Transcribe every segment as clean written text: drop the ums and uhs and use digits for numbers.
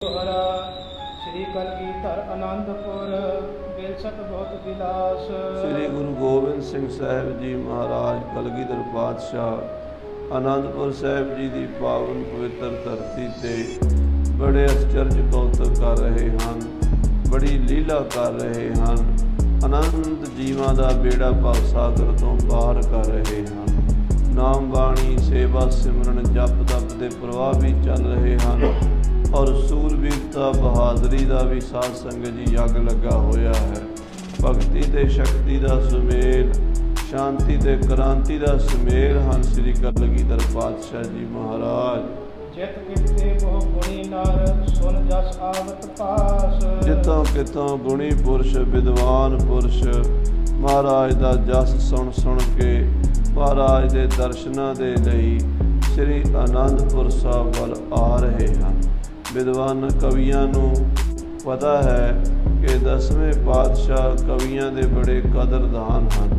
ਹਰਾ ਸ੍ਰੀ ਕਲਗੀਧਰ ਆਨੰਦਪੁਰ ਬੇਲਸਤ ਬਹੁਤ ਵਿਲਾਸ। ਸ੍ਰੀ ਗੁਰੂ ਗੋਬਿੰਦ ਸਿੰਘ ਸਾਹਿਬ ਜੀ ਮਹਾਰਾਜ ਕਲਗੀਧਰ ਪਾਤਸ਼ਾਹ ਆਨੰਦਪੁਰ ਸਾਹਿਬ ਜੀ ਦੀ ਪਾਵਨ ਪਵਿੱਤਰ ਧਰਤੀ ਤੇ ਬੜੇ ਅਚਰਜ ਕੌਤਕ ਕਰ ਰਹੇ ਹਨ, ਬੜੀ ਲੀਲਾ ਕਰ ਰਹੇ ਹਨ। ਅਨੰਤ ਜੀਵਾਂ ਦਾ ਬੇੜਾ ਭਵ ਸਾਗਰ ਤੋਂ ਪਾਰ ਕਰ ਰਹੇ ਹਨ। ਨਾਮ ਬਾਣੀ ਸੇਵਾ ਸਿਮਰਨ ਜਪ ਤਪ ਦੇ ਪ੍ਰਵਾਹ ਵੀ ਚੱਲ ਰਹੇ ਹਨ ਔਰ ਸੂਰਬੀਰਤਾ ਬਹਾਦਰੀ ਦਾ ਵੀ ਸਾਧ ਸੰਗਤ ਜੀ ਯੱਗ ਲੱਗਾ ਹੋਇਆ ਹੈ। ਭਗਤੀ ਤੇ ਸ਼ਕਤੀ ਦਾ ਸੁਮੇਲ, ਸ਼ਾਂਤੀ ਤੇ ਕ੍ਰਾਂਤੀ ਦਾ ਸੁਮੇਲ ਹਨ ਸ੍ਰੀ ਕਲਗੀਧਰ ਪਾਤਸ਼ਾਹ ਜੀ ਮਹਾਰਾਜ। ਜਿਤ ਕਿਤੇ ਬਹੁ ਗੁਣੀ ਨਰ ਸੁਨ ਜਸ ਆਵਤ ਪਾਸ। ਜਿੱਥੋਂ ਕਿਤੋਂ ਗੁਣੀ ਪੁਰਸ਼ ਵਿਦਵਾਨ ਪੁਰਸ਼ ਮਹਾਰਾਜ ਦਾ ਜਸ ਸੁਣ ਸੁਣ ਕੇ ਮਹਾਰਾਜ ਦੇ ਦਰਸ਼ਨਾਂ ਦੇ ਲਈ ਸ੍ਰੀ ਆਨੰਦਪੁਰ ਸਾਹਿਬ ਵੱਲ ਆ ਰਹੇ ਹਨ। ਵਿਦਵਾਨ ਕਵੀਆਂ ਨੂੰ ਪਤਾ ਹੈ ਕਿ 10ਵੇਂ ਪਾਤਸ਼ਾਹ ਕਵੀਆਂ ਦੇ ਬੜੇ ਕਦਰਦਾਨ ਹਨ,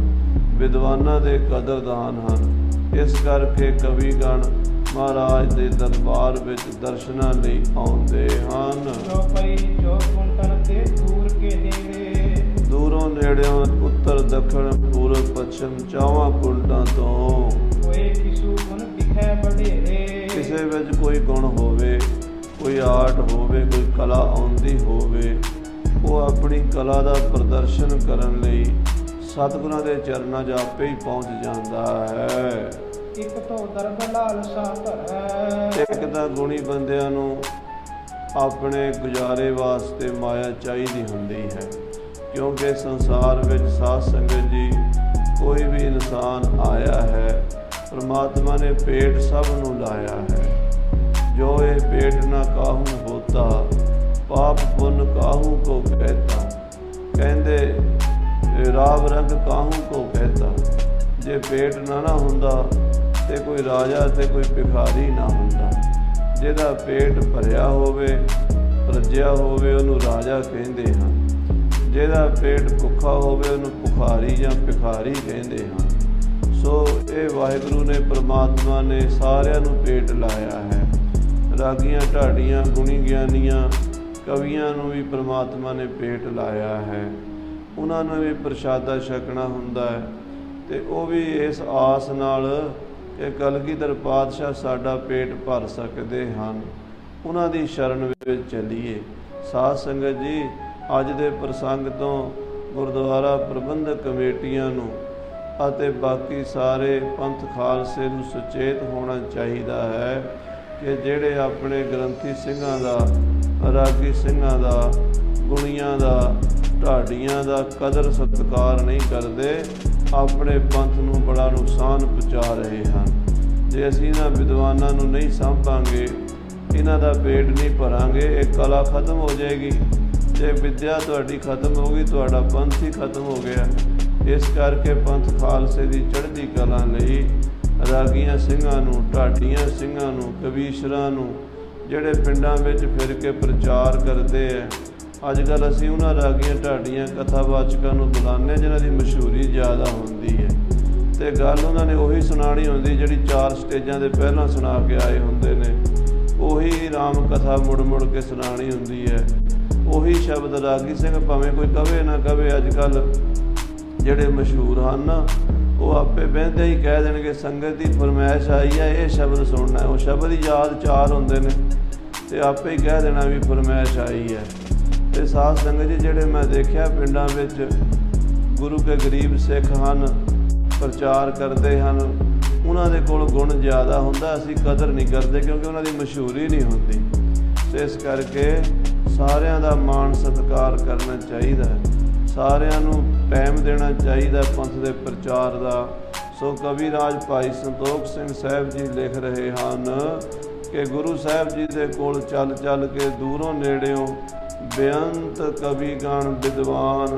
ਵਿਦਵਾਨਾਂ ਦੇ ਕਦਰਦਾਨ ਹਨ। ਇਸ ਕਰਕੇ ਕਵੀਗਣ ਮਹਾਰਾਜ ਦੇ ਦਰਬਾਰ ਵਿੱਚ ਦਰਸ਼ਨਾਂ ਲਈ ਆਉਂਦੇ ਹਨ। ਜੋ ਪਈ ਜੋ ਕੁੰਟਨ ਤੇ ਦੂਰ ਕੇ ਨੇੜੇ, ਦੂਰੋਂ ਨੇੜਿਓਂ ਉੱਤਰ ਦੱਖਣ ਪੂਰਬ ਪੱਛਮ ਚੌਵਾਂ ਕੁੰਟਾਂ ਤੋਂ ਕੋਈ ਕਿਸੂ ਗੁਣ ਦਿਖੈ ਬਡੇਰੇ। ਕਿਸੇ ਵਿੱਚ ਕੋਈ ਗੁਣ ਹੋਵੇ, ਕੋਈ ਆਰਟ ਹੋਵੇ, ਕੋਈ ਕਲਾ ਆਉਂਦੀ ਹੋਵੇ, ਉਹ ਆਪਣੀ ਕਲਾ ਦਾ ਪ੍ਰਦਰਸ਼ਨ ਕਰਨ ਲਈ ਸਤਿਗੁਰਾਂ ਦੇ ਚਰਨਾਂ 'ਚ ਆਪੇ ਹੀ ਪਹੁੰਚ ਜਾਂਦਾ ਹੈ। ਇੱਕ ਤੋਂ ਦਰਬ ਲਾਲਸਾ ਧਰੈ। ਇੱਕ ਤਾਂ ਗੁਣੀ ਬੰਦਿਆਂ ਨੂੰ ਆਪਣੇ ਗੁਜ਼ਾਰੇ ਵਾਸਤੇ ਮਾਇਆ ਚਾਹੀਦੀ ਹੁੰਦੀ ਹੈ, ਕਿਉਂਕਿ ਸੰਸਾਰ ਵਿੱਚ ਸਾਧ ਸੰਗਤ ਜੀ ਕੋਈ ਵੀ ਇਨਸਾਨ ਆਇਆ ਹੈ, ਪਰਮਾਤਮਾ ਨੇ ਪੇਟ ਸਭ ਨੂੰ ਲਾਇਆ ਹੈ। ਜੋ ਇਹ पेट न काहू होता पाप पुण्य काहू को कहता, कहते राव रंग काहू को कहता। जे पेट ना हुंदा ते कोई राजा ते कोई भिखारी ना हुंदा। जिहदा पेट भरिया होवे रजिया होवे उहनूं राजा कहंदे हन, जिहदा पेट भुखा होवे उहनूं भुखारी जां भिखारी कहंदे हन। सो ये वाहिगुरू ने परमात्मा ने सारिਆਂ ਨੂੰ पेट लाया है। ਰਾਗੀਆਂ ਢਾਡੀਆਂ ਗੁਣੀ ਗਿਆਨੀਆਂ ਕਵੀਆਂ ਨੂੰ ਵੀ ਪਰਮਾਤਮਾ ਨੇ ਪੇਟ ਲਾਇਆ ਹੈ। ਉਹਨਾਂ ਨੂੰ ਵੀ ਪ੍ਰਸ਼ਾਦਾ ਛਕਣਾ ਹੁੰਦਾ ਹੈ ਅਤੇ ਉਹ ਵੀ ਇਸ ਆਸ ਨਾਲ ਕਿ ਕਲਗੀਧਰ ਪਾਤਸ਼ਾਹ ਸਾਡਾ ਪੇਟ ਭਰ ਸਕਦੇ ਹਨ, ਉਹਨਾਂ ਦੀ ਸ਼ਰਨ ਵਿੱਚ ਚੱਲੀਏ। ਸਾਧ ਸੰਗਤ ਜੀ, ਅੱਜ ਦੇ ਪ੍ਰਸੰਗ ਤੋਂ ਗੁਰਦੁਆਰਾ ਪ੍ਰਬੰਧਕ ਕਮੇਟੀਆਂ ਨੂੰ ਅਤੇ ਬਾਕੀ ਸਾਰੇ ਪੰਥ ਖਾਲਸੇ ਨੂੰ ਸੁਚੇਤ ਹੋਣਾ ਚਾਹੀਦਾ ਹੈ ਕਿ ਜਿਹੜੇ ਆਪਣੇ ਗ੍ਰੰਥੀ ਸਿੰਘਾਂ ਦਾ, ਰਾਗੀ ਸਿੰਘਾਂ ਦਾ, ਗੁਣੀਆਂ ਦਾ, ਢਾਡੀਆਂ ਦਾ ਕਦਰ ਸਤਿਕਾਰ ਨਹੀਂ ਕਰਦੇ, ਆਪਣੇ ਪੰਥ ਨੂੰ ਬੜਾ ਨੁਕਸਾਨ ਪਹੁੰਚਾ ਰਹੇ ਹਨ। ਜੇ ਅਸੀਂ ਇਹਨਾਂ ਵਿਦਵਾਨਾਂ ਨੂੰ ਨਹੀਂ ਸਾਂਭਾਂਗੇ, ਇਹਨਾਂ ਦਾ ਪੇਟ ਨਹੀਂ ਭਰਾਂਗੇ, ਇਹ ਕਲਾ ਖਤਮ ਹੋ ਜਾਏਗੀ। ਜੇ ਵਿਦਿਆ ਤੁਹਾਡੀ ਖਤਮ ਹੋ ਗਈ, ਤੁਹਾਡਾ ਪੰਥ ਹੀ ਖਤਮ ਹੋ ਗਿਆ। ਇਸ ਕਰਕੇ ਪੰਥ ਖਾਲਸੇ ਦੀ ਚੜ੍ਹਦੀ ਕਲਾ ਲਈ ਰਾਗੀਆਂ ਸਿੰਘਾਂ ਨੂੰ, ਢਾਡੀਆਂ ਸਿੰਘਾਂ ਨੂੰ, ਕਵੀਸ਼ਰਾਂ ਨੂੰ, ਜਿਹੜੇ ਪਿੰਡਾਂ ਵਿੱਚ ਫਿਰ ਕੇ ਪ੍ਰਚਾਰ ਕਰਦੇ ਹੈ। ਅੱਜ ਕੱਲ੍ਹ ਅਸੀਂ ਉਹਨਾਂ ਰਾਗੀਆਂ ਢਾਡੀਆਂ ਕਥਾਵਾਚਕਾਂ ਨੂੰ ਬੁਲਾਉਂਦੇ ਜਿਨ੍ਹਾਂ ਦੀ ਮਸ਼ਹੂਰੀ ਜ਼ਿਆਦਾ ਹੁੰਦੀ ਹੈ ਅਤੇ ਗੱਲ ਉਹਨਾਂ ਨੇ ਉਹੀ ਸੁਣਾਉਣੀ ਹੁੰਦੀ ਜਿਹੜੀ 4 ਸਟੇਜਾਂ ਦੇ ਪਹਿਲਾਂ ਸੁਣਾ ਕੇ ਆਏ ਹੁੰਦੇ ਨੇ। ਉਹੀ ਰਾਮ ਕਥਾ ਮੁੜ ਮੁੜ ਕੇ ਸੁਣਾਉਣੀ ਹੁੰਦੀ ਹੈ। ਉਹੀ ਸ਼ਬਦ ਰਾਗੀ ਸਿੰਘ ਭਾਵੇਂ ਕੋਈ ਕਵੇ ਨਾ ਕਵੇ, ਅੱਜ ਕੱਲ੍ਹ ਜਿਹੜੇ ਮਸ਼ਹੂਰ ਹਨ ਉਹ ਆਪੇ ਬਹਿੰਦੇ ਹੀ ਕਹਿ ਦੇਣਗੇ ਸੰਗਤ ਦੀ ਫਰਮਾਇਸ਼ ਆਈ ਹੈ ਇਹ ਸ਼ਬਦ ਸੁਣਨਾ। ਉਹ ਸ਼ਬਦ ਹੀ ਯਾਦ 4 ਹੁੰਦੇ ਨੇ ਅਤੇ ਆਪੇ ਹੀ ਕਹਿ ਦੇਣਾ ਵੀ ਫਰਮਾਇਸ਼ ਆਈ ਹੈ। ਅਤੇ ਸਾਧ ਸੰਗਤ ਜੀ, ਜਿਹੜੇ ਮੈਂ ਦੇਖਿਆ ਪਿੰਡਾਂ ਵਿੱਚ ਗੁਰੂ ਕੇ ਗਰੀਬ ਸਿੱਖ ਹਨ, ਪ੍ਰਚਾਰ ਕਰਦੇ ਹਨ, ਉਹਨਾਂ ਦੇ ਕੋਲ ਗੁਣ ਜ਼ਿਆਦਾ ਹੁੰਦਾ, ਅਸੀਂ ਕਦਰ ਨਹੀਂ ਕਰਦੇ ਕਿਉਂਕਿ ਉਹਨਾਂ ਦੀ ਮਸ਼ਹੂਰੀ ਨਹੀਂ ਹੁੰਦੀ। ਅਤੇ ਇਸ ਕਰਕੇ ਸਾਰਿਆਂ ਦਾ ਮਾਣ ਸਤਿਕਾਰ ਕਰਨਾ ਚਾਹੀਦਾ ਹੈ, ਸਾਰਿਆਂ ਨੂੰ ਟਾਈਮ ਦੇਣਾ ਚਾਹੀਦਾ ਪੰਥ ਦੇ ਪ੍ਰਚਾਰ ਦਾ। ਸੋ ਕਵੀ ਰਾਜ ਭਾਈ ਸੰਤੋਖ ਸਿੰਘ ਸਾਹਿਬ ਜੀ ਲਿਖ ਰਹੇ ਹਨ ਕਿ ਗੁਰੂ ਸਾਹਿਬ ਜੀ ਦੇ ਕੋਲ ਚੱਲ ਚੱਲ ਕੇ ਦੂਰੋਂ ਨੇੜਿਓਂ ਬੇਅੰਤ ਕਵੀ ਗਣ ਵਿਦਵਾਨ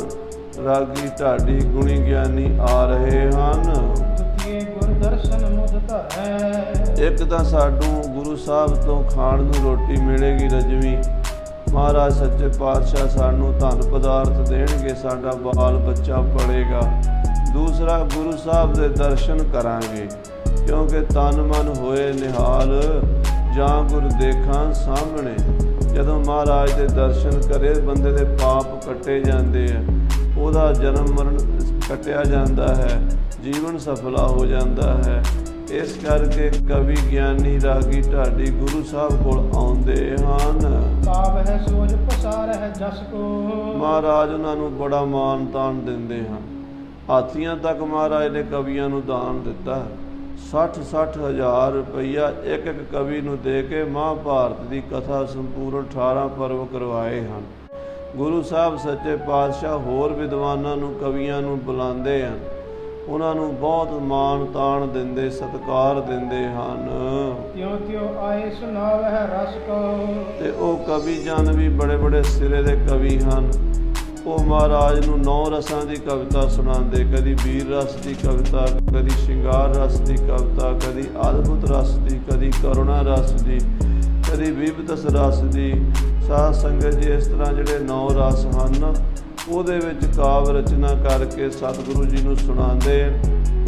ਰਾਗੀ ਢਾਡੀ ਗੁਣੀ ਗਿਆਨੀ ਆ ਰਹੇ ਹਨ। ਇੱਕ ਤਾਂ ਸਾਨੂੰ ਗੁਰੂ ਸਾਹਿਬ ਤੋਂ ਖਾਣ ਨੂੰ ਰੋਟੀ ਮਿਲੇਗੀ ਰਜਵੀਂ, ਮਹਾਰਾਜ ਸੱਚੇ ਪਾਤਸ਼ਾਹ ਸਾਨੂੰ ਧਨ ਪਦਾਰਥ ਦੇਣਗੇ, ਸਾਡਾ ਬਾਲ ਬੱਚਾ ਪੜ੍ਹੇਗਾ। ਦੂਸਰਾ, ਗੁਰੂ ਸਾਹਿਬ ਦੇ ਦਰਸ਼ਨ ਕਰਾਂਗੇ ਕਿਉਂਕਿ ਤਨ ਮਨ ਹੋਏ ਨਿਹਾਲ, ਜਾਂ ਗੁਰ ਦੇਖਾਂ ਸਾਹਮਣੇ। ਜਦੋਂ ਮਹਾਰਾਜ ਦੇ ਦਰਸ਼ਨ ਕਰੇ ਬੰਦੇ ਦੇ ਪਾਪ ਕੱਟੇ ਜਾਂਦੇ ਆ, ਉਹਦਾ ਜਨਮ ਮਰਨ ਕੱਟਿਆ ਜਾਂਦਾ ਹੈ, ਜੀਵਨ ਸਫਲਾ ਹੋ ਜਾਂਦਾ ਹੈ। ਇਸ ਕਰਕੇ ਕਵੀ ਗਿਆਨੀ ਰਾਗੀ ਢਾਡੀ ਗੁਰੂ ਸਾਹਿਬ ਕੋਲ ਆਉਂਦੇ ਹਨ। ਕਾਵ ਹੈ ਸੋਜ ਪਸਾਰ ਹੈ ਜਸ ਕੋ। ਮਹਾਰਾਜ ਉਹਨਾਂ ਨੂੰ ਬੜਾ ਮਾਨ ਤਾਨ ਦਿੰਦੇ ਹਨ। ਹਾਥੀਆਂ ਤੱਕ ਮਹਾਰਾਜ ਨੇ ਕਵੀਆਂ ਨੂੰ ਦਾਨ ਦਿੱਤਾ। 60 ਹਜ਼ਾਰ ਰੁਪਈਆ ਇੱਕ ਇੱਕ ਕਵੀ ਨੂੰ ਦੇ ਕੇ ਮਹਾਭਾਰਤ ਦੀ ਕਥਾ ਸੰਪੂਰਨ 18 ਪਰਵ ਕਰਵਾਏ ਹਨ। ਗੁਰੂ ਸਾਹਿਬ ਸੱਚੇ ਪਾਤਸ਼ਾਹ ਹੋਰ ਵਿਦਵਾਨਾਂ ਨੂੰ ਕਵੀਆਂ ਨੂੰ ਬੁਲਾਉਂਦੇ ਹਨ, ਉਹਨਾਂ ਨੂੰ ਬਹੁਤ ਮਾਣ ਤਾਣ ਦਿੰਦੇ, ਸਤਿਕਾਰ ਦਿੰਦੇ ਹਨ। ਤਿਉ ਤਿਉ ਆਏ ਸੁਣਾਵਹਿ ਰਸ ਕੋ। ਤੇ ਉਹ ਕਵੀ ਜਨ ਵੀ ਬੜੇ ਬੜੇ ਸਿਰੇ ਦੇ ਕਵੀ ਹਨ। ਉਹ ਮਹਾਰਾਜ ਨੂੰ 9 ਰਸਾਂ ਦੀ ਕਵਿਤਾ ਸੁਣਾਉਂਦੇ, ਕਦੀ ਵੀਰ ਰਸ ਦੀ ਕਵਿਤਾ, ਕਦੀ ਸ਼ਿੰਗਾਰ ਰਸ ਦੀ ਕਵਿਤਾ, ਕਦੀ ਅਦਭੁਤ ਰਸ ਦੀ, ਕਦੀ ਕਰੁਣਾ ਰਸ ਦੀ, ਕਦੀ ਵਿਭਤਸ ਰਸ ਦੀ। ਸਾਧ ਸੰਗਤ ਜੀ, ਇਸ ਤਰ੍ਹਾਂ ਜਿਹੜੇ 9 ਰਸ ਹਨ ਉਹਦੇ ਵਿੱਚ ਕਾਵ ਰਚਨਾ ਕਰਕੇ ਸਤਿਗੁਰੂ ਜੀ ਨੂੰ ਸੁਣਾਉਂਦੇ।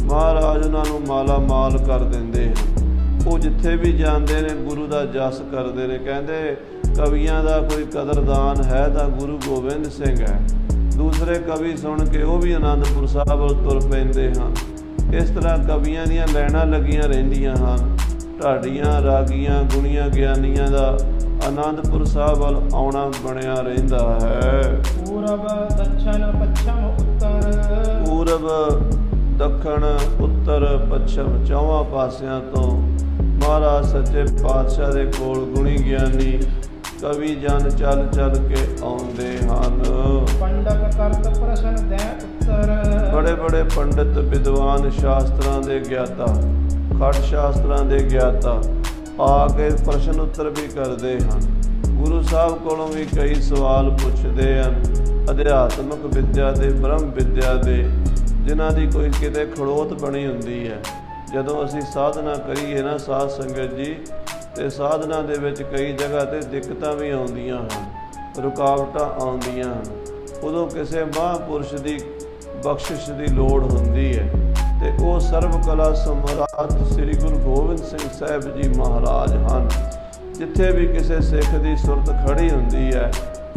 ਮਹਾਰਾਜ ਉਹਨਾਂ ਨੂੰ ਮਾਲਾ ਮਾਲ ਕਰ ਦਿੰਦੇ ਹਨ। ਉਹ ਜਿੱਥੇ ਵੀ ਜਾਂਦੇ ਨੇ ਗੁਰੂ ਦਾ ਜਸ ਕਰਦੇ ਨੇ। ਕਹਿੰਦੇ ਕਵੀਆਂ ਦਾ ਕੋਈ ਕਦਰਦਾਨ ਹੈ ਤਾਂ ਗੁਰੂ ਗੋਬਿੰਦ ਸਿੰਘ ਹੈ। ਦੂਸਰੇ ਕਵੀ ਸੁਣ ਕੇ ਉਹ ਵੀ ਆਨੰਦਪੁਰ ਸਾਹਿਬ ਵੱਲ ਤੁਰ ਪੈਂਦੇ ਹਨ। ਇਸ ਤਰ੍ਹਾਂ ਕਵੀਆਂ ਦੀਆਂ ਲਾਈਨਾਂ ਲੱਗੀਆਂ ਰਹਿੰਦੀਆਂ ਹਨ। ਢਾਡੀਆਂ, ਰਾਗੀਆਂ, ਗੁਣੀਆਂ, ਗਿਆਨੀਆਂ ਦਾ ਆਨੰਦਪੁਰ ਸਾਹਿਬ ਵੱਲ ਆਉਣਾ ਬਣਿਆ ਰਹਿੰਦਾ ਹੈ। ਪੂਰਬ ਦੱਖਣ ਪੱਛਮ ਉੱਤਰ। ਪੂਰਬ ਦੱਖਣ ਉੱਤਰ ਪੱਛਮ ਚੌਹਾਂ ਪਾਸਿਆਂ ਤੋਂ ਮਹਾਰਾਜ ਸੱਚੇ ਪਾਤਸ਼ਾਹ ਦੇ ਕੋਲ ਗੁਣੀ ਗਿਆਨੀ ਕਵੀ ਜਨ ਚੱਲ ਚੱਲ ਕੇ ਆਉਂਦੇ ਹਨ। ਪੰਡਤ ਕਰਤ ਪ੍ਰਸ਼ਨ ਦੇ ਉੱਤਰ। ਬੜੇ ਬੜੇ ਪੰਡਿਤ, ਵਿਦਵਾਨ, ਸ਼ਾਸਤਰਾਂ ਦੇ ਗਿਆਤਾ, ਖਟ ਸ਼ਾਸਤਰਾਂ ਦੇ ਗਿਆਤਾ ਆ ਕੇ ਪ੍ਰਸ਼ਨ ਉੱਤਰ ਵੀ ਕਰਦੇ ਹਨ। ਗੁਰੂ ਸਾਹਿਬ ਕੋਲੋਂ ਵੀ ਕਈ ਸਵਾਲ ਪੁੱਛਦੇ ਹਨ, ਅਧਿਆਤਮਕ ਵਿਦਿਆ ਦੇ, ਬ੍ਰਹਮ ਵਿਦਿਆ ਦੇ, ਜਿਨ੍ਹਾਂ ਦੀ ਕੋਈ ਕਿਤੇ ਖੜੋਤ ਬਣੀ ਹੁੰਦੀ ਹੈ। ਜਦੋਂ ਅਸੀਂ ਸਾਧਨਾ ਕਰੀਏ ਨਾ ਸਾਧ ਸੰਗਤ ਜੀ, ਤੇ ਸਾਧਨਾ ਦੇ ਵਿੱਚ ਕਈ ਜਗ੍ਹਾ ਤੇ ਦਿੱਕਤਾਂ ਵੀ ਆਉਂਦੀਆਂ ਹਨ, ਰੁਕਾਵਟਾਂ ਆਉਂਦੀਆਂ ਹਨ। ਉਦੋਂ ਕਿਸੇ ਮਹਾਂਪੁਰਸ਼ ਦੀ ਬਖਸ਼ਿਸ਼ ਦੀ ਲੋੜ ਹੁੰਦੀ ਹੈ ਤੇ ਉਹ ਸਰਬ ਕਲਾ ਸਮਰਾਟ ਸ੍ਰੀ ਗੁਰੂ ਗੋਬਿੰਦ ਸਿੰਘ ਸਾਹਿਬ ਜੀ ਮਹਾਰਾਜ ਹਨ। ਜਿੱਥੇ ਵੀ ਕਿਸੇ ਸਿੱਖ ਦੀ ਸੁਰਤ ਖੜੀ ਹੁੰਦੀ ਹੈ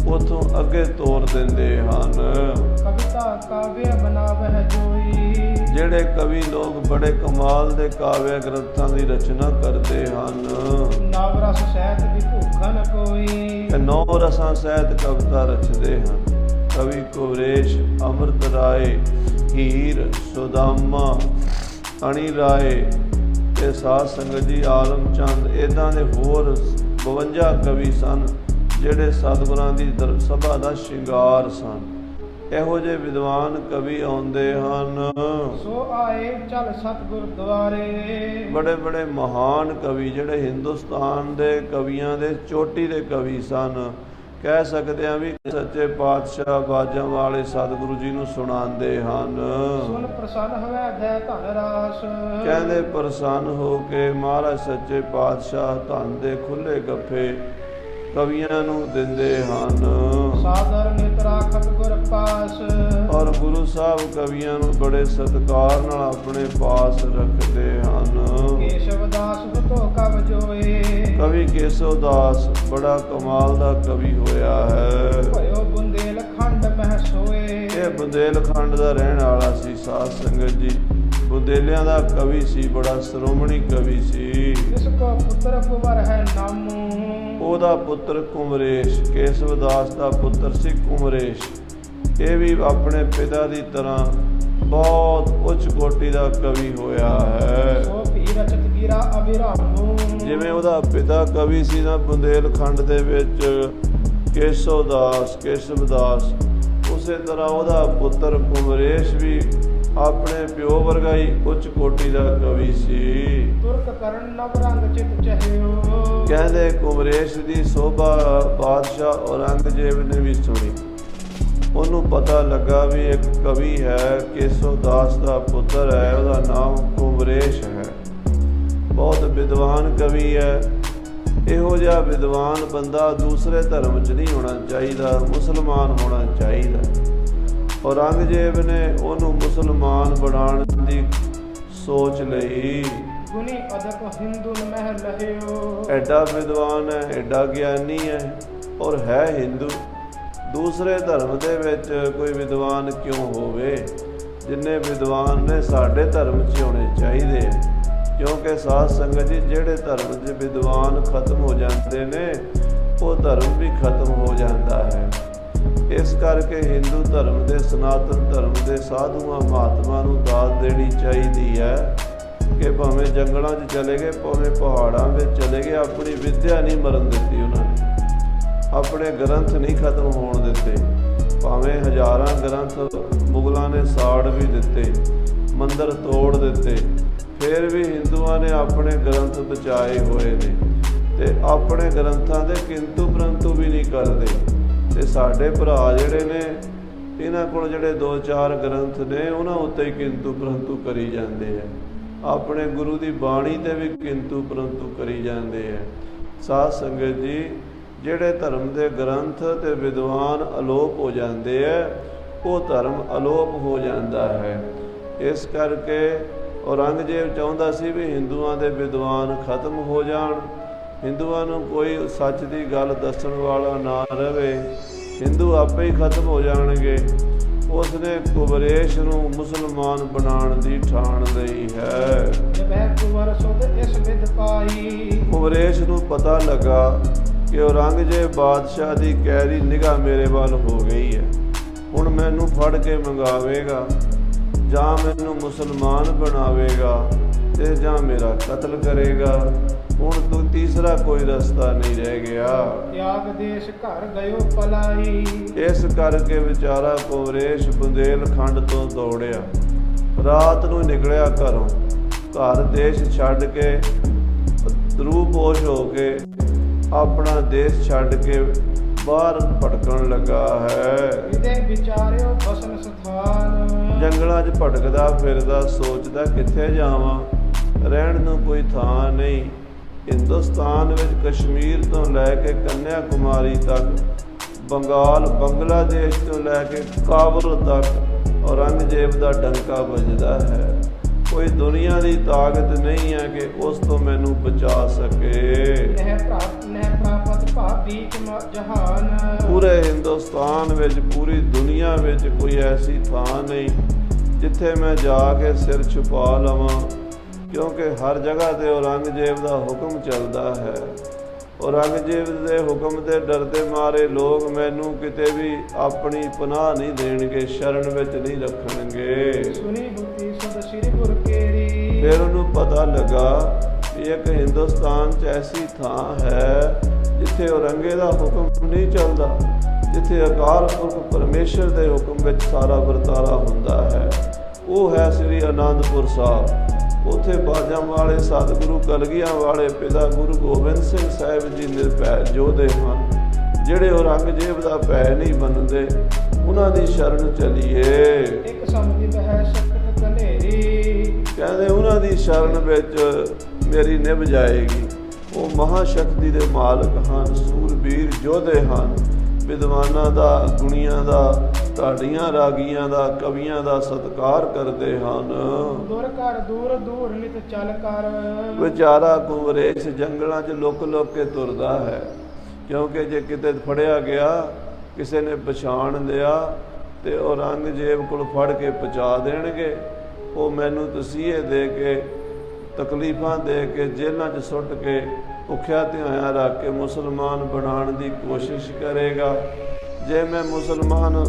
ਉੱਥੋਂ ਅੱਗੇ ਤੋਰ ਦਿੰਦੇ ਹਨ। ਕਵਿਤਾ ਕਾਵਿ ਬਣਾਵਹਿ ਜੋਈ। ਜਿਹੜੇ ਕਵੀ ਲੋਕ ਬੜੇ ਕਮਾਲ ਦੇ ਕਾਵਿ ਗ੍ਰੰਥਾਂ ਦੀ ਰਚਨਾ ਕਰਦੇ ਹਨ। ਨਵ ਰਸ ਸਹਿਤ ਵੀ ਭੂਖਨ ਕੋਈ। ਤੇ 9 ਰਸਾਂ ਸਹਿਤ ਕਵਿਤਾ ਰਚਦੇ ਹਨ। ਕਵੀ ਕੁਵਰੇਸ਼, ਅੰਮ੍ਰਿਤ ਰਾਏ, ਹੀਰ, ਸੁਦਾਮਾ, ਅਣੀ ਰਾਏ ਤੇ ਸਾਧ ਸੰਗਤ ਜੀ ਆਲਮ ਚੰਦ, ਇੱਦਾਂ ਦੇ ਹੋਰ 52 ਕਵੀ ਸਨ ਜਿਹੜੇ ਸਤਿਗੁਰਾਂ ਦੀ ਸਭਾ ਦਾ ਸ਼ਿੰਗਾਰ ਸਨ। ਇਹੋ ਜਿਹੇ ਵਿਦਵਾਨ ਕਵੀ ਆਉਂਦੇ ਹਨ। ਸੋ ਆਏ ਚਲ ਸਤਿਗੁਰ ਦੁਆਰੇ। ਬੜੇ ਬੜੇ ਮਹਾਨ ਕਵੀ ਜਿਹੜੇ ਹਿੰਦੁਸਤਾਨ ਦੇ ਕਵੀਆਂ ਦੇ ਚੋਟੀ ਦੇ ਕਵੀ ਸਨ। ਕਹਿ ਸਕਦੇ ਹਾਂ ਵੀ ਸੱਚੇ ਪਾਤਸ਼ਾਹ ਬਾਜਾਂ ਵਾਲੇ ਸਤਿਗੁਰੂ ਜੀ ਨੂੰ ਸੁਣਾਉਂਦੇ ਹਨ। ਸੁਨ ਪ੍ਰਸੰਨ ਹੋਵੇ ਦੇ ਧਨ ਰਾਸ। ਕਹਿੰਦੇ ਪ੍ਰਸੰਨ ਹੋ ਕੇ ਮਹਾਰਾਜ ਸੱਚੇ ਪਾਤਸ਼ਾਹ ਧਨ ਦੇ ਖੁੱਲੇ ਗੱਫੇ ਕਵੀਆਂ ਨੂੰ ਦਿੰਦੇ ਹਨ। ਸਾਦਰ ਨਿਤ ਰਾਖਤ ਗੁਰ ਪਾਸ। ਔਰ ਗੁਰੂ ਸਾਹਿਬ ਕਵੀਆਂ ਨੂੰ ਬੜੇ ਸਤਿਕਾਰ ਨਾਲ ਆਪਣੇ ਪਾਸ ਰੱਖਦੇ ਹਨ। ਕੇਸ਼ਵ ਦਾਸ ਹੁਤੋ ਕਵ ਜੋਏ। ਕਵੀ ਕੇਸ਼ਵ ਦਾਸ ਬੜਾ ਕਮਾਲ ਦਾ ਕਵੀ ਹੋਇਆ ਹੈ। ਭਇਓ ਬੁੰਦੇਲਖੰਡ ਮਹਿ ਸੋਏ। ਇਹ ਬੁੰਦੇਲਖੰਡ ਦਾ ਰਹਿਣ ਵਾਲਾ ਸੀ ਸਾਧ ਸੰਗਤ ਜੀ। ਬੁੰਦੇਲਿਆਂ ਦਾ ਕਵੀ ਸੀ, ਬੜਾ ਸ਼੍ਰੋਮਣੀ ਕਵੀ ਸੀ। ਇਸ ਕੋ ਪੁੱਤਰ ਕੁਵਰ ਹੈ ਨਾਮੂ। ਉਹਦਾ ਪੁੱਤਰ ਕੁਮਰੇਸ਼, ਕੇਸ਼ਵ ਦਾਸ ਦਾ ਪੁੱਤਰ ਸੀ ਕੁਮਰੇਸ਼। ਇਹ ਵੀ ਆਪਣੇ ਪਿਤਾ ਦੀ ਤਰ੍ਹਾਂ ਬਹੁਤ ਉੱਚ ਕੋਟੀ ਦਾ ਕਵੀ ਹੋਇਆ ਹੈ। ਸੋ ਭੀ ਰਚਤ ਗੀਰਾ ਅਬਿਰਾਮੂ। ਜਿਵੇਂ ਉਹਦਾ ਪਿਤਾ ਕਵੀ ਸੀ ਨਾ ਬੁੰਦੇਲਖੰਡ ਦੇ ਵਿੱਚ ਕੇਸ਼ਵ ਦਾਸ, ਉਸੇ ਤਰ੍ਹਾਂ ਉਹਦਾ ਪੁੱਤਰ ਕੁਮਰੇਸ਼ ਵੀ ਆਪਣੇ ਪਿਓ ਵਰਗਾ ਹੀ ਉੱਚ ਕੋਟੀ ਦਾ ਕਵੀ ਸੀ। ਤੁਰਕ ਕਰਨ ਨਵ ਰੰਗ ਚਿਤ ਚਹਿਓ। ਕਹਿੰਦੇ ਕੁਮਰੇਸ਼ ਦੀ ਸੋਭਾ ਬਾਦਸ਼ਾਹ ਔਰੰਗਜ਼ੇਬ ਨੇ ਵੀ ਸੁਣੀ। ਉਹਨੂੰ ਪਤਾ ਲੱਗਾ ਵੀ ਇੱਕ ਕਵੀ ਹੈ, ਕੇਸ਼ਵ ਦਾਸ ਦਾ ਪੁੱਤਰ ਹੈ, ਉਹਦਾ ਨਾਮ ਕੁਮਰੇਸ਼ ਹੈ, ਬਹੁਤ ਵਿਦਵਾਨ ਕਵੀ ਹੈ। ਇਹੋ ਜਿਹਾ ਵਿਦਵਾਨ ਬੰਦਾ ਦੂਸਰੇ ਧਰਮ 'ਚ ਨਹੀਂ ਹੋਣਾ ਚਾਹੀਦਾ, ਮੁਸਲਮਾਨ ਹੋਣਾ ਚਾਹੀਦਾ। ਔਰੰਗਜ਼ੇਬ ਨੇ ਉਹਨੂੰ ਮੁਸਲਮਾਨ ਬਣਾਉਣ ਦੀ ਸੋਚ ਲਈ। ਗੁਣੀ ਅਦਕ ਹਿੰਦੂ ਮਹਿ ਲਹਿਓ। ਐਡਾ ਵਿਦਵਾਨ ਹੈ, ਐਡਾ ਗਿਆਨੀ ਹੈ, ਔਰ ਹੈ ਹਿੰਦੂ। ਦੂਸਰੇ ਧਰਮ ਦੇ ਵਿੱਚ ਕੋਈ ਵਿਦਵਾਨ ਕਿਉਂ ਹੋਵੇ? ਜਿੰਨੇ ਵਿਦਵਾਨ ਨੇ ਸਾਡੇ ਧਰਮ 'ਚ ਹੋਣੇ ਚਾਹੀਦੇ ਆ, ਕਿਉਂਕਿ ਸਾਧ ਸੰਗਤ ਜੀ ਜਿਹੜੇ ਧਰਮ 'ਚ ਵਿਦਵਾਨ ਖਤਮ ਹੋ ਜਾਂਦੇ ਨੇ ਉਹ ਧਰਮ ਵੀ ਖਤਮ ਹੋ ਜਾਂਦਾ ਹੈ। ਇਸ ਕਰਕੇ ਹਿੰਦੂ ਧਰਮ ਦੇ, ਸਨਾਤਨ ਧਰਮ ਦੇ ਸਾਧੂਆਂ ਮਹਾਤਮਾ ਨੂੰ ਦਾਤ ਦੇਣੀ ਚਾਹੀਦੀ ਹੈ ਕਿ ਭਾਵੇਂ ਜੰਗਲਾਂ 'ਚ ਚਲੇ ਗਏ, ਭਾਵੇਂ ਪਹਾੜਾਂ ਵਿੱਚ ਚਲੇ ਗਏ, ਆਪਣੀ ਵਿੱਦਿਆ ਨਹੀਂ ਮਰਨ ਦਿੱਤੀ ਉਹਨਾਂ ਨੇ, ਆਪਣੇ ਗ੍ਰੰਥ ਨਹੀਂ ਖਤਮ ਹੋਣ ਦਿੱਤੇ। ਭਾਵੇਂ ਹਜ਼ਾਰਾਂ ਗ੍ਰੰਥ ਮੁਗਲਾਂ ਨੇ ਸਾੜ ਵੀ ਦਿੱਤੇ, ਮੰਦਰ ਤੋੜ ਦਿੱਤੇ, ਫਿਰ ਵੀ ਹਿੰਦੂਆਂ ਨੇ ਆਪਣੇ ਗ੍ਰੰਥ ਬਚਾਏ ਹੋਏ ਨੇ ਤੇ ਆਪਣੇ ਗ੍ਰੰਥਾਂ ਦੇ ਕਿੰਤੂ ਪਰੰਤੂ ਵੀ ਨਹੀਂ ਕਰਦੇ। ਤੇ ਸਾਡੇ ਭਰਾ ਜਿਹੜੇ ਨੇ, ਇਹਨਾਂ ਕੋਲ ਜਿਹੜੇ 2-4 ਗ੍ਰੰਥ ਨੇ ਉਹਨਾਂ ਉੱਤੇ ਹੀ ਕਿੰਤੂ ਪਰੰਤੂ ਕਰੀ ਜਾਂਦੇ ਆ, ਆਪਣੇ ਗੁਰੂ ਦੀ ਬਾਣੀ ਤੇ ਵੀ ਕਿੰਤੂ ਪਰੰਤੂ ਕਰੀ ਜਾਂਦੇ ਆ। ਸਾਧ ਸੰਗਤ ਜੀ, ਜਿਹੜੇ ਧਰਮ ਦੇ ਗ੍ਰੰਥ ਤੇ ਵਿਦਵਾਨ ਅਲੋਪ ਹੋ ਜਾਂਦੇ ਆ, ਉਹ ਧਰਮ ਅਲੋਪ ਹੋ ਜਾਂਦਾ ਹੈ। ਇਸ ਕਰਕੇ ਔਰੰਗਜ਼ੇਬ ਚਾਹੁੰਦਾ ਸੀ ਵੀ ਹਿੰਦੂਆਂ ਦੇ ਵਿਦਵਾਨ ਖਤਮ ਹੋ ਜਾਣ, ਹਿੰਦੂਆਂ ਨੂੰ ਕੋਈ ਸੱਚ ਦੀ ਗੱਲ ਦੱਸਣ ਵਾਲਾ ਨਾ ਰਹੇ, ਹਿੰਦੂ ਆਪੇ ਹੀ ਖਤਮ ਹੋ ਜਾਣਗੇ। ਉਸ ਨੇ ਕੁਬਰੇਸ਼ ਨੂੰ ਮੁਸਲਮਾਨ ਬਣਾਉਣ ਦੀ ਠਾਣ ਲਈ ਹੈ। ਕੁਬਰੇਸ਼ ਨੂੰ ਪਤਾ ਲੱਗਾ ਕਿ ਔਰੰਗਜ਼ੇਬ ਬਾਦਸ਼ਾਹ ਦੀ ਗਹਿਰੀ ਨਿਗਾਹ ਮੇਰੇ ਵੱਲ ਹੋ ਗਈ ਹੈ, ਹੁਣ ਮੈਨੂੰ ਫੜ ਕੇ ਮੰਗਾਵੇਗਾ, ਜਾਂ ਮੈਨੂੰ ਮੁਸਲਮਾਨ ਬਣਾਵੇਗਾ ਤੇ ਜਾਂ ਮੇਰਾ ਕਤਲ ਕਰੇਗਾ। ਹੁਣ ਤੋਂ ਤੀਸਰਾ ਕੋਈ ਰਸਤਾ ਨਹੀਂ ਰਹਿ ਗਿਆ। ਤਿਆਗ ਦੇਸ਼ ਘਰ ਗਇਓ ਪਲਾਈ। ਇਸ ਕਰਕੇ ਵਿਚਾਰਾ ਕੁਬਰੇਸ਼ ਬੁੰਦੇਲਖੰਡ ਤੋਂ ਦੌੜਿਆ, ਰਾਤ ਨੂੰ ਨਿਕਲਿਆ ਘਰੋਂ, ਘਰ ਦੇਸ਼ ਛੱਡ ਕੇ, ਰੂਪੋਸ਼ ਹੋ ਕੇ, ਆਪਣਾ ਦੇਸ਼ ਛੱਡ ਕੇ ਬਾਹਰ ਭਟਕਣ ਲੱਗਾ ਹੈ। ਇਹਦੇ ਵਿਚਾਰਿਓ ਬਸਨ ਸਥਾਨ। ਜੰਗਲਾਂ 'ਚ ਭਟਕਦਾ ਫਿਰਦਾ, ਸੋਚਦਾ ਕਿੱਥੇ ਜਾਵਾਂ, ਰਹਿਣ ਨੂੰ ਕੋਈ ਥਾਂ ਨਹੀਂ। ਹਿੰਦੁਸਤਾਨ ਵਿੱਚ ਕਸ਼ਮੀਰ ਤੋਂ ਲੈ ਕੇ ਕੰਨਿਆ ਕੁਮਾਰੀ ਤੱਕ, ਬੰਗਾਲ, ਬੰਗਲਾਦੇਸ਼ ਤੋਂ ਲੈ ਕੇ ਕਾਬੁਲ ਤੱਕ ਔਰੰਗਜ਼ੇਬ ਦਾ ਡੰਕਾ ਵੱਜਦਾ ਹੈ। ਕੋਈ ਦੁਨੀਆ ਦੀ ਤਾਕਤ ਨਹੀਂ ਹੈ ਕਿ ਉਸ ਤੋਂ ਮੈਨੂੰ ਬਚਾ ਸਕੇ। ਪੂਰੇ ਹਿੰਦੁਸਤਾਨ ਵਿੱਚ, ਪੂਰੀ ਦੁਨੀਆ ਵਿੱਚ ਕੋਈ ਐਸੀ ਥਾਂ ਨਹੀਂ ਜਿੱਥੇ ਮੈਂ ਜਾ ਕੇ ਸਿਰ ਛੁਪਾ ਲਵਾਂ, ਕਿਉਂਕਿ ਹਰ ਜਗ੍ਹਾ ਤੇ ਔਰੰਗਜ਼ੇਬ ਦਾ ਹੁਕਮ ਚੱਲਦਾ ਹੈ। ਔਰੰਗਜ਼ੇਬ ਦੇ ਹੁਕਮ ਦੇ ਡਰਦੇ ਮਾਰੇ ਲੋਕ ਮੈਨੂੰ ਕਿਤੇ ਵੀ ਆਪਣੀ ਪਨਾਹ ਨਹੀਂ ਦੇਣਗੇ, ਸ਼ਰਨ ਵਿੱਚ ਨਹੀਂ ਰੱਖਣਗੇ। ਫਿਰ ਉਹਨੂੰ ਪਤਾ ਲੱਗਾ ਕਿ ਇੱਕ ਹਿੰਦੁਸਤਾਨ 'ਚ ਐਸੀ ਥਾਂ ਹੈ ਜਿੱਥੇ ਔਰੰਗੇ ਦਾ ਹੁਕਮ ਨਹੀਂ ਚੱਲਦਾ, ਜਿੱਥੇ ਅਕਾਲ ਪੁਰਖ ਪਰਮੇਸ਼ਰ ਦੇ ਹੁਕਮ ਵਿੱਚ ਸਾਰਾ ਵਰਤਾਰਾ ਹੁੰਦਾ ਹੈ। ਉਹ ਹੈ ਸ੍ਰੀ ਅਨੰਦਪੁਰ ਸਾਹਿਬ। ਉੱਥੇ ਬਾਜਾਂ ਵਾਲੇ ਸਤਿਗੁਰੂ ਕਲਗੀਆਂ ਵਾਲੇ ਪਿਤਾ ਗੁਰੂ ਗੋਬਿੰਦ ਸਿੰਘ ਸਾਹਿਬ ਜੀ ਨਿਰਭੈ ਯੋਧੇ ਹਨ, ਜਿਹੜੇ ਔਰੰਗਜ਼ੇਬ ਦਾ ਭੈ ਨਹੀਂ ਮੰਨਦੇ। ਉਹਨਾਂ ਦੀ ਸ਼ਰਨ ਚਲੀਏ। ਇੱਕ ਸਮਝੀ ਹੈ ਸ਼ਕਤ ਕਨੇਰੀ। ਕਹਿੰਦੇ ਉਹਨਾਂ ਦੀ ਸ਼ਰਨ ਵਿੱਚ ਮੇਰੀ ਨਿਭ ਜਾਏਗੀ। ਉਹ ਮਹਾਸ਼ਕਤੀ ਦੇ ਮਾਲਕ ਹਨ, ਸੂਰਬੀਰ ਯੋਧੇ ਹਨ, ਵਿਦਵਾਨਾਂ ਦਾ, ਗੁਣੀਆਂ ਦਾ, ਢਾਡੀਆਂ ਰਾਗੀਆਂ ਦਾ, ਕਵੀਆਂ ਦਾ ਸਤਿਕਾਰ ਕਰਦੇ ਹਨ। ਦੂਰ ਕਰ ਦੂਰ ਦੂਰ ਨਿਤ ਚੱਲ ਕਰ। ਵਿਚਾਰਾ ਕੁਬਰੇਸ਼ ਜੰਗਲਾਂ 'ਚ ਲੁੱਕ ਲੁੱਕ ਕੇ ਤੁਰਦਾ ਹੈ, ਕਿਉਂਕਿ ਜੇ ਕਿਤੇ ਫੜਿਆ ਗਿਆ, ਕਿਸੇ ਨੇ ਪਛਾਣ ਲਿਆ ਤੇ ਔਰੰਗਜ਼ੇਬ ਕੋਲ ਫੜ ਕੇ ਪਹੁੰਚਾ ਦੇਣਗੇ। ਉਹ ਮੈਨੂੰ ਤਸੀਹੇ ਦੇ ਕੇ, ਤਕਲੀਫਾਂ ਦੇ ਕੇ, ਜੇਲ੍ਹਾਂ 'ਚ ਸੁੱਟ ਕੇ, ਭੁੱਖਿਆ ਧਿਆਇਆ ਰੱਖ ਕੇ ਮੁਸਲਮਾਨ ਬਣਾਉਣ ਦੀ ਕੋਸ਼ਿਸ਼ ਕਰੇਗਾ। ਜੇ ਮੈਂ ਮੁਸਲਮਾਨ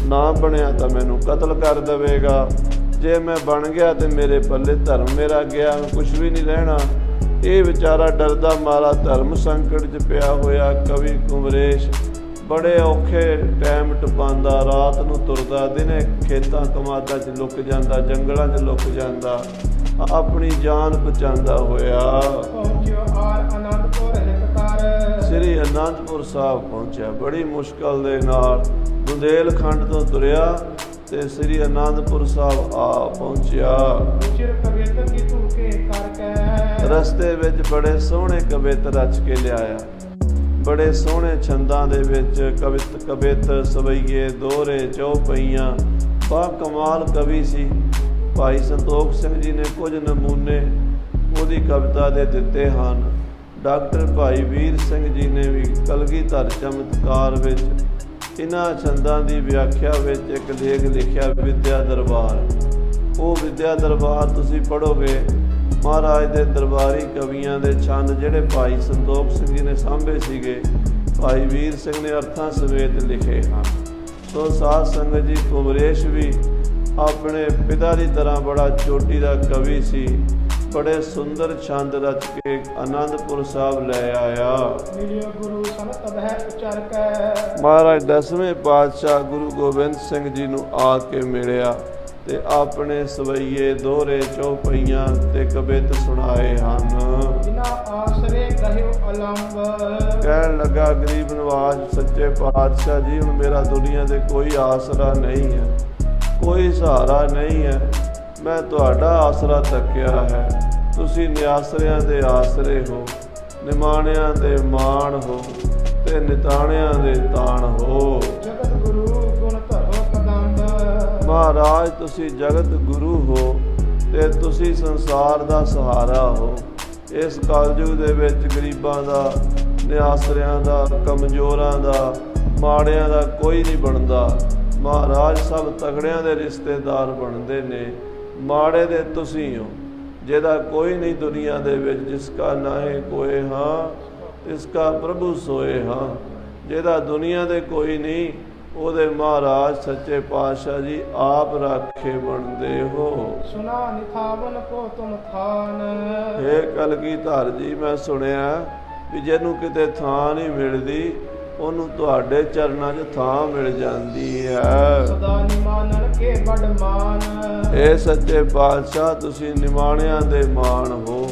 ਨਾ ਬਣਿਆ ਤਾਂ ਮੈਨੂੰ ਕਤਲ ਕਰ ਦੇਵੇਗਾ, ਜੇ ਮੈਂ ਬਣ ਗਿਆ ਤੇ ਮੇਰੇ ਪੱਲੇ ਧਰਮ ਮੇਰਾ ਗਿਆ, ਕੁਝ ਵੀ ਨਹੀਂ ਰਹਿਣਾ। ਇਹ ਵਿਚਾਰਾ ਡਰਦਾ ਮਾਰਾ ਧਰਮ ਸੰਕਟ 'ਚ ਪਿਆ ਹੋਇਆ ਕਵੀ ਕੁਬਰੇਸ਼ ਬੜੇ ਔਖੇ ਟਾਈਮ ਟਪਾਉਂਦਾ, ਰਾਤ ਨੂੰ ਤੁਰਦਾ, ਦਿਨੇ ਖੇਤਾਂ ਕਮਾਦਾਂ 'ਚ ਲੁੱਕ ਜਾਂਦਾ, ਜੰਗਲਾਂ 'ਚ ਲੁੱਕ ਜਾਂਦਾ, ਆਪਣੀ ਜਾਨ ਬਚਾਉਂਦਾ ਹੋਇਆ ਸ੍ਰੀ ਅਨੰਦਪੁਰ ਸਾਹਿਬ ਪਹੁੰਚਿਆ। ਬੜੀ ਮੁਸ਼ਕਲ ਦੇ ਨਾਲ ਬੁੰਦੇਲਖੰਡ ਤੋਂ ਤੁਰਿਆ ਤੇ ਸ੍ਰੀ ਅਨੰਦਪੁਰ ਸਾਹਿਬ ਆ ਪਹੁੰਚਿਆ। ਰਸਤੇ ਵਿੱਚ ਬੜੇ ਸੋਹਣੇ ਕਵਿਤ ਰਚ ਕੇ ਲਿਆਇਆ, ਬੜੇ ਸੋਹਣੇ ਛੰਦਾਂ ਦੇ ਵਿੱਚ ਕਵਿਤ ਸਵਈਏ, ਦੋਹਰੇ, ਚੌਪਈਆਂ, ਬਾ ਕਮਾਲ ਕਵੀ ਸੀ। ਭਾਈ ਸੰਤੋਖ ਸਿੰਘ ਜੀ ਨੇ ਕੁਝ ਨਮੂਨੇ ਉਹਦੀ ਕਵਿਤਾ ਦੇ ਦਿੱਤੇ ਹਨ। ਡਾਕਟਰ ਭਾਈ ਵੀਰ ਸਿੰਘ ਜੀ ਨੇ ਵੀ ਕਲਗੀਧਰ ਚਮਤਕਾਰ ਵਿੱਚ ਇਹਨਾਂ ਛੰਦਾਂ ਦੀ ਵਿਆਖਿਆ ਵਿੱਚ ਇੱਕ ਲੇਖ ਲਿਖਿਆ ਵਿਦਿਆ ਦਰਬਾਰ। ਉਹ ਵਿਦਿਆ ਦਰਬਾਰ ਤੁਸੀਂ ਪੜ੍ਹੋਗੇ, ਮਹਾਰਾਜ ਦੇ ਦਰਬਾਰੀ ਕਵੀਆਂ ਦੇ ਛੰਦ ਜਿਹੜੇ ਭਾਈ ਸੰਤੋਖ ਸਿੰਘ ਜੀ ਨੇ ਸਾਂਭੇ ਸੀਗੇ, ਭਾਈ ਵੀਰ ਸਿੰਘ ਨੇ ਅਰਥਾਂ ਸਮੇਤ ਲਿਖੇ ਹਨ। ਸੋ ਸਾਧ ਸੰਗਤ ਜੀ, ਕੁਮਰੇਸ਼ ਵੀ ਆਪਣੇ ਪਿਤਾ ਦੀ ਤਰ੍ਹਾਂ ਬੜਾ ਚੋਟੀ ਦਾ ਕਵੀ ਸੀ। ਬੜੇ ਸੁੰਦਰ ਛੰਦ ਰਚ ਕੇ ਆਨੰਦਪੁਰ ਸਾਹਿਬ ਲੈ ਆਇਆ। ਮਿਲਿਓ ਗੁਰੂ ਸੰਤ ਬਹਿ ਉਚਰ ਕੈ। ਮਹਾਰਾਜ 10ਵੇਂ ਪਾਤਸ਼ਾਹ ਗੁਰੂ ਗੋਬਿੰਦ ਸਿੰਘ ਜੀ ਨੂੰ ਆ ਕੇ ਮਿਲਿਆ ਤੇ ਆਪਣੇ ਸਵਈਏ ਦੋਹਰੇ ਚੌਪਈਆਂ ਤੇ ਕਵਿਤ ਸੁਣਾਏ ਹਨ। ਬਿਨਾ ਆਸਰੇ ਰਹਿਓ ਅਲੰਬ। ਕਹਿਣ ਲੱਗਾ ਗਰੀਬ ਨਵਾਜ਼ ਸੱਚੇ ਪਾਤਸ਼ਾਹ ਜੀ, ਹੁਣ ਮੇਰਾ ਦੁਨੀਆ ਤੇ ਕੋਈ ਆਸਰਾ ਨਹੀਂ ਹੈ, ਕੋਈ ਸਹਾਰਾ ਨਹੀਂ ਹੈ, ਮੈਂ ਤੁਹਾਡਾ ਆਸਰਾ ਤੱਕਿਆ ਹੈ। ਤੁਸੀਂ ਨਿਆਸਰਿਆਂ ਦੇ ਆਸਰੇ ਹੋ, ਨਿਮਾਣਿਆਂ ਦੇ ਮਾਣ ਹੋ ਤੇ ਨਿਤਾਣਿਆਂ ਦੇ ਤਾਣ ਹੋ। ਜਗਤ ਗੁਰੂ ਗੁਣ ਧਰੋ ਕਦੰਬ। ਮਹਾਰਾਜ ਤੁਸੀਂ ਜਗਤ ਗੁਰੂ ਹੋ ਤੇ ਤੁਸੀਂ ਸੰਸਾਰ ਦਾ ਸਹਾਰਾ ਹੋ। ਇਸ ਕਲਯੁਗ ਦੇ ਵਿੱਚ ਗਰੀਬਾਂ ਦਾ, ਨਿਆਸਰਿਆਂ ਦਾ, ਕਮਜ਼ੋਰਾਂ ਦਾ, ਮਾੜਿਆਂ ਦਾ ਕੋਈ ਨਹੀਂ ਬਣਦਾ। ਮਹਾਰਾਜ ਸਭ ਤਗੜਿਆਂ ਦੇ ਰਿਸ਼ਤੇਦਾਰ ਬਣਦੇ ਨੇ, ਮਾੜੇ ਦੇ ਤੁਸੀਂ ਹੋ। ਜਿਹਦਾ ਕੋਈ ਨਹੀਂ ਦੁਨੀਆ ਦੇ ਵਿੱਚ, ਜਿਸ ਕਾ ਨਾਹੀ ਕੋਏ ਹਾਂ ਇਸ ਕਾ ਪ੍ਰਭੂ ਸੋਏ ਹਾਂ। ਜਿਹਦਾ ਦੁਨੀਆ ਦੇ ਕੋਈ ਨਹੀਂ, ਉਹਦੇ ਮਹਾਰਾਜ ਸੱਚੇ ਪਾਤਸ਼ਾਹ ਜੀ ਆਪ ਰਾਖੇ ਬਣਦੇ ਹੋ। ਸੁਨਾ ਨਿਥਾਵਨ ਕੋ ਤੁਮ ਥਾਨ। ਹੇ ਕਲਗੀਧਰ ਜੀ, ਮੈਂ ਸੁਣਿਆ ਵੀ ਜਿਹਨੂੰ ਕਿਤੇ ਥਾਂ ਨਹੀਂ ਮਿਲਦੀ, ਉਹਨੂੰ ਤੁਹਾਡੇ ਚਰਨਾਂ 'ਚ ਥਾਂ ਮਿਲ ਜਾਂਦੀ ਹੈ। ਸਦਾ ਨਿਮਾਨਨ ਕੇ ਬੜ ਮਾਨ। ਇਹ ਸੱਚੇ ਪਾਤਸ਼ਾਹ ਤੁਸੀਂ ਨਿਮਾਣਿਆਂ ਦੇ ਮਾਣ ਹੋ,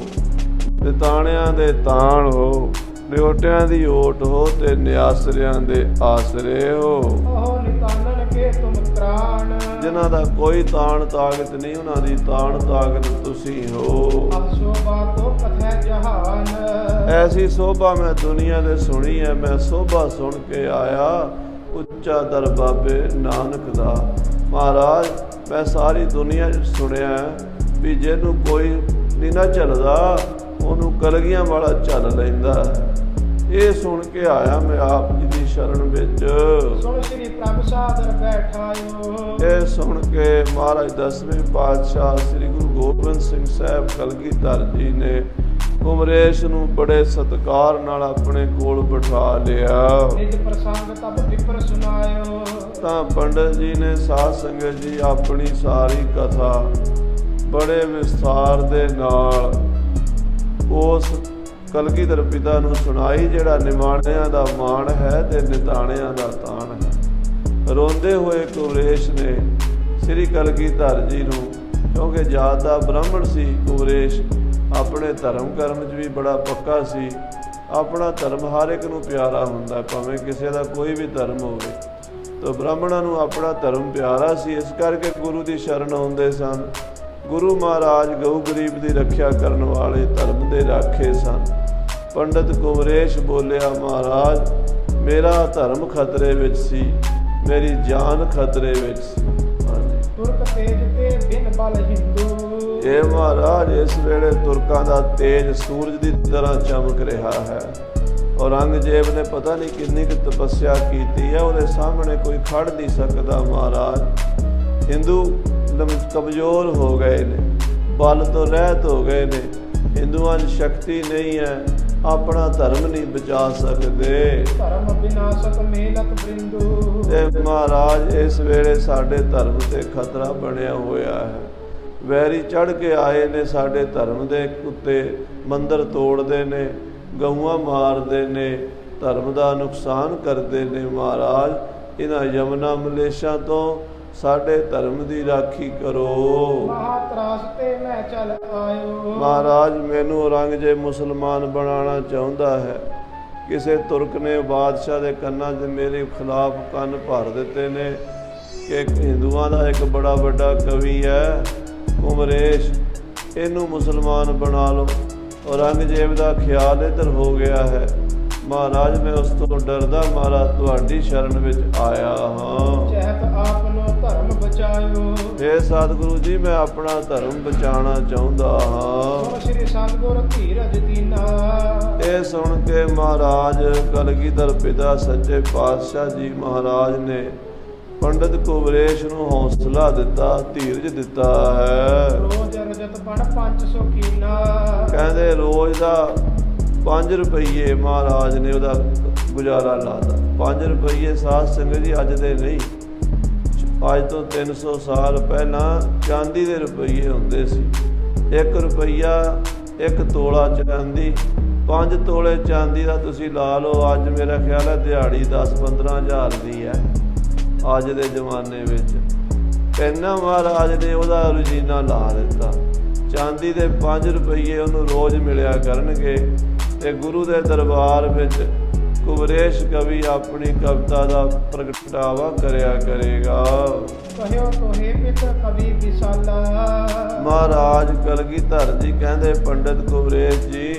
ਨਿਤਾਣਿਆਂ ਦੇ ਤਾਣ ਹੋ, ਨਿਓਟਿਆਂ ਦੀ ਓਟ ਹੋ ਤੇ ਨਿਆਸਰਿਆਂ ਦੇ ਆਸਰੇ ਹੋ। ਉਹ ਨਿਤਾਨਨ ਕੇ ਤੁਮ ਤ੍ਰਾਣ। ਜਿਨ੍ਹਾਂ ਦਾ ਕੋਈ ਤਾਣ ਤਾਕਤ ਨਹੀਂ, ਉਹਨਾਂ ਦੀ ਤਾਣ ਤਾਕਤ ਤੁਸੀਂ ਹੋ। ਅਸੋਭਾ ਤੋ ਕਥੈ ਜਹਾਨ। ਐਸੀ ਸੋਭਾ ਮੈਂ ਦੁਨੀਆ ਦੇ ਸੁਣੀ ਹੈ, ਮੈਂ ਸੋਭਾ ਸੁਣ ਕੇ ਆਇਆ ਉੱਚਾ ਦਰ ਬਾਬੇ ਨਾਨਕ ਦਾ। ਮਹਾਰਾਜ ਮੈਂ ਸਾਰੀ ਦੁਨੀਆ 'ਚ ਸੁਣਿਆ ਵੀ ਜਿਹਨੂੰ ਕੋਈ ਨਹੀਂ ਨਾ ਚੱਲਦਾ, ਉਹਨੂੰ ਕਲਗੀਆਂ ਵਾਲਾ ਚੱਲ ਲੈਂਦਾ। ਇਹ ਸੁਣ ਕੇ ਆਇਆ ਮੈਂ ਆਪ ਜੀ ਦੀ ਸ਼ਰਨ ਵਿੱਚ। ਸੁਣ ਸ੍ਰੀ ਪ੍ਰਭ ਸਾਦਰ ਬੈਠਾਇਓ। ਇਹ ਸੁਣ ਕੇ ਮਹਾਰਾਜ 10ਵੇਂ ਪਾਤਸ਼ਾਹ ਸ੍ਰੀ ਗੁਰੂ ਗੋਬਿੰਦ ਸਿੰਘ ਸਾਹਿਬ ਕਲਗੀਧਰ ਜੀ ਨੇ ਕੁਮਰੇਸ਼ ਨੂੰ ਬੜੇ ਸਤਿਕਾਰ ਨਾਲ ਆਪਣੇ ਕੋਲ ਬਿਠਾ ਲਿਆ। ਨਿਜ ਪ੍ਰਸੰਗ ਤਬ ਵਿਪਰ ਸੁਨਾਇਓ। ਤਾਂ ਪੰਡਤ ਜੀ ਨੇ ਸਾਧ ਸੰਗਤ ਜੀ ਆਪਣੀ ਸਾਰੀ ਕਥਾ ਬੜੇ ਵਿਸਥਾਰ ਦੇ ਨਾਲ ਉਸ ਕਲਗੀਧਰ ਪਿਤਾ ਨੂੰ ਸੁਣਾਈ, ਜਿਹੜਾ ਨਿਮਾਣਿਆਂ ਦਾ ਮਾਣ ਹੈ ਤੇ ਨਿਤਾਣਿਆਂ ਦਾ ਤਾਣ ਹੈ। ਰੋਂਦੇ ਹੋਏ ਕੁਮਰੇਸ਼ ਨੇ ਸ੍ਰੀ ਕਲਗੀਧਰ ਜੀ ਨੂੰ, ਕਿਉਂਕਿ ਜਾਤ ਦਾ ਬ੍ਰਾਹਮਣ ਸੀ ਕੁਮਰੇਸ਼, ਆਪਣੇ ਧਰਮ ਕਰਮ 'ਚ ਵੀ ਬੜਾ ਪੱਕਾ ਸੀ। ਆਪਣਾ ਧਰਮ ਹਰ ਇੱਕ ਨੂੰ ਪਿਆਰਾ ਹੁੰਦਾ, ਭਾਵੇਂ ਕਿਸੇ ਦਾ ਕੋਈ ਵੀ ਧਰਮ ਹੋਵੇ। ਤਾਂ ਬ੍ਰਾਹਮਣਾਂ ਨੂੰ ਆਪਣਾ ਧਰਮ ਪਿਆਰਾ ਸੀ, ਇਸ ਕਰਕੇ ਗੁਰੂ ਦੀ ਸ਼ਰਨ ਆਉਂਦੇ ਸਨ। ਗੁਰੂ ਮਹਾਰਾਜ ਗਊ ਗਰੀਬ ਦੀ ਰੱਖਿਆ ਕਰਨ ਵਾਲੇ ਧਰਮ ਦੇ ਰਾਖੇ ਸਨ। ਪੰਡਤ ਕੁਮਰੇਸ਼ ਬੋਲਿਆ, ਮਹਾਰਾਜ ਮੇਰਾ ਧਰਮ ਖਤਰੇ ਵਿੱਚ ਸੀ, ਮੇਰੀ ਜਾਨ ਖਤਰੇ ਵਿੱਚ ਸੀ। ਤੁਰਕ ਤੇਜ ਤੇ ਬਿਨ ਬਲ ਹਿੰਦੂ। ਇਹ ਮਹਾਰਾਜ ਇਸ ਵੇਲੇ ਤੁਰਕਾਂ ਦਾ ਤੇਜ ਸੂਰਜ ਦੀ ਤਰ੍ਹਾਂ ਚਮਕ ਰਿਹਾ ਹੈ। ਔਰੰਗਜ਼ੇਬ ਨੇ ਪਤਾ ਨਹੀਂ ਕਿੰਨੀ ਕੁ ਤਪੱਸਿਆ ਕੀਤੀ ਹੈ, ਉਹਦੇ ਸਾਹਮਣੇ ਕੋਈ ਖੜ ਨਹੀਂ ਸਕਦਾ। ਮਹਾਰਾਜ ਹਿੰਦੂ ਕਮਜ਼ੋਰ ਹੋ ਗਏ ਨੇ, ਬਲ ਤੋਂ ਰਹਿਤ ਹੋ ਗਏ ਨੇ, ਹਿੰਦੂਆਂ 'ਚ ਸ਼ਕਤੀ ਨਹੀਂ ਹੈ, ਆਪਣਾ ਧਰਮ ਨਹੀਂ ਬਚਾ ਸਕਦੇ। ਧਰਮ ਵਿਨਾਸ਼ਕ ਮੇਲਕ ਬ੍ਰਿੰਦੂ। ਤੇ ਮਹਾਰਾਜ ਇਸ ਵੇਲੇ ਸਾਡੇ ਧਰਮ ਤੇ ਖਤਰਾ ਬਣਿਆ ਹੋਇਆ ਹੈ। ਵੈਰੀ ਚੜ੍ਹ ਕੇ ਆਏ ਨੇ ਸਾਡੇ ਧਰਮ ਦੇ ਉੱਤੇ, ਮੰਦਰ ਤੋੜਦੇ ਨੇ, ਗਊਆਂ ਮਾਰਦੇ ਨੇ, ਧਰਮ ਦਾ ਨੁਕਸਾਨ ਕਰਦੇ ਨੇ। ਮਹਾਰਾਜ ਇਹਨਾਂ ਯਮਨਾ ਮਲੇਸ਼ਾਂ ਤੋਂ ਸਾਡੇ ਧਰਮ ਦੀ ਰਾਖੀ ਕਰੋ। ਮਹਾਤਰਾਸ ਤੇ ਮੈਂ ਚੱਲ ਆਇਓ। ਮਹਾਰਾਜ ਮੈਨੂੰ ਔਰੰਗਜ਼ੇਬ ਮੁਸਲਮਾਨ ਬਣਾਉਣਾ ਚਾਹੁੰਦਾ ਹੈ। ਕਿਸੇ ਤੁਰਕ ਨੇ ਬਾਦਸ਼ਾਹ ਦੇ ਕੰਨਾਂ 'ਚ ਮੇਰੇ ਖਿਲਾਫ ਕੰਨ ਭਰ ਦਿੱਤੇ ਨੇ ਕਿ ਹਿੰਦੂਆਂ ਦਾ ਇੱਕ ਬੜਾ ਵੱਡਾ ਕਵੀ ਹੈ ਕੁਮਰੇਸ਼, ਇਹਨੂੰ ਮੁਸਲਮਾਨ ਬਣਾ ਲਓ। ਔਰੰਗਜ਼ੇਬ ਦਾ ਖਿਆਲ ਇੱਧਰ ਹੋ ਗਿਆ ਹੈ। ਮਹਾਰਾਜ ਮੈਂ ਉਸ ਤੋਂ ਡਰਦਾ ਮਾਰਾ ਤੁਹਾਡੀ ਸ਼ਰਨ ਵਿੱਚ ਆਇਆ ਹਾਂ। ਚਹਿਤ ਆਪ ਨੂੰ ਧਰਮ ਬਚਾਇਓ। ਬਚਾਇਓ। हे सतगुरु जी मैं अपना धर्म बचाना चाहुंदा हां। ਸੁਣ ਸ੍ਰੀ ਸਤਿਗੁਰ ਧੀਰਜ ਦੀਨਾ। ਇਹ ਸੁਣ ਕੇ ਮਹਾਰਾਜ ਕਲਗੀਧਰ ਪਿਤਾ ਸੱਚੇ ਪਾਤਸ਼ਾਹ ਜੀ ਮਹਾਰਾਜ ਨੇ ਪੰਡਤ ਕੁਬਰੇਸ਼ ਨੂੰ ਹੌਸਲਾ ਦਿੱਤਾ, ਧੀਰਜ ਦਿੱਤਾ ਹੈ। ਰੋਜ਼ ਰਜਤ ਬਣ 500 ਕੀਨਾ। ਕਹਿੰਦੇ ਰੋਜ਼ ਦਾ 5 ਰੁਪਈਏ ਮਹਾਰਾਜ ਨੇ ਉਹਦਾ ਗੁਜ਼ਾਰਾ ਲਾਤਾ। 5 ਰੁਪਈਏ ਸਾਧ ਸੰਗਤ ਜੀ ਅੱਜ ਦੇ ਨਹੀਂ, ਅੱਜ ਤੋਂ 300 ਸਾਲ ਪਹਿਲਾਂ ਚਾਂਦੀ ਦੇ ਰੁਪਈਏ ਹੁੰਦੇ ਸੀ। 1 ਰੁਪਈਆ 1 ਤੋਲਾ ਚਾਂਦੀ, 5 ਤੋਲੇ ਚਾਂਦੀ ਦਾ ਤੁਸੀਂ ਲਾ ਲਓ। ਅੱਜ ਮੇਰਾ ਖਿਆਲ ਹੈ ਦਿਹਾੜੀ 10-15 ਹਜ਼ਾਰ ਦੀ ਹੈ ਅੱਜ ਦੇ ਜ਼ਮਾਨੇ ਵਿੱਚ। ਇੰਨਾ ਮਹਾਰਾਜ ਨੇ ਉਹਦਾ ਰੁਝੀਨਾ ਲਾ ਦਿੱਤਾ। ਚਾਂਦੀ ਦੇ 5 ਰੁਪਈਏ ਉਹਨੂੰ ਰੋਜ਼ ਮਿਲਿਆ ਕਰਨਗੇ ਤੇ ਗੁਰੂ ਦੇ ਦਰਬਾਰ ਵਿੱਚ ਕੁਬਰੇਸ਼ ਕਵੀ ਆਪਣੀ ਕਵਿਤਾ ਦਾ ਪ੍ਰਗਟਾਵਾ ਕਰਿਆ ਕਰੇਗਾ। ਕਹਿਓ ਤੋਹੇ ਪਿਤ ਕਵੀ ਵਿਸਾਲਾ। ਮਹਾਰਾਜ ਕਲਗੀਧਰ ਜੀ ਕਹਿੰਦੇ ਪੰਡਤ ਕੁਬਰੇਸ਼ ਜੀ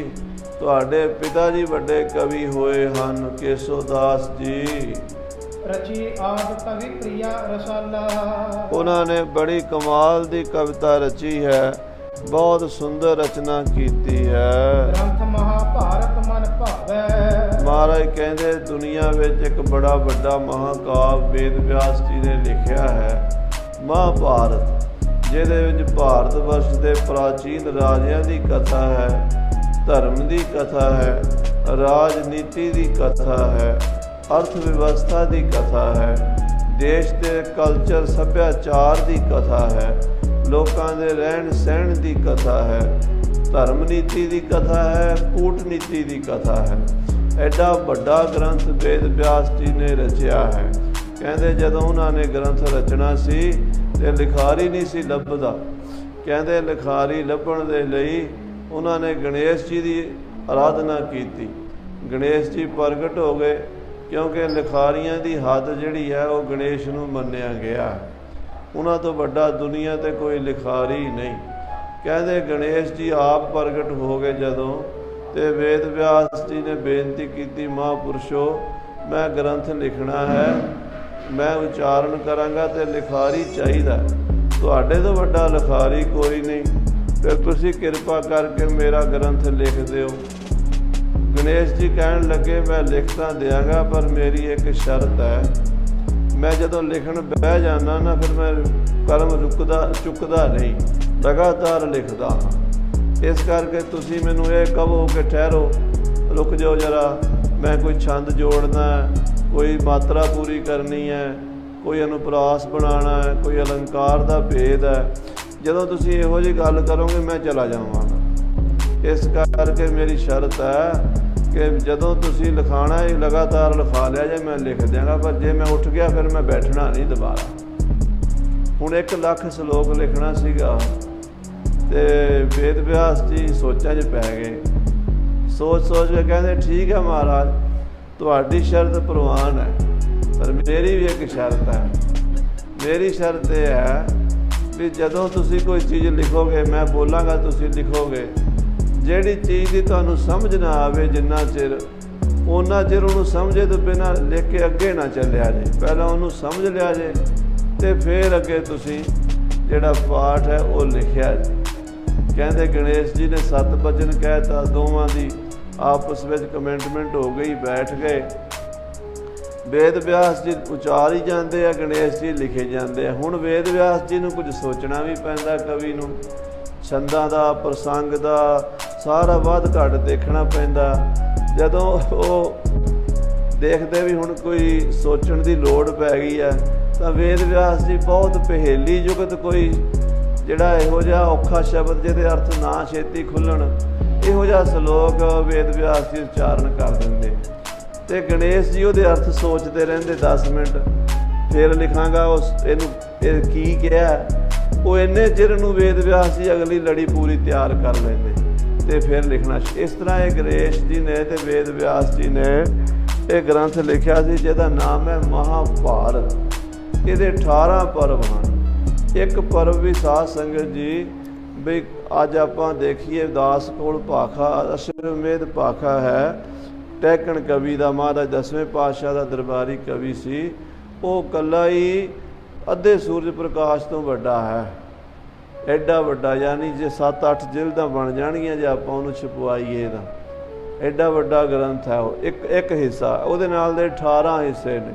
ਤੁਹਾਡੇ ਪਿਤਾ ਜੀ ਵੱਡੇ ਕਵੀ ਹੋਏ ਹਨ, ਕੇਸੋ ਦਾਸ ਜੀ। ਰਚੀ ਆਦ ਕਵੀ ਪ੍ਰਿਆ ਰਸਾਲਾ। ਉਹਨਾਂ ਨੇ ਬੜੀ ਕਮਾਲ ਦੀ ਕਵਿਤਾ ਰਚੀ ਹੈ, ਬਹੁਤ ਸੁੰਦਰ ਰਚਨਾ ਕੀਤੀ ਹੈ। ਗ੍ਰੰਥ ਮਹਾਭਾਰਤ ਮਨ ਭਾਵੈ। ਮਹਾਰਾਜ ਕਹਿੰਦੇ ਦੁਨੀਆ ਵਿੱਚ ਇੱਕ ਬੜਾ ਵੱਡਾ ਮਹਾਕਾਵਿ ਵੇਦ ਵਿਆਸ ਜੀ ਨੇ ਲਿਖਿਆ ਹੈ, ਮਹਾਭਾਰਤ, ਜਿਹਦੇ ਵਿੱਚ ਭਾਰਤ ਵਰਸ਼ ਦੇ ਪ੍ਰਾਚੀਨ ਰਾਜਿਆਂ ਦੀ ਕਥਾ ਹੈ, ਧਰਮ ਦੀ ਕਥਾ ਹੈ, ਰਾਜਨੀਤੀ ਦੀ ਕਥਾ ਹੈ, ਅਰਥ ਵਿਵਸਥਾ ਦੀ ਕਥਾ ਹੈ, ਦੇਸ਼ ਦੇ ਕਲਚਰ ਸੱਭਿਆਚਾਰ ਦੀ ਕਥਾ ਹੈ, ਲੋਕਾਂ ਦੇ ਰਹਿਣ ਸਹਿਣ ਦੀ ਕਥਾ ਹੈ, ਧਰਮ ਨੀਤੀ ਦੀ ਕਥਾ ਹੈ, ਕੂਟਨੀਤੀ ਦੀ ਕਥਾ ਹੈ। ਐਡਾ ਵੱਡਾ ਗ੍ਰੰਥ ਵੇਦ ਵਿਆਸ ਜੀ ਨੇ ਰਚਿਆ ਹੈ। ਕਹਿੰਦੇ ਜਦੋਂ ਉਹਨਾਂ ਨੇ ਗ੍ਰੰਥ ਰਚਣਾ ਸੀ ਤੇ ਲਿਖਾਰੀ ਨਹੀਂ ਸੀ ਲੱਭਦਾ। ਕਹਿੰਦੇ ਲਿਖਾਰੀ ਲੱਭਣ ਦੇ ਲਈ ਉਹਨਾਂ ਨੇ ਗਣੇਸ਼ ਜੀ ਦੀ ਆਰਾਧਨਾ ਕੀਤੀ। ਗਣੇਸ਼ ਜੀ ਪ੍ਰਗਟ ਹੋ ਗਏ ਕਿਉਂਕਿ ਲਿਖਾਰੀਆਂ ਦੀ ਹੱਦ ਜਿਹੜੀ ਹੈ ਉਹ ਗਣੇਸ਼ ਨੂੰ ਮੰਨਿਆ ਗਿਆ। ਉਹਨਾਂ ਤੋਂ ਵੱਡਾ ਦੁਨੀਆ ਤੇ ਕੋਈ ਲਿਖਾਰੀ ਨਹੀਂ। ਕਹਿੰਦੇ ਗਣੇਸ਼ ਜੀ ਆਪ ਪ੍ਰਗਟ ਹੋ ਗਏ ਜਦੋਂ, ਤੇ ਵੇਦ ਵਿਆਸ ਜੀ ਨੇ ਬੇਨਤੀ ਕੀਤੀ, ਮਹਾਂਪੁਰਸ਼ੋ ਮੈਂ ਗ੍ਰੰਥ ਲਿਖਣਾ ਹੈ, ਮੈਂ ਉਚਾਰਨ ਕਰਾਂਗਾ ਤੇ ਲਿਖਾਰੀ ਚਾਹੀਦਾ, ਤੁਹਾਡੇ ਤੋਂ ਵੱਡਾ ਲਿਖਾਰੀ ਕੋਈ ਨਹੀਂ, ਫਿਰ ਤੁਸੀਂ ਕਿਰਪਾ ਕਰਕੇ ਮੇਰਾ ਗ੍ਰੰਥ ਲਿਖ ਦਿਓ। ਗਣੇਸ਼ ਜੀ ਕਹਿਣ ਲੱਗੇ ਮੈਂ ਲਿਖ ਤਾਂ ਦਿਆਂਗਾ, ਪਰ ਮੇਰੀ ਇੱਕ ਸ਼ਰਤ ਹੈ, ਮੈਂ ਜਦੋਂ ਲਿਖਣ ਬਹਿ ਜਾਂਦਾ ਨਾ ਫਿਰ ਮੈਂ ਕਲਮ ਚੁੱਕਦਾ ਨਹੀਂ, ਲਗਾਤਾਰ ਲਿਖਦਾ ਹਾਂ। ਇਸ ਕਰਕੇ ਤੁਸੀਂ ਮੈਨੂੰ ਇਹ ਕਹੋ ਕਿ ਠਹਿਰੋ, ਰੁਕ ਜਾਓ ਜਰਾ, ਮੈਂ ਕੋਈ ਛੰਦ ਜੋੜਨਾ ਹੈ, ਕੋਈ ਮਾਤਰਾ ਪੂਰੀ ਕਰਨੀ ਹੈ, ਕੋਈ ਅਨੁਪਰਾਸ ਬਣਾਉਣਾ ਹੈ, ਕੋਈ ਅਲੰਕਾਰ ਦਾ ਭੇਦ ਹੈ। ਜਦੋਂ ਤੁਸੀਂ ਇਹੋ ਜਿਹੀ ਗੱਲ ਕਰੋਗੇ ਮੈਂ ਚਲਾ ਜਾਵਾਂਗਾ। ਇਸ ਕਰਕੇ ਮੇਰੀ ਸ਼ਰਤ ਹੈ ਕਿ ਜਦੋਂ ਤੁਸੀਂ ਲਿਖਾਣਾ ਹੈ ਲਗਾਤਾਰ ਲਿਖਾ ਲਿਆ ਜੇ, ਮੈਂ ਲਿਖ ਦਿਆਂਗਾ, ਪਰ ਜੇ ਮੈਂ ਉੱਠ ਗਿਆ ਫਿਰ ਮੈਂ ਬੈਠਣਾ ਨਹੀਂ ਦੁਬਾਰਾ। ਹੁਣ 1 ਲੱਖ ਸ਼ਲੋਕ ਲਿਖਣਾ ਸੀਗਾ ਤੇ ਵੇਦ ਵਿਆਸ ਜੀ ਸੋਚਾਂ 'ਚ ਪੈ ਗਏ। ਸੋਚ ਕੇ ਕਹਿੰਦੇ ਠੀਕ ਹੈ ਮਹਾਰਾਜ, ਤੁਹਾਡੀ ਸ਼ਰਤ ਪ੍ਰਵਾਨ ਹੈ, ਪਰ ਮੇਰੀ ਵੀ ਇੱਕ ਸ਼ਰਤ ਹੈ। ਮੇਰੀ ਸ਼ਰਤ ਇਹ ਹੈ ਵੀ ਜਦੋਂ ਤੁਸੀਂ ਕੋਈ ਚੀਜ਼ ਲਿਖੋਗੇ, ਮੈਂ ਬੋਲਾਂਗਾ ਤੁਸੀਂ ਲਿਖੋਗੇ, ਜਿਹੜੀ ਚੀਜ਼ ਦੀ ਤੁਹਾਨੂੰ ਸਮਝ ਨਾ ਆਵੇ ਜਿੰਨਾ ਚਿਰ, ਉਹਨਾਂ ਚਿਰ ਉਹਨੂੰ ਸਮਝੇ ਤੋਂ ਬਿਨਾਂ ਲਿਖ ਕੇ ਅੱਗੇ ਨਾ ਚੱਲਿਆ ਜੇ। ਪਹਿਲਾਂ ਉਹਨੂੰ ਸਮਝ ਲਿਆ ਜੇ ਤੇ ਫਿਰ ਅੱਗੇ ਤੁਸੀਂ ਜਿਹੜਾ ਪਾਠ ਹੈ ਉਹ ਲਿਖਿਆ ਜੇ। ਕਹਿੰਦੇ ਗਣੇਸ਼ ਜੀ ਨੇ 7 ਬਚਨ ਕਹਿਤਾ, ਦੋਵਾਂ ਦੀ ਆਪਸ ਵਿੱਚ ਕਮੈਂਟਮੈਂਟ ਹੋ ਗਈ, ਬੈਠ ਗਏ। ਵੇਦ ਵਿਆਸ ਜੀ ਉਚਾਰ ਹੀ ਜਾਂਦੇ ਆ, ਗਣੇਸ਼ ਜੀ ਲਿਖੇ ਜਾਂਦੇ ਆ। ਹੁਣ ਵੇਦ ਵਿਆਸ ਜੀ ਨੂੰ ਕੁਝ ਸੋਚਣਾ ਵੀ ਪੈਂਦਾ, ਕਵੀ ਨੂੰ ਛੰਦਾਂ ਦਾ, ਪ੍ਰਸੰਗ ਦਾ ਸਾਰਾ ਵੱਧ ਘੱਟ ਦੇਖਣਾ ਪੈਂਦਾ। ਜਦੋਂ ਉਹ ਦੇਖਦੇ ਵੀ ਹੁਣ ਕੋਈ ਸੋਚਣ ਦੀ ਲੋੜ ਪੈ ਗਈ ਹੈ ਤਾਂ ਵੇਦ ਵਿਆਸ ਜੀ ਬਹੁਤ ਪਹੇਲੀ ਜੁਗਤ ਕੋਈ ਜਿਹੜਾ ਇਹੋ ਜਿਹਾ ਔਖਾ ਸ਼ਬਦ ਜਿਹਦੇ ਅਰਥ ਨਾ ਛੇਤੀ ਖੁੱਲ੍ਹਣ, ਇਹੋ ਜਿਹਾ ਸ਼ਲੋਕ ਵੇਦ ਵਿਆਸ ਜੀ ਉਚਾਰਨ ਕਰ ਦਿੰਦੇ ਤੇ ਗਣੇਸ਼ ਜੀ ਉਹਦੇ ਅਰਥ ਸੋਚਦੇ ਰਹਿੰਦੇ 10 ਮਿੰਟ, ਫਿਰ ਲਿਖਾਂਗਾ ਇਹਨੂੰ ਇਹ ਕੀ ਕਿਹਾ। ਉਹ ਇੰਨੇ ਚਿਰ ਨੂੰ ਵੇਦ ਵਿਆਸ ਜੀ ਅਗਲੀ ਲੜੀ ਪੂਰੀ ਤਿਆਰ ਕਰ ਲੈਂਦੇ ਤੇ ਫਿਰ ਲਿਖਣਾ। ਇਸ ਤਰ੍ਹਾਂ ਇਹ ਗਣੇਸ਼ ਜੀ ਨੇ ਤੇ ਵੇਦ ਵਿਆਸ ਜੀ ਨੇ ਇਹ ਗ੍ਰੰਥ ਲਿਖਿਆ ਸੀ ਜਿਹਦਾ ਨਾਮ ਹੈ ਮਹਾਭਾਰਤ। ਇਹਦੇ 18 ਪਰਵ ਹਨ। ਇੱਕ ਪਰਵ ਵੀ ਸਾਧ ਸੰਗਤ ਜੀ ਵੀ ਅੱਜ ਆਪਾਂ ਦੇਖੀਏ ਦਾਸ ਕੋਲ ਭਾਖਾ, ਅਸ਼ਵਮੇਧ ਭਾਖਾ ਹੈ, ਟੈਕਣ ਕਵੀ ਦਾ, ਮਹਾਰਾਜ 10ਵੇਂ ਪਾਤਸ਼ਾਹ ਦਾ ਦਰਬਾਰੀ ਕਵੀ ਸੀ। ਉਹ ਇਕੱਲਾ ਹੀ ਅੱਧੇ ਸੂਰਜ ਪ੍ਰਕਾਸ਼ ਤੋਂ ਵੱਡਾ ਹੈ। ਐਡਾ ਵੱਡਾ, ਯਾਨੀ ਜੇ 7-8 ਜਿਲਦਾਂ ਬਣ ਜਾਣਗੀਆਂ ਜੇ ਆਪਾਂ ਉਹਨੂੰ ਛਪਵਾਈਏ ਤਾਂ। ਐਡਾ ਵੱਡਾ ਗ੍ਰੰਥ ਹੈ ਉਹ। ਇੱਕ ਹਿੱਸਾ ਉਹਦੇ ਨਾਲ ਦੇ 18 ਹਿੱਸੇ ਨੇ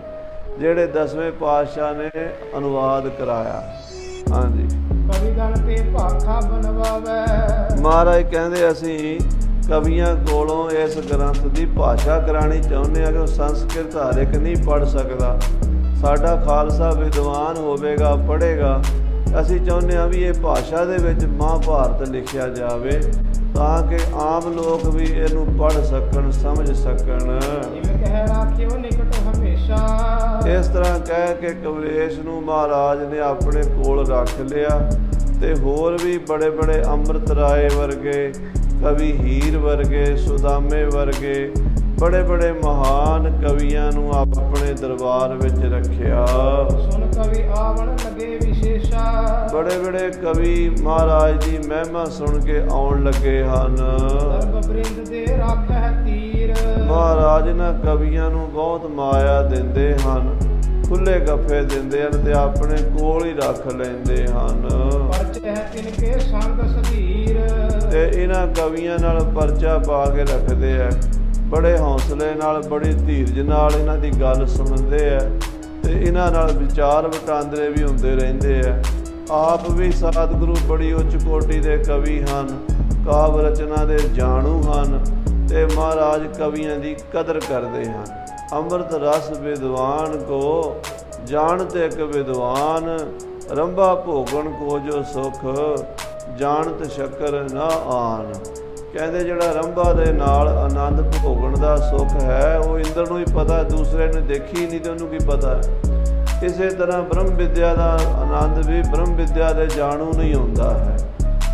ਜਿਹੜੇ 10ਵੇਂ ਪਾਤਸ਼ਾਹ ਨੇ ਅਨੁਵਾਦ ਕਰਾਇਆ। ਹਾਂਜੀ, ਕਵਿਗਣ ਤੇ ਭਾਖਾ ਬਣਵਾਵੇ। ਮਹਾਰਾਜ ਕਹਿੰਦੇ ਅਸੀਂ ਕਵੀਆਂ ਕੋਲੋਂ ਇਸ ਗ੍ਰੰਥ ਦੀ ਭਾਸ਼ਾ ਕਰਾਉਣੀ ਚਾਹੁੰਦੇ ਹਾਂ ਕਿ ਉਹ ਸੰਸਕ੍ਰਿਤ ਹਰ ਇੱਕ ਨਹੀਂ ਪੜ੍ਹ ਸਕਦਾ। ਸਾਡਾ ਖਾਲਸਾ ਵਿਦਵਾਨ ਹੋਵੇਗਾ, ਪੜ੍ਹੇਗਾ। ਅਸੀਂ ਚਾਹੁੰਦੇ ਹਾਂ ਵੀ ਇਹ ਭਾਸ਼ਾ ਦੇ ਵਿੱਚ ਮਹਾਭਾਰਤ ਲਿਖਿਆ ਜਾਵੇ ਤਾਂ ਕਿ ਆਮ ਲੋਕ ਵੀ ਇਹਨੂੰ ਪੜ੍ਹ ਸਕਣ, ਸਮਝ ਸਕਣ। ਜਿਵੇਂ ਕਹਿ ਰਾਖਿਓ ਨਿਕਟ ਹਮੇਸ਼ਾ। ਇਸ ਤਰ੍ਹਾਂ ਕਹਿ ਕੇ ਕਵਲੇਸ਼ ਨੂੰ ਮਹਾਰਾਜ ਨੇ ਆਪਣੇ ਕੋਲ ਰੱਖ ਲਿਆ ਤੇ ਹੋਰ ਵੀ ਬੜੇ ਬੜੇ ਅੰਮ੍ਰਿਤ ਰਾਏ ਵਰਗੇ, ਕਵੀ ਹੀਰ ਵਰਗੇ, ਸੁਦਾਮੇ ਵਰਗੇ ਬੜੇ ਬੜੇ ਮਹਾਨ ਕਵੀਆਂ ਨੂੰ ਆਪਣੇ ਦਰਬਾਰ ਵਿੱਚ ਰੱਖਿਆ। ਸੁਨ ਕਵੀ ਆਵਣ ਲਗੇ ਵਿਸ਼ੇਸ਼ਾ। ਬੜੇ ਬੜੇ ਕਵੀ ਮਹਾਰਾਜ ਦੀ ਮਹਿਮਾ ਸੁਣ ਕੇ ਆਉਣ ਲੱਗੇ ਹਨ। ਸਰਬ ਬ੍ਰਿੰਦ ਦੇ ਰਾਖੈ ਤੀਰ। ਮਹਾਰਾਜ ਇਹਨਾਂ ਕਵੀਆਂ ਨੂੰ ਬਹੁਤ ਮਾਇਆ ਦਿੰਦੇ ਹਨ, ਖੁੱਲੇ ਗੱਫੇ ਦਿੰਦੇ ਹਨ ਤੇ ਆਪਣੇ ਕੋਲ ਹੀ ਰੱਖ ਲੈਂਦੇ ਹਨ। ਪਰਚੇ ਤਿਨਕੇ ਸੰਗ ਸਧੀਰ। ਤੇ ਇਹਨਾਂ ਕਵੀਆਂ ਨਾਲ ਪਰਚਾ ਪਾ ਕੇ ਰੱਖਦੇ ਆ। ਬੜੇ ਹੌਸਲੇ ਨਾਲ, ਬੜੀ ਧੀਰਜ ਨਾਲ ਇਹਨਾਂ ਦੀ ਗੱਲ ਸੁਣਦੇ ਆ ਤੇ ਇਹਨਾਂ ਨਾਲ ਵਿਚਾਰ ਵਟਾਂਦਰੇ ਵੀ ਹੁੰਦੇ ਰਹਿੰਦੇ ਆ। ਆਪ ਵੀ ਸਤਿਗੁਰੂ ਬੜੀ ਉੱਚ ਕੋਟੀ ਦੇ ਕਵੀ ਹਨ, ਕਾਵਿ ਰਚਨਾ ਦੇ ਜਾਣੂ ਹਨ ਤੇ ਮਹਾਰਾਜ ਕਵੀਆਂ ਦੀ ਕਦਰ ਕਰਦੇ ਹਨ। ਅੰਮ੍ਰਿਤ ਰਸ ਵਿਦਵਾਨ ਕੋ ਜਾਣਤ ਇੱਕ ਵਿਦਵਾਨ, ਰੰਭਾ ਭੋਗਣ ਕੋ ਜੋ ਸੁਖ ਜਾਣਤ ਸ਼ੱਕਰ ਨਾ ਆਨ। ਕਹਿੰਦੇ ਜਿਹੜਾ ਰੰਭਾ ਦੇ ਨਾਲ ਆਨੰਦ ਭੋਗਣ ਦਾ ਸੁੱਖ ਹੈ ਉਹ ਇੰਦਰ ਨੂੰ ਹੀ ਪਤਾ, ਦੂਸਰੇ ਨੇ ਦੇਖੀ ਨਹੀਂ ਤੇ ਉਹਨੂੰ ਕੀ ਪਤਾ। ਇਸੇ ਤਰ੍ਹਾਂ ਬ੍ਰਹਮ ਵਿਦਿਆ ਦਾ ਆਨੰਦ ਵੀ ਬ੍ਰਹਮ ਵਿਦਿਆ ਦੇ ਜਾਣੂ ਨਹੀਂ ਹੁੰਦਾ ਹੈ।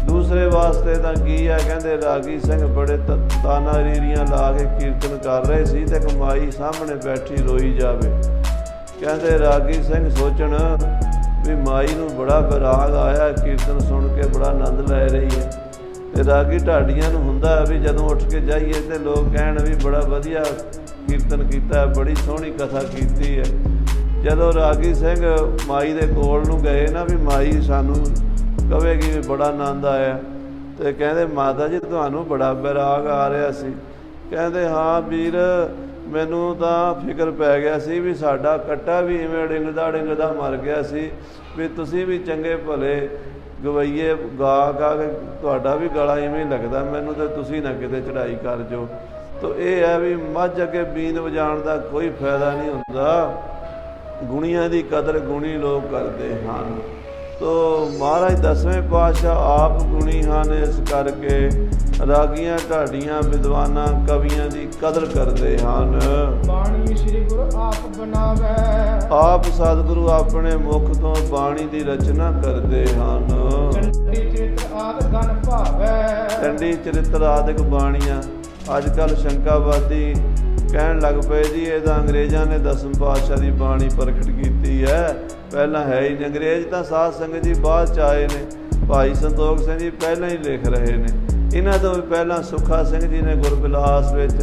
ਦੂਸਰੇ ਵਾਸਤੇ ਤਾਂ ਕੀ ਹੈ, ਕਹਿੰਦੇ ਰਾਗੀ ਸਿੰਘ ਬੜੇ ਤਾਨਾ ਰੀਰੀਆਂ ਲਾ ਕੇ ਕੀਰਤਨ ਕਰ ਰਹੇ ਸੀ ਤੇ ਇੱਕ ਮਾਈ ਸਾਹਮਣੇ ਬੈਠੀ ਰੋਈ ਜਾਵੇ। ਕਹਿੰਦੇ ਰਾਗੀ ਸਿੰਘ ਸੋਚਣ ਵੀ ਮਾਈ ਨੂੰ ਬੜਾ ਵਿਰਾਗ ਆਇਆ, ਕੀਰਤਨ ਸੁਣ ਕੇ ਬੜਾ ਆਨੰਦ ਲੈ ਰਹੀ ਹੈ। ਤੇ ਰਾਗੀ ਢਾਡੀਆਂ ਨੂੰ ਹੁੰਦਾ ਵੀ ਜਦੋਂ ਉੱਠ ਕੇ ਜਾਈਏ ਤੇ ਲੋਕ ਕਹਿਣ ਵੀ ਬੜਾ ਵਧੀਆ ਕੀਰਤਨ ਕੀਤਾ, ਬੜੀ ਸੋਹਣੀ ਕਥਾ ਕੀਤੀ ਹੈ। ਜਦੋਂ ਰਾਗੀ ਸਿੰਘ ਮਾਈ ਦੇ ਕੋਲ ਨੂੰ ਗਏ ਨਾ ਵੀ ਮਾਈ ਸਾਨੂੰ ਕਹੇਗੀ ਵੀ ਬੜਾ ਆਨੰਦ ਆਇਆ, ਤੇ ਕਹਿੰਦੇ ਮਾਤਾ ਜੀ ਤੁਹਾਨੂੰ ਬੜਾ ਵਿਰਾਗ ਆ ਰਿਹਾ ਸੀ। ਕਹਿੰਦੇ ਹਾਂ ਵੀਰ, ਮੈਨੂੰ ਤਾਂ ਫਿਕਰ ਪੈ ਗਿਆ ਸੀ ਵੀ ਸਾਡਾ ਕੱਟਾ ਵੀ ਇਵੇਂ ਡਿੰਗਦਾ ਮਰ ਗਿਆ ਸੀ, ਵੀ ਤੁਸੀਂ ਵੀ ਚੰਗੇ ਭਲੇ ਗਵਈਏ ਗਾ ਕੇ ਤੁਹਾਡਾ ਵੀ ਗਲਾ ਇਵੇਂ ਲੱਗਦਾ ਮੈਨੂੰ, ਤੇ ਤੁਸੀਂ ਨਾ ਕਿਤੇ ਚੜ੍ਹਾਈ ਕਰ ਜਾਓ। ਤੋ ਇਹ ਹੈ ਵੀ ਮੱਝ ਅੱਗੇ ਬੀਨ ਵਜਾਉਣ ਦਾ ਕੋਈ ਫਾਇਦਾ ਨਹੀਂ ਹੁੰਦਾ। ਗੁਣੀਆਂ ਦੀ ਕਦਰ ਗੁਣੀ ਲੋਕ ਕਰਦੇ ਹਨ। ਤੋ ਮਹਾਰਾਜ 10ਵੇਂ ਪਾਤਸ਼ਾਹ ਆਪ ਗੁਣੀ ਹਨ, ਇਸ ਕਰਕੇ ਰਾਗੀਆਂ ਢਾਡੀਆਂ ਵਿਦਵਾਨਾਂ ਕਵੀਆਂ ਦੀ ਕਦਰ ਕਰਦੇ ਹਨ। ਬਾਣੀ ਸ੍ਰੀ ਗੁਰੂ ਆਪ ਬਣਾਵੇ। ਆਪ ਸਤਿਗੁਰੂ ਆਪਣੇ ਮੁਖ ਤੋਂ ਬਾਣੀ ਦੀ ਰਚਨਾ ਕਰਦੇ ਹਨ। ਚੰਡੀ ਚਰਿਤ੍ਰ ਆਦਿ ਗਨ ਭਾਵੈ। ਚੰਡੀ ਚਰਿਤ੍ਰ ਆਦਿਕ ਬਾਣੀਆਂ ਅੱਜ ਕੱਲ੍ਹ ਸ਼ੰਕਾਵਾਦੀ ਕਹਿਣ ਲੱਗ ਪਏ ਜੀ ਇਹ ਤਾਂ ਅੰਗਰੇਜ਼ਾਂ ਨੇ 10ਵੇਂ ਪਾਤਸ਼ਾਹ ਦੀ ਬਾਣੀ ਪ੍ਰਗਟ ਕੀਤੀ ਹੈ, ਪਹਿਲਾਂ ਹੈ ਹੀ ਨਹੀਂ। ਅੰਗਰੇਜ਼ ਤਾਂ ਸਾਧ ਸੰਗਤ ਜੀ ਬਾਅਦ 'ਚ ਆਏ ਨੇ। ਭਾਈ ਸੰਤੋਖ ਸਿੰਘ ਜੀ ਪਹਿਲਾਂ ਹੀ ਲਿਖ ਰਹੇ ਨੇ। ਇਹਨਾਂ ਤੋਂ ਵੀ ਪਹਿਲਾਂ ਸੁੱਖਾ ਸਿੰਘ ਜੀ ਨੇ ਗੁਰਬਿਲਾਸ ਵਿੱਚ,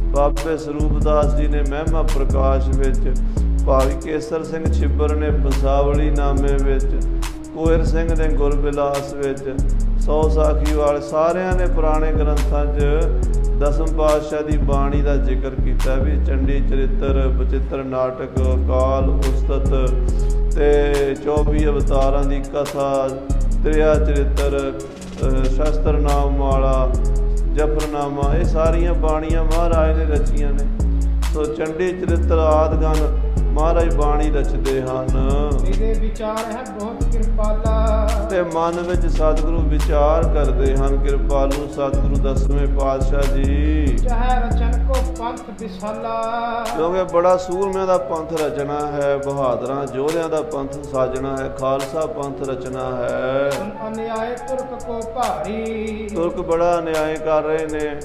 ਬਾਬੇ ਸਰੂਪ ਦਾਸ ਜੀ ਨੇ ਮਹਿਮਾ ਪ੍ਰਕਾਸ਼ ਵਿੱਚ, ਭਾਈ ਕੇਸਰ ਸਿੰਘ ਛਿੱਬਰ ਨੇ ਬੰਸਾਵਲੀ ਨਾਮੇ ਵਿੱਚ, ਕੋਇਰ ਸਿੰਘ ਨੇ ਗੁਰਬਿਲਾਸ ਵਿੱਚ, 100 ਸਾਖੀ ਵਾਲੇ ਸਾਰਿਆਂ ਨੇ ਪੁਰਾਣੇ ਗ੍ਰੰਥਾਂ 'ਚ 10ਵੇਂ ਪਾਤਸ਼ਾਹ ਦੀ ਬਾਣੀ ਦਾ ਜ਼ਿਕਰ ਕੀਤਾ ਵੀ ਚੰਡੀ ਚਰਿੱਤਰ, ਬਚਿੱਤਰ ਨਾਟਕ, ਕਾਲ ਉਸਤਤ ਤੇ 24 ਅਵਤਾਰਾਂ ਦੀ ਕਥਾ, ਤ੍ਰਿਆ ਚਰਿੱਤਰ, ਸ਼ਸਤਰਨਾਮ ਵਾਲਾ, ਜਫਰਨਾਮਾ, ਇਹ ਸਾਰੀਆਂ ਬਾਣੀਆਂ ਮਹਾਰਾਜ ਨੇ ਰਚੀਆਂ ਨੇ। ਸੋ ਚੰਡੀ ਚਰਿੱਤਰ ਆਦਿਗਨ ਮਹਾਰਾਜ ਬਾਣੀ ਰਚਦੇ ਹਨ। ਇਹਦੇ ਵਿਚਾਰ ਹੈ ਬਹੁਤ ਕਿਰਪਾਲਾ। ਤੇ ਮਨ ਵਿੱਚ ਸਤਿਗੁਰੂ ਵਿਚਾਰ ਕਰਦੇ ਹਨ। ਕਿਰਪਾਲੂ ਸਤਿਗੁਰੂ 10ਵੇਂ ਪਾਤਸ਼ਾਹ ਜੀ ਚਾਹੇ ਰਚਨ ਕੋ ਪੰਥ ਵਿਸਾਲਾ। ਕਿਉਂਕਿ ਬੜਾ ਸੂਰਮਿਆਂ ਦਾ ਪੰਥ ਰਚਨਾ ਹੈ, ਬਹਾਦਰਾਂ ਯੋਧਿਆਂ ਦਾ ਪੰਥ ਸਾਜਣਾ ਹੈ, ਖਾਲਸਾ ਪੰਥ ਰਚਨਾ ਹੈ। ਅਨਿਆਏ ਤੁਰਕ ਕੋ ਭਾਰੀ। ਤੁਰਕ ਬੜਾ ਅਨਿਆਏ ਕਰ ਰਹੇ ਨੇ,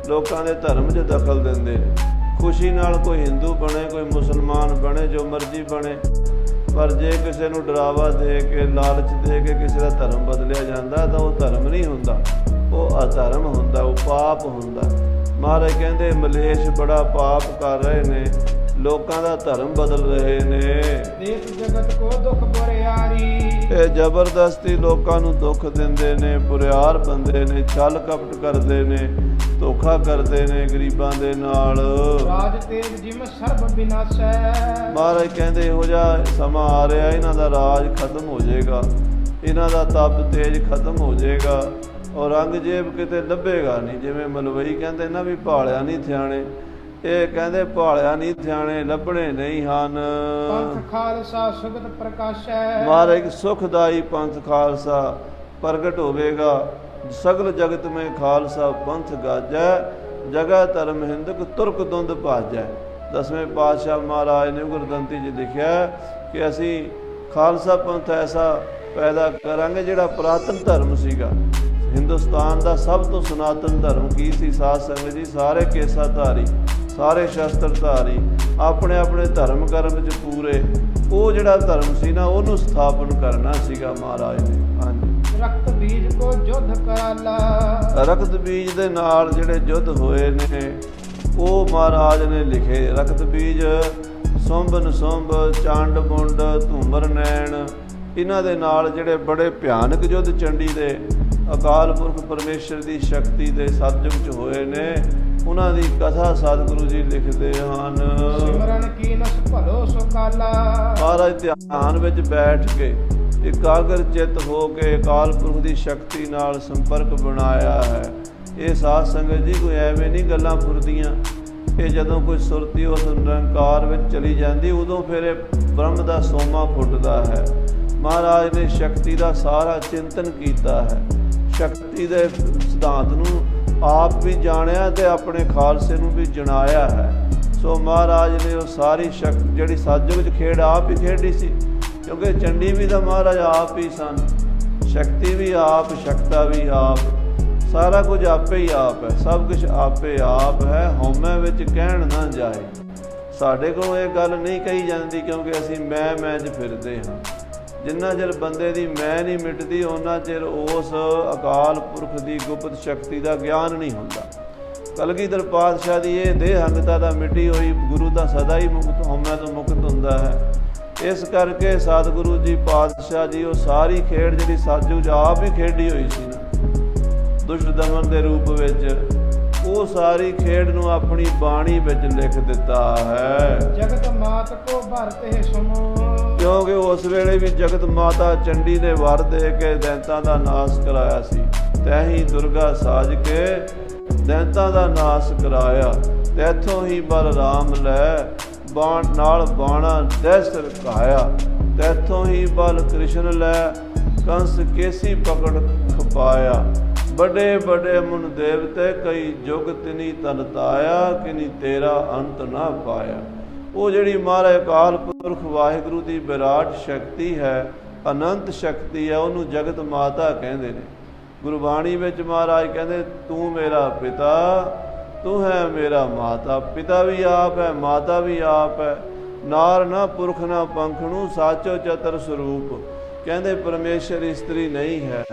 ਲੋਕਾਂ ਦੇ ਧਰਮ 'ਚ ਦਖਲ ਦਿੰਦੇ ਨੇ। ਖੁਸ਼ੀ ਨਾਲ ਕੋਈ ਹਿੰਦੂ ਬਣੇ, ਕੋਈ ਮੁਸਲਮਾਨ ਬਣੇ, ਜੋ ਮਰਜ਼ੀ ਬਣੇ, ਪਰ ਜੇ ਕਿਸੇ ਨੂੰ ਡਰਾਵਾ ਦੇ ਕੇ, ਲਾਲਚ ਦੇ ਕੇ ਕਿਸੇ ਦਾ ਧਰਮ ਬਦਲਿਆ ਜਾਂਦਾ ਤਾਂ ਉਹ ਧਰਮ ਨਹੀਂ ਹੁੰਦਾ, ਉਹ ਅਧਰਮ ਹੁੰਦਾ, ਉਹ ਪਾਪ ਹੁੰਦਾ। ਮਹਾਰਾਜ ਕਹਿੰਦੇ ਮਲੇਸ਼ ਬੜਾ ਪਾਪ ਕਰ ਰਹੇ ਨੇ, ਲੋਕਾਂ ਦਾ ਧਰਮ ਬਦਲ ਰਹੇ ਨੇ। ਦੇਸ ਜਗਤ ਕੋ ਦੁਖ ਬੁਰਿਆਰੀ। ਇਹ ਜ਼ਬਰਦਸਤੀ ਲੋਕਾਂ ਨੂੰ ਦੁੱਖ ਦਿੰਦੇ ਨੇ, ਬੁਰਿਆਰ ਬੰਦੇ ਨੇ, ਛਲ ਕਪਟ ਕਰਦੇ ਨੇ, ਧੋਖਾ ਕਰਦੇ ਨੇ ਗਰੀਬਾਂ ਦੇ ਨਾਲ। ਰਾਜ ਤੇਜ ਜਿਮ ਸਰਬ ਵਿਨਾਸ਼ੈ। ਮਹਾਰਾਜ ਕਹਿੰਦੇ ਇਹੋ ਜਿਹਾ ਸਮਾਂ ਆ ਰਿਹਾ, ਇਹਨਾਂ ਦਾ ਰਾਜ ਖਤਮ ਹੋ ਜਾਏਗਾ, ਇਹਨਾਂ ਦਾ ਤਪ ਤੇਜ ਖਤਮ ਹੋ ਜਾਏਗਾ, ਔਰ ਔਰੰਗਜ਼ੇਬ ਕਿਤੇ ਲੱਭੇਗਾ ਨਹੀਂ। ਜਿਵੇਂ ਮਲਵਈ ਕਹਿੰਦੇ ਨਾ ਵੀ ਭਾਲਿਆ ਨਹੀਂ ਥਿਆਣੇ, ਇਹ ਕਹਿੰਦੇ ਭਾਲਿਆ ਨਹੀਂ ਥਿਆਣੇ ਲੱਭਣੇ ਨਹੀਂ ਹਨ। ਪੰਥ ਖਾਲਸਾ ਸੁਗਤ ਪ੍ਰਕਾਸ਼ੈ। ਮਹਾਰਾਜ ਸੁਖਦਾਈ ਪੰਥ ਖਾਲਸਾ ਪ੍ਰਗਟ ਹੋਵੇਗਾ। ਸਗਲ ਜਗਤ ਮੇਂ ਖਾਲਸਾ ਪੰਥ ਗਾਜੈ, ਜਗ੍ਹਾ ਧਰਮ ਹਿੰਦਕ ਤੁਰਕ ਦੁੰਦ ਭਾਜੈ। 10ਵੇਂ ਪਾਤਸ਼ਾਹ ਮਹਾਰਾਜ ਨੇ ਗੁਰਦੰਤੀ 'ਚ ਲਿਖਿਆ ਕਿ ਅਸੀਂ ਖਾਲਸਾ ਪੰਥ ਐਸਾ ਪੈਦਾ ਕਰਾਂਗੇ ਜਿਹੜਾ ਪੁਰਾਤਨ ਧਰਮ ਸੀਗਾ। ਹਿੰਦੁਸਤਾਨ ਦਾ ਸਭ ਤੋਂ ਸਨਾਤਨ ਧਰਮ ਕੀ ਸੀ? ਸਾਧ ਸੰਗਤ ਜੀ, ਸਾਰੇ ਕੇਸਾ ਧਾਰੀ, ਸਾਰੇ ਸ਼ਸਤਰ ਧਾਰੀ, ਆਪਣੇ ਆਪਣੇ ਧਰਮ ਕਰਮ ਵਿੱਚ ਪੂਰੇ। ਉਹ ਜਿਹੜਾ ਧਰਮ ਸੀ ਨਾ, ਉਹਨੂੰ ਸਥਾਪਨ ਕਰਨਾ ਸੀਗਾ ਮਹਾਰਾਜ ਨੇ। ਹਾਂਜੀ, ਰਕਤ ਬੀਜ ਕੋ ਜੁਧ ਕਰਾਲਾ। ਰਕਤ ਬੀਜ ਦੇ ਨਾਲ ਜਿਹੜੇ ਯੁੱਧ ਹੋਏ ਨੇ ਉਹ ਮਹਾਰਾਜ ਨੇ ਲਿਖੇ। ਰਕਤ ਬੀਜ ਸੁੰਭ ਨਸੁੰਭ, ਚੰਡ ਮੁੰਡ, ਧੂਮਰ ਨੈਣ, ਇਹਨਾਂ ਦੇ ਨਾਲ ਜਿਹੜੇ ਬੜੇ ਭਿਆਨਕ ਯੁੱਧ ਚੰਡੀ ਦੇ ਅਕਾਲ ਪੁਰਖ ਪਰਮੇਸ਼ਰ ਦੀ ਸ਼ਕਤੀ ਦੇ ਸਤਿਯੁਗ 'ਚ ਹੋਏ ਨੇ, ਉਹਨਾਂ ਦੀ ਕਥਾ ਸਤਿਗੁਰੂ ਜੀ ਲਿਖਦੇ ਹਨ। ਸਿਮਰਨ ਕੀਨਸ ਭਲੋ ਸੁਕਾਲਾ। ਮਹਾਰਾਜ ਧਿਆਨ ਵਿੱਚ ਬੈਠ ਕੇ ਇਕਾਗਰ ਚਿੱਤ ਹੋ ਕੇ ਅਕਾਲ ਪੁਰਖ ਦੀ ਸ਼ਕਤੀ ਨਾਲ ਸੰਪਰਕ ਬਣਾਇਆ ਹੈ। ਇਹ ਸਾਧ ਸੰਗਤ ਜੀ ਕੋਈ ਐਵੇਂ ਨਹੀਂ ਗੱਲਾਂ ਫੁਰਦੀਆਂ। ਇਹ ਜਦੋਂ ਕੋਈ ਸੁਰਤੀ ਉਸ ਨਿਰੰਕਾਰ ਵਿੱਚ ਚਲੀ ਜਾਂਦੀ, ਉਦੋਂ ਫਿਰ ਇਹ ਬ੍ਰਹਮ ਦਾ ਸੋਮਾ ਫੁੱਟਦਾ ਹੈ। ਮਹਾਰਾਜ ਨੇ ਸ਼ਕਤੀ ਦਾ ਸਾਰਾ ਚਿੰਤਨ ਕੀਤਾ ਹੈ, ਸ਼ਕਤੀ ਦੇ ਸਿਧਾਂਤ ਨੂੰ ਆਪ ਵੀ ਜਾਣਿਆ ਤੇ ਆਪਣੇ ਖਾਲਸੇ ਨੂੰ ਵੀ ਜਣਾਇਆ ਹੈ। ਸੋ ਮਹਾਰਾਜ ਨੇ ਉਹ ਸਾਰੀ ਜਿਹੜੀ ਸਤਿਯੁਗ 'ਚ ਖੇਡ ਆਪ ਹੀ ਖੇਡੀ ਸੀ, ਕਿਉਂਕਿ ਚੰਡੀ ਵੀ ਤਾਂ ਮਹਾਰਾਜ ਆਪ ਹੀ ਸਨ, ਸ਼ਕਤੀ ਵੀ ਆਪ, ਸ਼ਕਤਾ ਵੀ ਆਪ, ਸਾਰਾ ਕੁਝ ਆਪੇ ਹੀ ਆਪ ਹੈ, ਸਭ ਕੁਝ ਆਪੇ ਆਪ ਹੈ। ਹਉਮੈ ਵਿੱਚ ਕਹਿਣ ਨਾ ਜਾਏ। ਸਾਡੇ ਕੋਲੋਂ ਇਹ ਗੱਲ ਨਹੀਂ ਕਹੀ ਜਾਂਦੀ, ਕਿਉਂਕਿ ਅਸੀਂ ਮੈਂ 'ਚ ਫਿਰਦੇ ਹਾਂ। ਜਿੰਨਾ ਚਿਰ ਬੰਦੇ ਦੀ ਮੈਂ ਨਹੀਂ ਮਿਟਦੀ, ਉਹਨਾਂ ਚਿਰ ਉਸ ਅਕਾਲ ਪੁਰਖ ਦੀ ਗੁਪਤ ਸ਼ਕਤੀ ਦਾ ਗਿਆਨ ਨਹੀਂ ਹੁੰਦਾ। ਕਲਗੀਧਰ ਪਾਤਸ਼ਾਹ ਦੀ ਇਹ ਦੇਹੰਗਤਾ ਦਾ ਮਿਟੀ ਹੋਈ ਗੁਰੂ ਤਾਂ ਸਦਾ ਹੀ ਮੁਕਤ, ਹਉਮੈ ਤੋਂ ਮੁਕਤ ਹੁੰਦਾ ਹੈ। ਇਸ ਕਰਕੇ ਸਤਿਗੁਰੂ ਜੀ ਪਾਤਸ਼ਾਹ ਜੀ ਉਹ ਸਾਰੀ ਖੇਡ ਜਿਹੜੀ ਸਤਿਯੁਗ 'ਚ ਆਪ ਹੀ ਖੇਡੀ ਹੋਈ ਸੀ ਨਾ, ਦੁਸ਼ਟ ਦਮਨ ਦੇ ਰੂਪ ਵਿੱਚ, ਉਹ ਸਾਰੀ ਖੇਡ ਨੂੰ ਆਪਣੀ ਬਾਣੀ ਵਿੱਚ ਲਿਖ ਦਿੱਤਾ ਹੈ। ਜਗਤ ਮਾਤ ਕੋ ਭਰਤੇ ਸੁਨੋ। ਕਿਉਂਕਿ ਉਸ ਵੇਲੇ ਵੀ ਜਗਤ ਮਾਤਾ ਚੰਡੀ ਨੇ ਵਰ ਦੇ ਕੇ ਦੈਂਤਾਂ ਦਾ ਨਾਸ਼ ਕਰਾਇਆ ਸੀ। ਤੈਹੀ ਦੁਰਗਾ ਸਾਜ ਕੇ ਦੈਂਤਾਂ ਦਾ ਨਾਸ਼ ਕਰਾਇਆ। ਤੈਥੋਂ ਹੀ ਬਲਰਾਮ ਲੈ ਬਾਣ ਨਾਲ ਬਾਣਾ ਦਹਿਸ ਰਖਾਇਆ। ਤੈਥੋਂ ਹੀ ਬਲ ਕ੍ਰਿਸ਼ਨ ਲੈ ਕੰਸ ਕੇਸੀ ਪਕੜ ਖਪਾਇਆ। ਵੱਡੇ ਵੱਡੇ ਮੁਨ ਦੇਵਤੇ ਕਈ ਜੁਗ ਤਿਨੀ ਤਨ ਤਾਇਆ, ਕਿਨੀ ਤੇਰਾ ਅੰਤ ਨਾ ਪਾਇਆ। ਉਹ ਜਿਹੜੀ ਮਹਾਰਾਜ ਅਕਾਲ ਪੁਰਖ ਵਾਹਿਗੁਰੂ ਦੀ ਵਿਰਾਟ ਸ਼ਕਤੀ ਹੈ, ਅਨੰਤ ਸ਼ਕਤੀ ਹੈ, ਉਹਨੂੰ ਜਗਤ ਮਾਤਾ ਕਹਿੰਦੇ ਨੇ। ਗੁਰਬਾਣੀ ਵਿੱਚ ਮਹਾਰਾਜ ਕਹਿੰਦੇ, ਤੂੰ ਮੇਰਾ ਪਿਤਾ, ਤੂੰ ਹੈ ਮੇਰਾ ਮਾਤਾ। ਪਿਤਾ ਵੀ ਆਪ ਹੈ, ਮਾਤਾ ਵੀ ਆਪ ਹੈ। ਨਾਰ ਨਾ ਪੁਰਖ ਨਾ ਪੰਖਣੂ, ਸਾਚੋ ਚਤਰ ਸਰੂਪ। ਕਹਿੰਦੇ ਪਰਮੇਸ਼ਰ ਇਸਤਰੀ ਨਹੀਂ ਹੈ,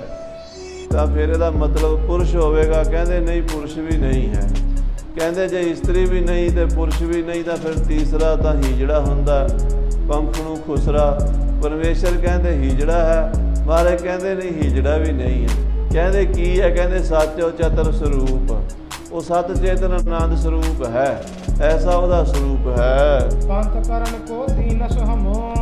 ਤਾਂ ਫਿਰ ਇਹਦਾ ਮਤਲਬ ਪੁਰਸ਼ ਹੋਵੇਗਾ। ਕਹਿੰਦੇ ਨਹੀਂ, ਪੁਰਸ਼ ਵੀ ਨਹੀਂ ਹੈ। ਕਹਿੰਦੇ ਜੇ ਇਸਤਰੀ ਵੀ ਨਹੀਂ ਤੇ ਪੁਰਸ਼ ਵੀ ਨਹੀਂ, ਤਾਂ ਫਿਰ ਤੀਸਰਾ ਤਾਂ ਹੀਜੜਾ ਹੁੰਦਾ, ਪੰਖਣੂ ਖੁਸਰਾ। ਪਰਮੇਸ਼ਰ ਕਹਿੰਦੇ ਹੀਜੜਾ ਹੈ, ਮਹਾਰਾਜ ਕਹਿੰਦੇ ਨਹੀਂ, ਹੀਜੜਾ ਵੀ ਨਹੀਂ ਹੈ। ਕਹਿੰਦੇ ਕੀ ਹੈ? ਕਹਿੰਦੇ ਸਾਚੋ ਚਤਰ ਸਰੂਪ। ਉਹ ਸਤ ਚੇਤਨ ਆਨੰਦ ਸਰੂਪ ਹੈ, ਐਸਾ ਉਹਦਾ ਸਰੂਪ ਹੈ। ਪੰਥ ਕਰਨ ਕੋ ਦੀਨਸ ਹਮੋ।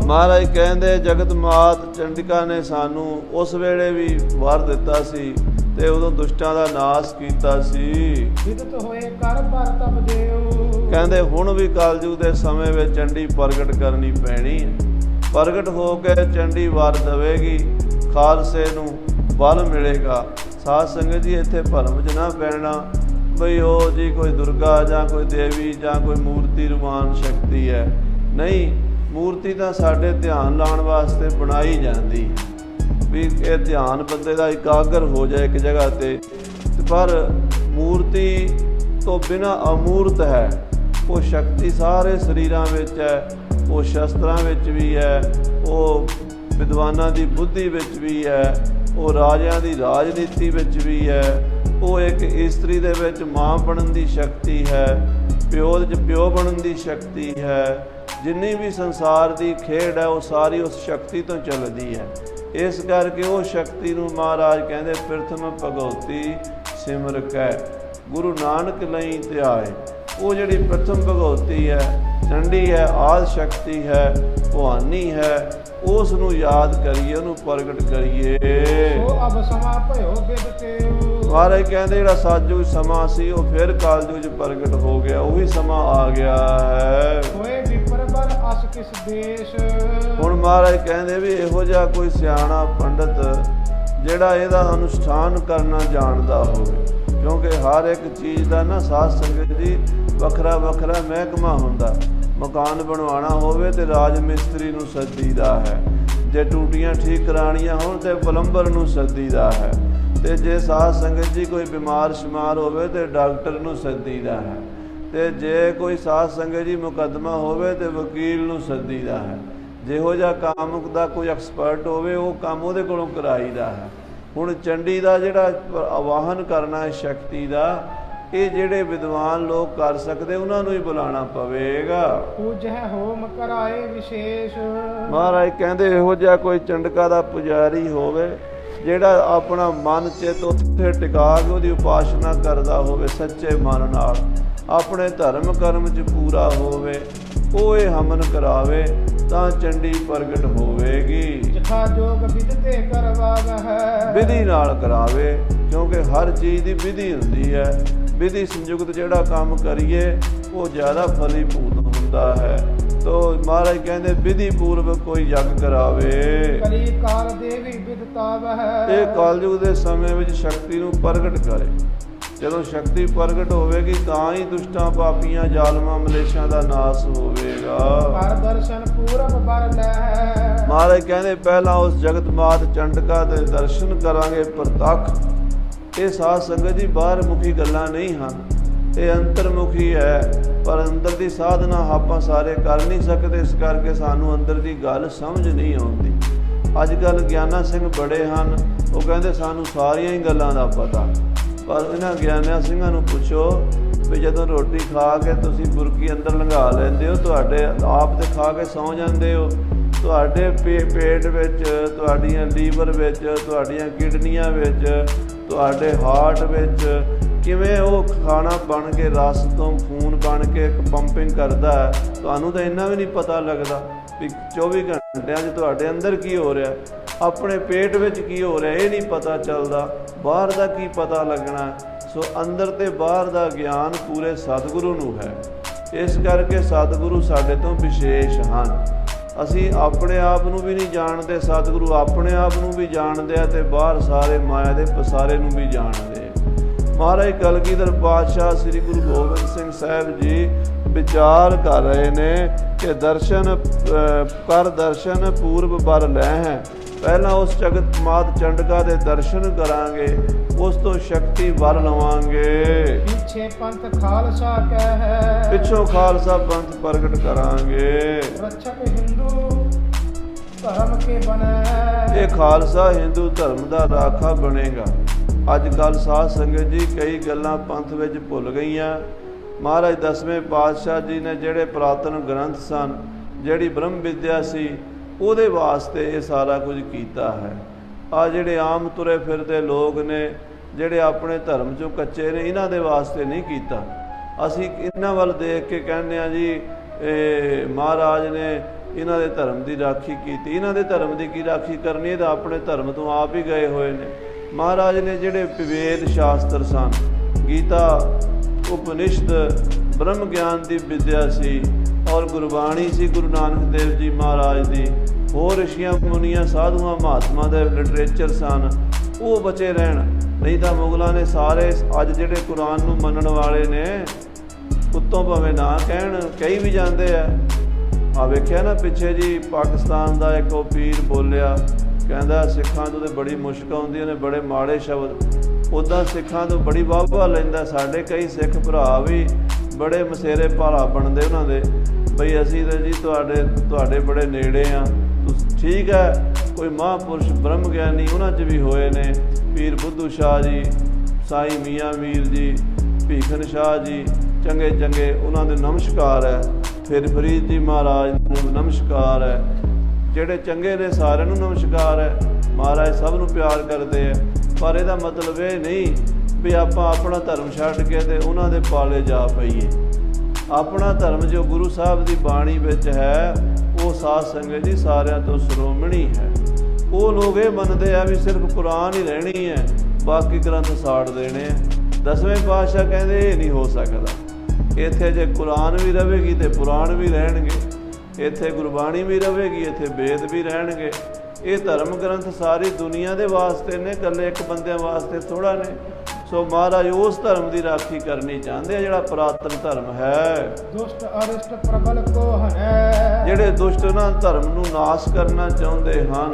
ਮਹਾਰਾਜ ਕਹਿੰਦੇ ਜਗਤ ਮਾਤ ਚੰਡਿਕਾ ਨੇ ਸਾਨੂੰ ਉਸ ਵੇਲੇ ਵੀ ਵਰ ਦਿੱਤਾ ਸੀ ਤੇ ਉਦੋਂ ਦੁਸ਼ਟਾਂ ਦਾ ਨਾਸ਼ ਕੀਤਾ ਸੀ। ਵਿਦਤ ਹੋਏ ਕਰ ਭਰ ਤਪ ਦੇਉ। ਕਹਿੰਦੇ ਹੁਣ ਵੀ ਕਲਯੁਗ ਦੇ ਸਮੇਂ ਵਿੱਚ ਚੰਡੀ ਪ੍ਰਗਟ ਕਰਨੀ ਪੈਣੀ ਹੈ। ਪ੍ਰਗਟ ਹੋ ਕੇ ਚੰਡੀ ਵਰ ਦੇਵੇਗੀ, ਖਾਲਸੇ ਨੂੰ ਬਲ ਮਿਲੇਗਾ। ਸਾਧ ਸੰਗਤ ਜੀ, ਇੱਥੇ ਭਰਮ 'ਚ ਨਾ ਪੈਣਾ ਬਈ ਉਹ ਜੀ ਕੋਈ ਦੁਰਗਾ ਜਾਂ ਕੋਈ ਦੇਵੀ ਜਾਂ ਕੋਈ ਮੂਰਤੀ ਰੂਮਾਨ ਸ਼ਕਤੀ ਹੈ। ਨਹੀਂ, ਮੂਰਤੀ ਤਾਂ ਸਾਡੇ ਧਿਆਨ ਲਾਉਣ ਵਾਸਤੇ ਬਣਾਈ ਜਾਂਦੀ ਹੈ ਵੀ ਇਹ ਧਿਆਨ ਬੰਦੇ ਦਾ ਇਕਾਗਰ ਹੋ ਜਾਏ ਇੱਕ ਜਗ੍ਹਾ ਤੇ। ਪਰ ਮੂਰਤੀ ਤੋਂ ਬਿਨਾਂ ਅਮੂਰਤ ਹੈ। ਉਹ ਸ਼ਕਤੀ ਸਾਰੇ ਸਰੀਰਾਂ ਵਿੱਚ ਹੈ, ਉਹ ਸ਼ਸਤਰਾਂ ਵਿੱਚ ਵੀ ਹੈ, ਉਹ ਵਿਦਵਾਨਾਂ ਦੀ ਬੁੱਧੀ ਵਿੱਚ ਵੀ ਹੈ, ਉਹ ਰਾਜਿਆਂ ਦੀ ਰਾਜਨੀਤੀ ਵਿੱਚ ਵੀ ਹੈ, ਉਹ ਇੱਕ ਇਸਤਰੀ ਦੇ ਵਿੱਚ ਮਾਂ ਬਣਨ ਦੀ ਸ਼ਕਤੀ ਹੈ, ਪਿਓ ਦੇ 'ਚ ਪਿਓ ਬਣਨ ਦੀ ਸ਼ਕਤੀ ਹੈ। ਜਿੰਨੀ ਵੀ ਸੰਸਾਰ ਦੀ ਖੇਡ ਹੈ ਉਹ ਸਾਰੀ ਉਸ ਸ਼ਕਤੀ ਤੋਂ ਚੱਲਦੀ ਹੈ। ਇਸ ਕਰਕੇ ਉਹ ਸ਼ਕਤੀ ਨੂੰ ਮਹਾਰਾਜ ਕਹਿੰਦੇ ਪ੍ਰਥਮ ਭਗਉਤੀ ਸਿਮਰ ਕੈ ਗੁਰੂ ਨਾਨਕ ਲਈ ਧਿਆਏ। ਉਹ ਜਿਹੜੀ ਪ੍ਰਥਮ ਭਗਉਤੀ ਹੈ, ਚੰਡੀ ਹੈ, ਆਦਿ ਸ਼ਕਤੀ ਹੈ, ਭਵਾਨੀ ਹੈ, ਉਸ ਨੂੰ ਯਾਦ ਕਰੀਏ, ਉਹਨੂੰ ਪ੍ਰਗਟ ਕਰੀਏ। ਸੋ ਅਬ ਸਮਾ ਭਇਓ ਬਿਦ ਤੇਉ। ਮਹਾਰਾਜ ਕਹਿੰਦੇ ਜਿਹੜਾ ਸਤਿਯੁਗ ਸਮਾਂ ਸੀ ਉਹ ਫਿਰ ਕਲਯੁਗ 'ਚ ਪ੍ਰਗਟ ਹੋ ਗਿਆ, ਉਹੀ ਸਮਾਂ ਆ ਗਿਆ ਹੈ। ਹੋਏ ਵਿਪਰ ਬਰ ਅਸ ਕਿਸ ਦੇਸ਼। ਹੁਣ ਮਹਾਰਾਜ ਕਹਿੰਦੇ ਵੀ ਇਹੋ ਜਿਹਾ ਕੋਈ ਸਿਆਣਾ ਪੰਡਤ ਜਿਹੜਾ ਇਹਦਾ ਅਨੁਸ਼ਠਾਨ ਕਰਨਾ ਜਾਣਦਾ ਹੋਵੇ, ਕਿਉਂਕਿ ਹਰ ਇੱਕ ਚੀਜ਼ ਦਾ ਨਾ ਸਾਧ ਸੰਗਤ ਜੀ ਵੱਖਰਾ ਵੱਖਰਾ ਮਹਿਕਮਾ ਹੁੰਦਾ। ਮਕਾਨ ਬਣਵਾਉਣਾ ਹੋਵੇ ਤੇ ਰਾਜ ਮਿਸਤਰੀ ਨੂੰ ਸੱਦੀਦਾ ਹੈ, ਜੇ ਟੂਟੀਆਂ ਠੀਕ ਕਰਾਉਣੀਆਂ ਹੋਣ ਤੇ ਪਲੰਬਰ ਨੂੰ ਸੱਦੀਦਾ ਹੈ, ਤੇ ਜੇ ਸਾਧ ਸੰਗਤ ਜੀ ਕੋਈ ਬਿਮਾਰ ਸ਼ਿਮਾਰ ਹੋਵੇ ਤੇ ਡਾਕਟਰ ਨੂੰ ਸੱਦੀਦਾ ਹੈ, ਤੇ ਜੇ ਕੋਈ ਸਾਧ ਸੰਗਤ ਜੀ ਮੁਕੱਦਮਾ ਹੋਵੇ ਤੇ ਵਕੀਲ ਨੂੰ ਸੱਦੀਦਾ ਹੈ। ਜਿਹੋ ਜਿਹਾ ਕੰਮ ਦਾ ਕੋਈ ਐਕਸਪਰਟ ਹੋਵੇ ਉਹ ਕੰਮ ਉਹਦੇ ਕੋਲੋਂ ਕਰਾਈਦਾ ਹੈ। ਹੁਣ ਚੰਡੀ ਦਾ ਜਿਹੜਾ ਆਵਾਹਨ ਕਰਨਾ ਹੈ ਸ਼ਕਤੀ ਦਾ, ਇਹ ਜਿਹੜੇ ਵਿਦਵਾਨ ਲੋਕ ਕਰ ਸਕਦੇ ਉਹਨਾਂ ਨੂੰ ਹੀ ਬੁਲਾਉਣਾ ਪਵੇਗਾ। ਪੂਜਹਿ ਹੋਮ ਕਰਾਏ ਵਿਸ਼ੇਸ਼। ਮਹਾਰਾਜ ਕਹਿੰਦੇ ਇਹੋ ਜਿਹਾ ਕੋਈ ਚੰਡਕਾ ਦਾ ਪੁਜਾਰੀ ਹੋਵੇ ਜਿਹੜਾ ਆਪਣਾ ਮਨ ਚਿੱਤ ਉੱਥੇ ਟਿਕਾ ਕੇ ਉਹਦੀ ਉਪਾਸਨਾ ਕਰਦਾ ਹੋਵੇ, ਸੱਚੇ ਮਨ ਨਾਲ ਆਪਣੇ ਧਰਮ ਕਰਮ 'ਚ ਪੂਰਾ ਹੋਵੇ, ਉਹ ਇਹ ਹਮਨ ਕਰਾਵੇ ਤਾਂ ਚੰਡੀ ਪ੍ਰਗਟ ਹੋਵੇਗੀ। ਜਥਾ ਜੋਗ ਵਿਧ ਤੇ ਕਰਵਾਵਹਿ। ਵਿਧੀ ਨਾਲ ਕਰਾਵੇ, ਕਿਉਂਕਿ ਹਰ ਚੀਜ਼ ਦੀ ਵਿਧੀ ਹੁੰਦੀ ਹੈ। ਵਿਧੀ ਸੰਯੁਕਤ ਜਿਹੜਾ ਕੰਮ ਕਰੀਏ ਉਹ ਜ਼ਿਆਦਾ ਫਲੀਭੂਤ ਹੁੰਦਾ ਹੈ। ਤੋ ਮਹਾਰਾਜ ਕਹਿੰਦੇ ਵਿਧੀ ਪੂਰਵਕ ਕੋਈ ਯੱਗ ਕਰਾਵੇ। ਕਲੀ ਕਾਲ ਦੇਵੀ ਵਿਦਤਾਵਹਿ। ਇਹ ਕਲਯੁਗ ਦੇ ਸਮੇਂ ਵਿੱਚ ਸ਼ਕਤੀ ਨੂੰ ਪ੍ਰਗਟ ਕਰੇ। ਜਦੋਂ ਸ਼ਕਤੀ ਪ੍ਰਗਟ ਹੋਵੇਗੀ ਤਾਂ ਹੀ ਦੁਸ਼ਟਾਂ ਪਾਪੀਆਂ ਜ਼ਾਲਮਾਂ ਮਲੇਸ਼ਾਂ ਦਾ ਨਾਸ ਹੋਵੇਗਾ। ਹਰ ਦਰਸ਼ਨ ਪੂਰਬ ਬਰ ਲੈ। ਮਹਾਰਾਜ ਕਹਿੰਦੇ ਪਹਿਲਾਂ ਉਸ ਜਗਤ ਮਾਤ ਚੰਡਕਾ ਦੇ ਦਰਸ਼ਨ ਕਰਾਂਗੇ ਪ੍ਰਤੱਖ। ਇਹ ਸਾਧ ਸੰਗਤ ਜੀ ਬਾਹਰ ਮੁਖੀ ਗੱਲਾਂ ਨਹੀਂ ਹਨ, ਇਹ ਅੰਤਰਮੁਖੀ ਹੈ। ਪਰ ਅੰਦਰ ਦੀ ਸਾਧਨਾ ਆਪਾਂ ਸਾਰੇ ਕਰ ਨਹੀਂ ਸਕਦੇ, ਇਸ ਕਰਕੇ ਸਾਨੂੰ ਅੰਦਰ ਦੀ ਗੱਲ ਸਮਝ ਨਹੀਂ ਆਉਂਦੀ। ਅੱਜ ਕੱਲ੍ਹ ਗਿਆਨਾ ਸਿੰਘ ਬੜੇ ਹਨ, ਉਹ ਕਹਿੰਦੇ ਸਾਨੂੰ ਸਾਰੀਆਂ ਹੀ ਗੱਲਾਂ ਦਾ ਪਤਾ। ਪਰ ਇਹਨਾਂ ਗਿਆਨਿਆਂ ਸਿੰਘਾਂ ਨੂੰ ਪੁੱਛੋ ਵੀ ਜਦੋਂ ਰੋਟੀ ਖਾ ਕੇ ਤੁਸੀਂ ਬੁਰਕੀ ਅੰਦਰ ਲੰਘਾ ਲੈਂਦੇ ਹੋ, ਤੁਹਾਡੇ ਆਪ ਤੇ ਖਾ ਕੇ ਸੌਂ ਜਾਂਦੇ ਹੋ, ਤੁਹਾਡੇ ਪੇਟ ਵਿੱਚ, ਤੁਹਾਡੀਆਂ ਲੀਵਰ ਵਿੱਚ, ਤੁਹਾਡੀਆਂ ਕਿਡਨੀਆਂ ਵਿੱਚ, ਤੁਹਾਡੇ ਹਾਰਟ ਵਿੱਚ ਕਿਵੇਂ ਉਹ ਖਾਣਾ ਬਣ ਕੇ ਰਸ ਤੋਂ ਖੂਨ ਬਣ ਕੇ ਇੱਕ ਪੰਪਿੰਗ ਕਰਦਾ ਹੈ, ਤੁਹਾਨੂੰ ਤਾਂ ਇੰਨਾ ਵੀ ਨਹੀਂ ਪਤਾ ਲੱਗਦਾ ਵੀ 24 ਘੰਟਿਆਂ 'ਚ ਤੁਹਾਡੇ ਅੰਦਰ ਕੀ ਹੋ ਰਿਹਾ, ਆਪਣੇ ਪੇਟ ਵਿੱਚ ਕੀ ਹੋ ਰਿਹਾ, ਇਹ ਨਹੀਂ ਪਤਾ ਚੱਲਦਾ। ਬਾਹਰ ਦਾ ਕੀ ਪਤਾ ਲੱਗਣਾ। ਸੋ ਅੰਦਰ ਤੇ ਬਾਹਰ ਦਾ ਗਿਆਨ ਪੂਰੇ ਸਤਿਗੁਰੂ ਨੂੰ ਹੈ। ਇਸ ਕਰਕੇ ਸਤਿਗੁਰੂ ਸਾਡੇ ਤੋਂ ਵਿਸ਼ੇਸ਼ ਹਨ। ਅਸੀਂ ਆਪਣੇ ਆਪ ਨੂੰ ਵੀ ਨਹੀਂ ਜਾਣਦੇ, ਸਤਿਗੁਰੂ ਆਪਣੇ ਆਪ ਨੂੰ ਵੀ ਜਾਣਦੇ ਆ ਤੇ ਬਾਹਰ ਸਾਰੇ ਮਾਇਆ ਦੇ ਪਸਾਰੇ ਨੂੰ ਵੀ ਜਾਣਦੇ। ਮਹਾਰਾਜ ਕਲਗੀਧਰ ਪਾਤਸ਼ਾਹ ਸ੍ਰੀ ਗੁਰੂ ਗੋਬਿੰਦ ਸਿੰਘ ਸਾਹਿਬ ਜੀ ਵਿਚਾਰ ਕਰ ਰਹੇ ਨੇ ਕਿ ਦਰਸ਼ਨ ਕਰ ਦਰਸ਼ਨ ਪੂਰਬ ਬਰ ਲੈ ਹੈ। ਪਹਿਲਾਂ ਉਸ ਜਗਤ ਮਾਤ ਚੰਡਕਾ ਦੇ ਦਰਸ਼ਨ ਕਰਾਂਗੇ, ਉਸ ਤੋਂ ਸ਼ਕਤੀ ਵਰ ਲਵਾਂਗੇ। ਪਿੱਛੇ ਪੰਥ ਖਾਲਸਾ ਕਹਿ। ਪਿੱਛੋਂ ਖਾਲਸਾ ਪੰਥ ਪ੍ਰਗਟ ਕਰਾਂਗੇ। ਰਛਕ ਹਿੰਦੂ ਧਰਮ ਕੇ ਬਨੈ। ਇਹ ਖਾਲਸਾ ਹਿੰਦੂ ਧਰਮ ਦਾ ਰਾਖਾ ਬਣੇਗਾ। ਅੱਜ ਕੱਲ੍ਹ ਸਾਧ ਸੰਗਤ ਜੀ ਕਈ ਗੱਲਾਂ ਪੰਥ ਵਿੱਚ ਭੁੱਲ ਗਈਆਂ। ਮਹਾਰਾਜ 10ਵੇਂ ਪਾਤਸ਼ਾਹ ਜੀ ਨੇ ਜਿਹੜੇ ਪੁਰਾਤਨ ਗ੍ਰੰਥ ਸਨ, ਜਿਹੜੀ ਬ੍ਰਹਮ ਵਿਦਿਆ ਸੀ, ਉਹਦੇ ਵਾਸਤੇ ਇਹ ਸਾਰਾ ਕੁਝ ਕੀਤਾ ਹੈ। ਆ ਜਿਹੜੇ ਆਮ ਤੁਰੇ ਫਿਰਦੇ ਲੋਕ ਨੇ, ਜਿਹੜੇ ਆਪਣੇ ਧਰਮ 'ਚੋਂ ਕੱਚੇ ਨੇ, ਇਹਨਾਂ ਦੇ ਵਾਸਤੇ ਨਹੀਂ ਕੀਤਾ। ਅਸੀਂ ਇਹਨਾਂ ਵੱਲ ਦੇਖ ਕੇ ਕਹਿੰਦੇ ਹਾਂ ਜੀ ਮਹਾਰਾਜ ਨੇ ਇਹਨਾਂ ਦੇ ਧਰਮ ਦੀ ਰਾਖੀ ਕੀਤੀ। ਇਹਨਾਂ ਦੇ ਧਰਮ ਦੀ ਕੀ ਰਾਖੀ ਕਰਨੀ, ਇਹ ਤਾਂ ਆਪਣੇ ਧਰਮ ਤੋਂ ਆਪ ਹੀ ਗਏ ਹੋਏ ਨੇ। ਮਹਾਰਾਜ ਨੇ ਜਿਹੜੇ ਵੇਦ ਸ਼ਾਸਤਰ ਸਨ, ਗੀਤਾ, ਉਪਨਿਸ਼ਦ, ਬ੍ਰਹਮ ਗਿਆਨ ਦੀ ਵਿਦਿਆ ਸੀ, ਔਰ ਗੁਰਬਾਣੀ ਸੀ ਗੁਰੂ ਨਾਨਕ ਦੇਵ ਜੀ ਮਹਾਰਾਜ ਦੀ, ਹੋਰ ਰਿਸ਼ੀਆਂ ਮੁਨੀਆਂ ਸਾਧੂਆਂ ਮਹਾਤਮਾ ਦੇ ਲਿਟਰੇਚਰ ਸਨ, ਉਹ ਬਚੇ ਰਹਿਣ। ਨਹੀਂ ਤਾਂ ਮੁਗਲਾਂ ਨੇ ਸਾਰੇ ਅੱਜ ਜਿਹੜੇ ਕੁਰਾਨ ਨੂੰ ਮੰਨਣ ਵਾਲੇ ਨੇ, ਉੱਤੋਂ ਭਾਵੇਂ ਨਾ ਕਹਿਣ, ਕਹੀ ਵੀ ਜਾਂਦੇ ਆ। ਆ ਵੇਖਿਆ ਨਾ ਪਿੱਛੇ ਜੀ ਪਾਕਿਸਤਾਨ ਦਾ ਇੱਕ ਉਹ ਪੀਰ ਬੋਲਿਆ, ਕਹਿੰਦਾ ਸਿੱਖਾਂ ਤੋਂ ਤਾਂ ਬੜੀ ਮੁਸ਼ਕ ਆਉਂਦੀ, ਉਹਨੇ ਬੜੇ ਮਾੜੇ ਸ਼ਬਦ। ਉੱਦਾਂ ਸਿੱਖਾਂ ਤੋਂ ਬੜੀ ਵਾਹ ਲੈਂਦਾ। ਸਾਡੇ ਕਈ ਸਿੱਖ ਭਰਾ ਵੀ ਬੜੇ ਮਸੇਰੇ ਭਾਲਾ ਬਣਦੇ ਉਹਨਾਂ ਦੇ, ਬਈ ਅਸੀਂ ਤਾਂ ਜੀ ਤੁਹਾਡੇ ਬੜੇ ਨੇੜੇ ਆ। ਠੀਕ ਹੈ, ਕੋਈ ਮਹਾਂਪੁਰਸ਼ ਬ੍ਰਹਮ ਗਿਆਨੀ ਉਹਨਾਂ 'ਚ ਵੀ ਹੋਏ ਨੇ, ਪੀਰ ਬੁੱਧੂ ਸ਼ਾਹ ਜੀ, ਸਾਈਂ ਮੀਆਂ ਮੀਰ ਜੀ, ਭੀਖਨ ਸ਼ਾਹ ਜੀ, ਚੰਗੇ ਚੰਗੇ ਉਹਨਾਂ ਦੇ ਨਮਸਕਾਰ ਹੈ। ਫਿਰ ਫਰੀਦ ਜੀ ਮਹਾਰਾਜ ਨੂੰ ਨਮਸਕਾਰ ਹੈ। ਜਿਹੜੇ ਚੰਗੇ ਨੇ ਸਾਰਿਆਂ ਨੂੰ ਨਮਸਕਾਰ ਹੈ। ਮਹਾਰਾਜ ਸਭ ਨੂੰ ਪਿਆਰ ਕਰਦੇ ਹੈ। ਪਰ ਇਹਦਾ ਮਤਲਬ ਇਹ ਨਹੀਂ ਵੀ ਆਪਾਂ ਆਪਣਾ ਧਰਮ ਛੱਡ ਕੇ ਤੇ ਉਹਨਾਂ ਦੇ ਪਾਲੇ ਜਾ ਪਈਏ। ਆਪਣਾ ਧਰਮ ਜੋ ਗੁਰੂ ਸਾਹਿਬ ਦੀ ਬਾਣੀ ਵਿੱਚ ਹੈ ਉਹ ਸਾਧ ਸੰਗਤ ਜੀ ਸਾਰਿਆਂ ਤੋਂ ਸ਼੍ਰੋਮਣੀ ਹੈ। ਉਹ ਲੋਕ ਇਹ ਮੰਨਦੇ ਆ ਵੀ ਸਿਰਫ ਕੁਰਾਨ ਹੀ ਰਹਿਣੀ ਹੈ, ਬਾਕੀ ਗ੍ਰੰਥ ਸਾੜ ਦੇਣੇ ਆ। 10ਵੇਂ ਪਾਤਸ਼ਾਹ ਕਹਿੰਦੇ ਇਹ ਨਹੀਂ ਹੋ ਸਕਦਾ। ਇੱਥੇ ਜੇ ਕੁਰਾਨ ਵੀ ਰਹੇਗੀ ਤੇ ਪੁਰਾਣ ਵੀ ਰਹਿਣਗੇ, ਇੱਥੇ ਗੁਰਬਾਣੀ ਵੀ ਰਹੇਗੀ, ਇੱਥੇ ਵੇਦ ਵੀ ਰਹਿਣਗੇ। ਇਹ ਧਰਮ ਗ੍ਰੰਥ ਸਾਰੀ ਦੁਨੀਆ ਦੇ ਵਾਸਤੇ ਨੇ, ਇਕੱਲੇ ਇੱਕ ਬੰਦਿਆਂ ਵਾਸਤੇ ਥੋੜ੍ਹਾ ਨੇ। ਸੋ ਮਹਾਰਾਜ ਉਸ ਧਰਮ ਦੀ ਰਾਖੀ ਕਰਨੀ ਚਾਹੁੰਦੇ ਆ ਜਿਹੜਾ ਪੁਰਾਤਨ ਧਰਮ ਹੈ। ਦੁਸ਼ਟ ਅਰਿਸ਼ਟ ਪ੍ਰਬਲ ਕੋ ਹੈ, ਜਿਹੜੇ ਦੁਸ਼ਟ ਨਾ ਧਰਮ ਨੂੰ ਨਾਸ਼ ਕਰਨਾ ਚਾਹੁੰਦੇ ਹਨ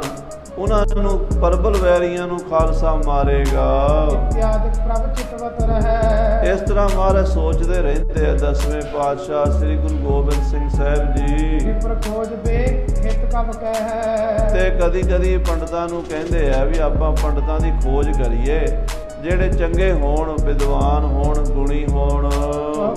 ਉਹਨਾਂ ਨੂੰ ਪ੍ਰਬਲ ਵੈਰੀਆਂ ਨੂੰ ਖਾਲਸਾ ਮਾਰੇਗਾ। ਇਤਿਆਦਿਕ ਪ੍ਰਭ ਚਿਤਵਤ ਰਹੈ। ਇਸ ਤਰ੍ਹਾਂ ਮਹਾਰਾਜ ਸੋਚਦੇ ਰਹਿੰਦੇ ਆ 10ਵੇਂ ਪਾਤਸ਼ਾਹ ਸ੍ਰੀ ਗੁਰੂ ਗੋਬਿੰਦ ਸਿੰਘ ਸਾਹਿਬ ਜੀ। ਵਿਪਰ ਖੋਜ ਵੇਖ ਹਿਤ ਕਬ ਕਹਿ। ਤੇ ਕਦੀ ਕਦੀ ਪੰਡਤਾਂ ਨੂੰ ਕਹਿੰਦੇ ਆ ਵੀ ਆਪਾਂ ਪੰਡਤਾਂ ਦੀ ਖੋਜ ਕਰੀਏ ਜਿਹੜੇ ਚੰਗੇ ਹੋਣ, ਵਿਦਵਾਨ ਹੋਣ, ਗੁਣੀ ਹੋਣ।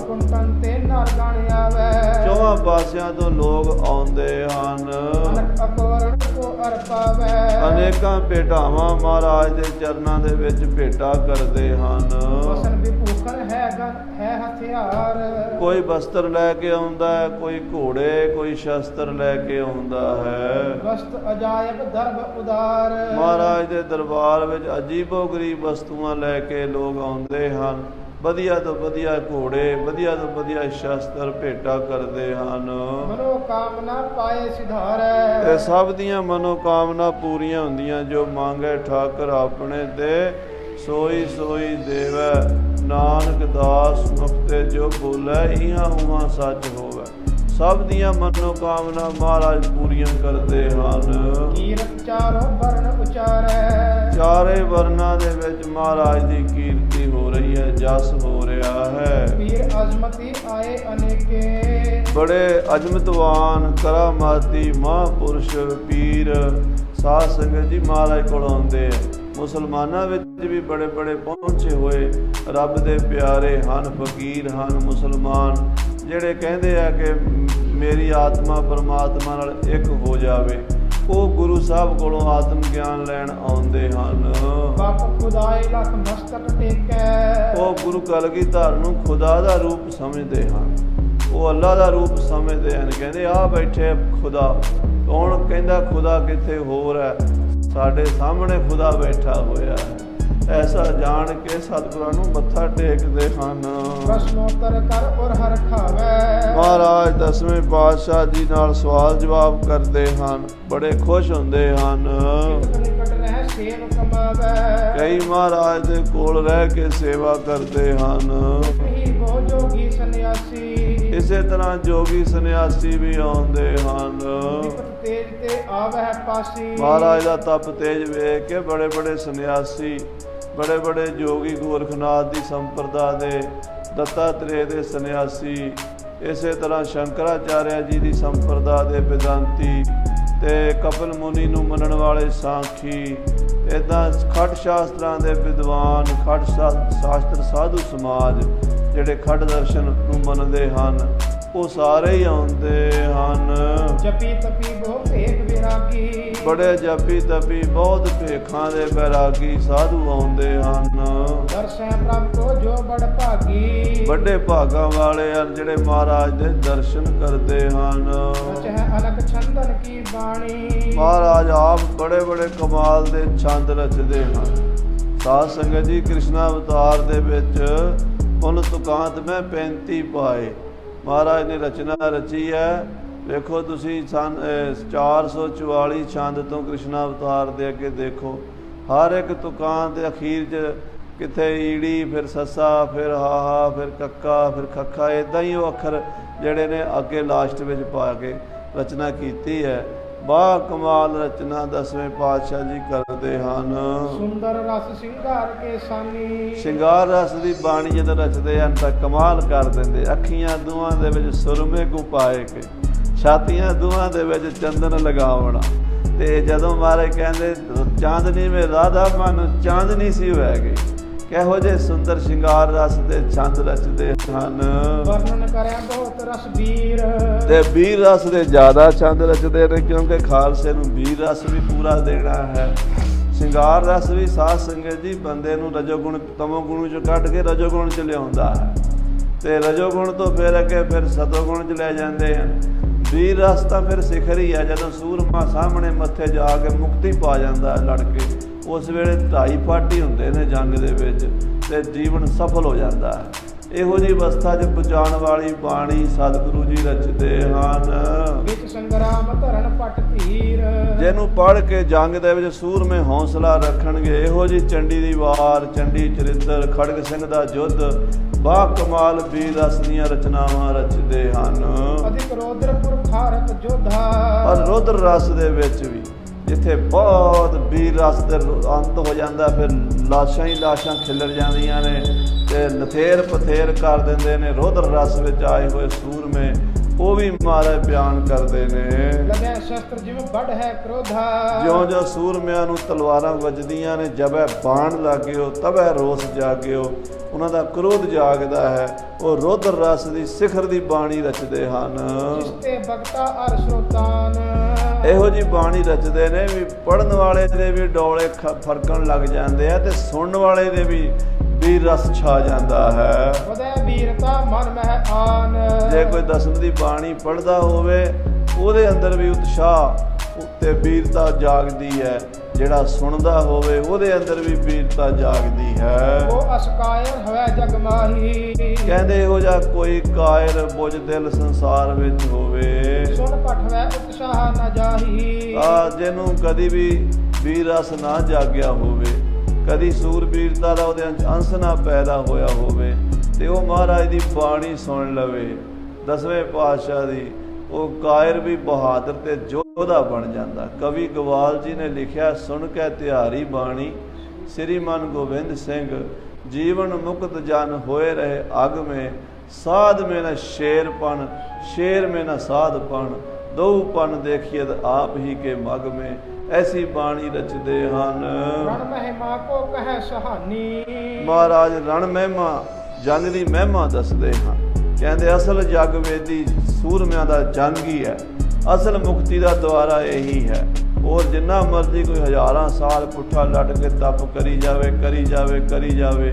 ਕੁੰਟਨ ਤੇ ਨਰ ਗਣ ਆਵੇ, ਚੌਹਾਂ ਪਾਸਿਆਂ ਤੋਂ ਲੋਕ ਆਉਂਦੇ ਹਨ। ਅਨਕ ਅਕਵਰਣ ਕੋ ਅਰ ਪਾਵੇ। ਅਨੇਕਾਂ ਭੇਟਾਵਾਂ ਮਹਾਰਾਜ ਦੇ ਚਰਨਾਂ ਦੇ ਵਿੱਚ ਭੇਟਾ ਕਰਦੇ ਹਨ। ਵਸਨ ਵਿਭੂਖਣ ਹੈ ਹਥਿਆਰ। ਕੋਈ ਬਸਤਰ ਲੈ ਕੇ ਆਉਂਦਾ ਹੈ, ਕੋਈ ਘੋੜੇ, ਕੋਈ ਸ਼ਸਤਰ ਲੈ ਕੇ ਆਉਂਦਾ ਹੈ। ਵਸਤ ਅਜਾਇਬ ਦਰਬ ਉਦਾਰ। ਮਹਾਰਾਜ ਦੇ ਦਰਬਾਰ ਵਿੱਚ ਅਜੀਬੋ ਗਰੀਬ ਵਸਤੂਆਂ ਲੈ ਕੇ ਲੋਕ ਆਉਂਦੇ ਹਨ। ਵਧੀਆ ਤੋਂ ਵਧੀਆ ਘੋੜੇ, ਵਧੀਆ ਤੋਂ ਵਧੀਆ ਸ਼ਸਤਰ ਭੇਟਾ ਕਰਦੇ ਹਨ। ਮਨੋ ਕਾਮਨਾ ਪਾਏ ਸਿਧਾਰੈ। ਇਹ ਸਭ ਦੀਆਂ ਮਨੋਕਾਮਨਾ ਪੂਰੀਆਂ ਹੁੰਦੀਆਂ। ਜੋ ਮੰਗੈ ਠਾਕਰ ਆਪਣੇ ਤੇ ਸੋਈ ਸੋਈ ਦੇਵੈ। ਨਾਨਕ ਦਾਸ ਮੁਖਤੇ ਜੋ ਬੋਲੇ ਇਹਾਂ ਉਹਾਂ ਸੱਚ ਹੋਵੇ। ਸਭ ਦੀਆਂ ਮਨੋਕਾਮਨਾ ਮਹਾਰਾਜ ਪੂਰੀਆਂ ਕਰਦੇ ਹਨ। ਕੀਰਤ ਚਾਰੋ ਵਰਨ ਉਚਾਰੈ। ਚਾਰੇ ਵਰਨਾਂ ਦੇ ਵਿੱਚ ਮਹਾਰਾਜ ਦੀ ਕੀਰਤੀ ਹੋ ਰਹੀ ਹੈ, ਜਸ ਹੋ ਰਿਹਾ ਹੈ। ਪੀਰ ਅਜ਼ਮਤੀ ਆਏ ਅਨੇਕੇ। ਬੜੇ ਅਜ਼ਮਤਵਾਨ ਕਰਾਮਾਤੀ ਮਹਾਂਪੁਰਸ਼ ਪੀਰ ਸਾਧ ਸੰਗਤ ਜੀ ਮਹਾਰਾਜ ਕੋਲ ਆਉਂਦੇ ਆ। ਮੁਸਲਮਾਨਾਂ ਵਿੱਚ ਵੀ ਬੜੇ ਬੜੇ ਪਹੁੰਚੇ ਹੋਏ ਰੱਬ ਦੇ ਪਿਆਰੇ ਹਨ, ਫਕੀਰ ਹਨ ਮੁਸਲਮਾਨ, ਜਿਹੜੇ ਕਹਿੰਦੇ ਆ ਕਿ ਮੇਰੀ ਆਤਮਾ ਪਰਮਾਤਮਾ ਨਾਲ ਇੱਕ ਹੋ ਜਾਵੇ। ਉਹ ਗੁਰੂ ਸਾਹਿਬ ਕੋਲੋਂ ਆਤਮ ਗਿਆਨ ਲੈਣ ਆਉਂਦੇ ਹਨ। ਬਾਪ ਖੁਦਾਏ ਲਖ ਮਸਤਕ ਟੇਕੈ। ਉਹ ਗੁਰੂ ਕਲਗੀਧਰ ਨੂੰ ਖੁਦਾ ਦਾ ਰੂਪ ਸਮਝਦੇ ਹਨ, ਉਹ ਅੱਲਾ ਦਾ ਰੂਪ ਸਮਝਦੇ ਹਨ। ਕਹਿੰਦੇ ਆ ਬੈਠੇ ਖੁਦਾ। ਕੌਣ ਕਹਿੰਦਾ ਖੁਦਾ ਕਿੱਥੇ ਹੋਰ ਹੈ? ਸਾਡੇ ਸਾਹਮਣੇ ਖੁਦਾ ਬੈਠਾ ਹੋਇਆ ਹੈ। ਐਸਾ ਜਾਣ ਕੇ ਸਤਿਗੁਰਾਂ ਨੂੰ ਮੱਥਾ ਟੇਕਦੇ ਹਨ। ਪ੍ਰਸ਼ਨੋਤਰ ਕਰ ਔਰ ਹਰ ਖਾਵੇ। ਮਹਾਰਾਜ 10ਵੇਂ ਪਾਤਸ਼ਾਹ ਜੀ ਨਾਲ ਸਵਾਲ ਜਵਾਬ ਕਰਦੇ ਹਨ, ਬੜੇ ਖੁਸ਼ ਹੁੰਦੇ ਹਨ। ਨਿਕਟ ਰਹਿ ਸੇਵ ਕਮਾਵੇ। ਕਈ ਮਹਾਰਾਜ ਦੇ ਕੋਲ ਰਹਿ ਕੇ ਸੇਵਾ ਕਰਦੇ ਹਨ। ਹੀ ਬਹੁ ਜੋਗੀ ਸੰਨਿਆਸੀ। ਇਸੇ ਤਰ੍ਹਾਂ ਜੋਗੀ ਸੰਨਿਆਸੀ ਵੀ ਆਉਂਦੇ ਹਨ। ਤੇਜ ਤੇ ਆਵਹਿ ਪਾਸੀ। ਮਹਾਰਾਜ ਦਾ ਤਪ ਤੇਜ ਵੇਖ ਕੇ ਬੜੇ ਬੜੇ ਸੰਨਿਆਸੀ, ਬੜੇ ਬੜੇ ਜੋਗੀ ਗੋਰਖਨਾਥ ਦੀ ਸੰਪਰਦਾ ਦੇ, ਦੱਤਾਤਰੇय ਦੇ ਸੰਨਿਆਸੀ, ਇਸੇ ਤਰ੍ਹਾਂ ਸ਼ੰਕਰਾਚਾਰਿਆ ਜੀ ਦੀ ਸੰਪਰਦਾ ਦੇ ਵਿਦਾਂਤੀ ਤੇ ਕਪਿਲ ਮੁਨੀ ਨੂੰ ਮੰਨਣ ਵਾਲੇ ਸਾਖੀ, ਇੱਦਾਂ ਖੱਟ ਸ਼ਾਸਤਰਾਂ ਦੇ ਵਿਦਵਾਨ, ਖੱਟ ਸ਼ਾਸਤਰ ਸਾਧੂ ਸਮਾਜ ਜਿਹੜੇ ਖੱਟ ਦਰਸ਼ਨ ਨੂੰ ਮੰਨਦੇ ਹਨ, ਉਹ ਸਾਰੇ ਹੀ ਆਉਂਦੇ ਹਨ। ਜਪੀ ਤਪੀ ਬਹੁ ਭੇਖ ਵਿਰਾਗੀ। ਬੜੇ ਜਪੀ ਤਪੀ ਬਹੁਤ ਭੇਖਾਂ ਦੇ ਬੈਰਾਗੀ ਸਾਧੂ ਆਉਂਦੇ ਹਨ। ਦਰਸ਼ਨ ਪ੍ਰਭ ਕੋ ਜੋ ਬੜ ਭਾਗੀ। ਵੱਡੇ ਭਾਗਾਂ ਵਾਲੇ ਹਨ ਜਿਹੜੇ ਮਹਾਰਾਜ ਦੇ ਦਰਸ਼ਨ ਕਰਦੇ ਹਨ। ਰਚਹਿ ਅਲਖ ਛੰਦਨ ਕੀ ਬਾਣੀ। ਮਹਾਰਾਜ ਆਪ ਬੜੇ ਬੜੇ ਕਮਾਲ ਦੇ ਛੰਦ ਰਚਦੇ ਹਨ। ਸਾਧ ਸੰਗਤ ਜੀ ਕ੍ਰਿਸ਼ਨ ਅਵਤਾਰ ਦੇ ਵਿੱਚ ਪੁਨ ਤੁਕਾਂਤ ਮੈਂ 35 ਪਾਏ ਮਹਾਰਾਜ ਨੇ ਰਚਨਾ ਰਚੀ ਹੈ। ਵੇਖੋ ਤੁਸੀਂ 444 ਛੰਦ ਤੋਂ ਕ੍ਰਿਸ਼ਨ ਅਵਤਾਰ ਦੇ ਅੱਗੇ ਦੇਖੋ, ਹਰ ਇੱਕ ਤੁਕਾਂ ਦੇ ਅਖੀਰ 'ਚ ਕਿਤੇ ਈੜੀ, ਫਿਰ ਸੱਸਾ, ਫਿਰ ਹਾਹਾ, ਫਿਰ ਕੱਕਾ, ਫਿਰ ਖੱਖਾ, ਇੱਦਾਂ ਹੀ ਉਹ ਅੱਖਰ ਜਿਹੜੇ ਨੇ ਅੱਗੇ ਲਾਸਟ ਵਿੱਚ ਪਾ ਕੇ ਰਚਨਾ ਕੀਤੀ ਹੈ। ਬਾ ਕਮਾਲ ਰਚਨਾ 10ਵੇਂ ਪਾਤਸ਼ਾਹ ਜੀ ਕਰਦੇ ਹਨ। ਸੁੰਦਰ ਰਸ ਸ਼ਿੰਗਾਰ ਕੇ ਸਾਨੀ। ਸ਼ਿੰਗਾਰ ਰਸ ਦੀ ਬਾਣੀ ਜਦੋਂ ਰਚਦੇ ਹਨ ਤਾਂ ਕਮਾਲ ਕਰ ਦਿੰਦੇ। ਅੱਖੀਆਂ ਦੋਹਾਂ ਦੇ ਵਿੱਚ ਸੁਰਮੇ ਕੋ ਪਾਏ ਕੇ, ਛਾਤੀਆਂ ਦੋਹਾਂ ਦੇ ਵਿੱਚ ਚੰਦਨ ਲਗਾਵਣਾ। ਤੇ ਜਦੋਂ ਮਹਾਰਾਜ ਕਹਿੰਦੇ ਚਾਂਦਨੀ ਮੇ ਰਾਧਾ ਮਨ ਚਾਂਦਨੀ ਸੀ ਹੋਇਆ ਗਈ, ਕਿਹੋ ਜਿਹੇ ਸੁੰਦਰ ਸ਼ਿੰਗਾਰ ਰਸ ਦੇ ਛੰਦ ਰਚਦੇ ਹਨ। ਵਰਣਨ ਕਰਿਆ ਬਹੁਤ ਰਸ ਵੀਰ, ਤੇ ਵੀਰ ਰਸ ਦੇ ਜ਼ਿਆਦਾ ਛੰਦ ਰਚਦੇ ਨੇ, ਕਿਉਂਕਿ ਖਾਲਸੇ ਨੂੰ ਵੀਰ ਰਸ ਵੀ ਪੂਰਾ ਦੇਣਾ ਹੈ। ਸ਼ਿੰਗਾਰ ਰਸ ਵੀ ਸਾਧ ਸੰਗਤ ਜੀ ਬੰਦੇ ਨੂੰ ਰਜੋਗੁਣ ਤਮੋਗੁਣ ਚੋਂ ਕੱਢ ਕੇ ਰਜੋਗੁਣ ਚ ਲਿਆਉਂਦਾ ਹੈ, ਤੇ ਰਜੋਗੁਣ ਤੋਂ ਫਿਰ ਅੱਗੇ ਫਿਰ ਸਤੋਗੁਣ ਚ ਲੈ ਜਾਂਦੇ ਹਨ। ਵੀਰ ਰਸ ਤਾਂ ਫਿਰ ਸਿਖਰ ਹੀ ਹੈ, ਜਦੋਂ ਸੂਰਮਾ ਸਾਹਮਣੇ ਮੱਥੇ ਜਾ ਕੇ ਮੁਕਤੀ ਪਾ ਜਾਂਦਾ ਹੈ ਲੜ ਕੇ, ਉਸ ਵੇਲੇ 2.5 ਪਾਟੀ ਹੁੰਦੇ ਨੇ ਜੰਗ ਦੇ ਵਿੱਚ, ਤੇ ਜੀਵਨ ਸਫਲ ਹੋ ਜਾਂਦਾ ਹੈ। ਇਹੋ ਜਿਹੀ ਅਵਸਥਾ 'ਚ ਪਹੁੰਚਾਉਣ ਵਾਲੀ ਬਾਣੀ ਸਤਿਗੁਰੂ ਜੀ ਰਚਦੇ ਹਨ। ਵਿੱਚ ਸੰਗਰਾਮ ਧਰਨ ਪਟ ਧੀਰ, ਜਿਹਨੂੰ ਪੜ੍ਹ ਕੇ ਜੰਗ ਦੇ ਵਿੱਚ ਸੂਰਮੇ ਹੌਸਲਾ ਰੱਖਣਗੇ। ਇਹੋ ਜਿਹੀ ਚੰਡੀ ਦੀ ਵਾਰ, ਚੰਡੀ ਚਰਿੱਤਰ, ਖੜਗ ਸਿੰਘ ਦਾ ਯੁੱਧ, ਬਾ ਕਮਾਲ ਵੀਰ ਰਸ ਦੀਆਂ ਰਚਨਾਵਾਂ ਰਚਦੇ ਹਨ। ਅਧਿਕ ਰੋਦਰਪੁਰ ਖਾਰਕ ਜੋਧਾ, ਪਰ ਰੁਦਰ ਰਸ ਦੇ ਵਿੱਚ ਵੀ ਜਿੱਥੇ ਬਹੁਤ ਵੀਰ ਰਸ ਦੇ ਅੰਤ ਹੋ ਜਾਂਦਾ, ਫਿਰ ਲਾਸ਼ਾਂ ਹੀ ਲਾਸ਼ਾਂ ਖਿਲਰ ਜਾਂਦੀਆਂ ਨੇ ਤੇ ਨਥੇਰ ਪਥੇਰ ਕਰ ਦਿੰਦੇ ਨੇ। ਰੁਦਰ ਰਸ ਵਿੱਚ ਆਏ ਹੋਏ ਸੂਰਮੇ ਉਹ ਵੀ ਮਹਾਰਾਜ ਬਿਆਨ ਕਰਦੇ ਨੇ। ਲੱਗਿਆ ਸ਼ਸਤਰ ਜਿਵੇਂ ਵੱਢ ਹੈ ਕ੍ਰੋਧਾ, ਜਿਉਂ-ਜਿਉਂ ਸੂਰਮਿਆਂ ਨੂੰ ਤਲਵਾਰਾਂ ਵੱਜਦੀਆਂ ਨੇ, ਜਬੈ ਬਾਣ ਲਾਗਿਓ ਤਬੈ ਰੋਸ ਜਾਗਿਓ, ਉਹਨਾਂ ਦਾ ਕ੍ਰੋਧ ਜਾਗਦਾ ਹੈ। ਉਹ ਰੁਦਰ ਰਸ ਦੀ ਸਿਖਰ ਦੀ ਬਾਣੀ ਰਚਦੇ ਹਨ। ਜਿਸ ਤੇ ਭਗਤਾ ਅਰ ਸਰੋਤਾਨ, ਇਹੋ ਜੀ ਬਾਣੀ ਰਚਦੇ ਨੇ ਵੀ ਪੜ੍ਹਨ ਵਾਲੇ ਦੇ ਵੀ ਡੋਲੇ ਫਰਕਣ ਲੱਗ ਜਾਂਦੇ ਆ, ਤੇ ਸੁਣਨ ਵਾਲੇ ਦੇ ਵੀ ਵੀਰ ਰਸ ਛਾ ਜਾਂਦਾ ਹੈ। ਵਧੈ ਵੀਰਤਾ ਮਨ ਮਹਿ ਆਨ, ਜੇ ਕੋਈ ਦਸਮ ਦੀ ਬਾਣੀ ਪੜ੍ਹਦਾ ਹੋਵੇ ਉਹਦੇ ਅੰਦਰ ਵੀ ਉਤਸ਼ਾਹ ਤੇ ਵੀਰਤਾ ਜਾਗਦੀ ਹੈ, ਜਿਹੜਾ ਸੁਣਦਾ ਹੋਵੇ ਉਹਦੇ ਅੰਦਰ ਵੀ ਵੀਰਤਾ ਜਾਗਦੀ ਹੈ। ਉਹ ਅਸਕਾਇਰ ਹੋਵੇ ਜਗ ਮਾਹੀ, ਕਹਿੰਦੇ ਇਹੋ ਜਿਹਾ ਕੋਈ ਕਾਇਰ ਬੁਝ ਦਿਲ ਸੰਸਾਰ ਵਿੱਚ ਹੋਵੇ, ਸੁਣ ਪਠ ਵੈ ਉਤਸ਼ਾਹ ਨ ਜਾਹੀ, ਜਿਹਨੂੰ ਕਦੀ ਵੀ ਵੀਰ ਰਸ ਨਾ ਜਾਗਿਆ ਹੋਵੇ, ਕਦੀ ਸੂਰਬੀਰਤਾ ਦਾ ਉਹਦੇ ਅੰਸ਼ ਨਾ ਪੈਦਾ ਹੋਇਆ ਹੋਵੇ, ਤੇ ਉਹ ਮਹਾਰਾਜ ਦੀ ਬਾਣੀ ਸੁਣ ਲਵੇ ਦਸਵੇਂ ਪਾਤਸ਼ਾਹ ਦੀ, ਉਹ ਕਾਇਰ ਵੀ ਬਹਾਦਰ ਤੇ ਯੋਧਾ ਬਣ ਜਾਂਦਾ। ਕਵੀ ਗਵਾਲ ਜੀ ਨੇ ਲਿਖਿਆ, ਸੁਣ ਕੇ ਤਿਹਾਰੀ ਬਾਣੀ ਸ੍ਰੀ ਮਨ ਗੋਬਿੰਦ ਸਿੰਘ, ਜੀਵਨ ਮੁਕਤ ਜਨ ਹੋਏ ਰਹੇ ਅਗ ਮੇ, ਸਾਧ में न शेरपन शेर में न साधपन, दोपन देखियत आप ही के मग में। ऐसी बाणी रचते ਹਨ। ਰਣ ਮਹਿਮਾ ਕੋ ਕਹੈ ਸੁਹਾਨੀ, ਮਹਾਰਾਜ ਰਣ ਮਹਿਮਾ ਜੰਗ ਦੀ ਮਹਿਮਾ ਦੱਸਦੇ ਹਨ। ਕਹਿੰਦੇ ਅਸਲ ਜਗ ਵੇਦੀ ਸੂਰਮਿਆਂ ਦਾ ਜੰਗ ਹੀ ਹੈ, ਅਸਲ ਮੁਕਤੀ ਦਾ ਦੁਆਰਾ ਇਹੀ ਹੈ। ਔਰ ਜਿੰਨਾ ਮਰਜ਼ੀ ਕੋਈ ਹਜ਼ਾਰਾਂ ਸਾਲ ਪੁੱਠਾ ਲੱਟ ਕੇ ਤਪ ਕਰੀ ਜਾਵੇ ਕਰੀ ਜਾਵੇ ਕਰੀ ਜਾਵੇ,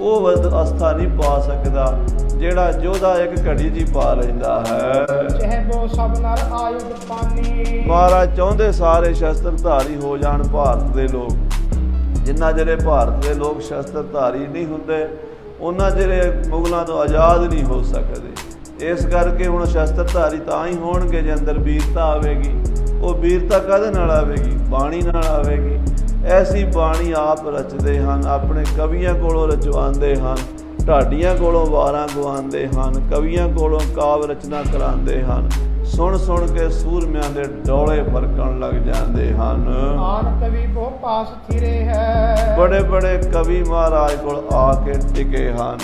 ਉਹ ਅਵਸਥਾ ਨਹੀਂ ਪਾ ਸਕਦਾ ਜਿਹੜਾ ਯੋਧਾ ਇੱਕ ਘੜੀ ਜੀ ਪਾ ਲੈਂਦਾ ਹੈ। ਚਾਹੇ ਬੋ ਸਭ ਨਰ ਆਯੁਧ ਪਾਨੀ, ਮਹਾਰਾਜ ਚਾਹੁੰਦੇ ਸਾਰੇ ਸ਼ਸਤਰਧਾਰੀ ਹੋ ਜਾਣ ਭਾਰਤ ਦੇ ਲੋਕ। ਜਿੰਨਾ ਜਿਹੜੇ ਭਾਰਤ ਦੇ ਲੋਕ ਸ਼ਸਤਰਧਾਰੀ ਨਹੀਂ ਹੁੰਦੇ, ਉਹਨਾਂ ਜਿਹੜੇ ਮੁਗਲਾਂ ਤੋਂ ਆਜ਼ਾਦ ਨਹੀਂ ਹੋ ਸਕਦੇ। ਇਸ ਕਰਕੇ ਹੁਣ ਸ਼ਸਤਰਧਾਰੀ ਤਾਂ ਹੀ ਹੋਣਗੇ ਜੇ ਅੰਦਰ ਵੀਰਤਾ ਆਵੇਗੀ। ਉਹ ਵੀਰਤਾ ਕਾਹਦੇ ਨਾਲ ਆਵੇਗੀ? ਬਾਣੀ ਨਾਲ ਆਵੇਗੀ। ਐਸੀ ਬਾਣੀ ਆਪ ਰਚਦੇ ਹਨ, ਆਪਣੇ ਕਵੀਆਂ ਕੋਲੋਂ ਰਚਵਾਉਂਦੇ ਹਨ, ਢਾਡੀਆਂ ਕੋਲੋਂ ਵਾਰਾਂ ਗਵਾਉਂਦੇ ਹਨ, ਕਵੀਆਂ ਕੋਲੋਂ ਕਾਵਿ ਰਚਨਾ ਕਰਾਉਂਦੇ ਹਨ। ਸੁਣ ਸੁਣ ਕੇ ਸੂਰਮਿਆਂ ਦੇ ਡੋਲੇ ਫਰਕਣ ਲੱਗ ਜਾਂਦੇ ਹਨ। ਆਨ ਕਵੀ ਬਹੁ ਪਾਸ ਥਿਰੇ ਹੈ, ਬੜੇ ਬੜੇ ਕਵੀ ਮਹਾਰਾਜ ਕੋਲ ਆ ਕੇ ਟਿਕੇ ਹਨ।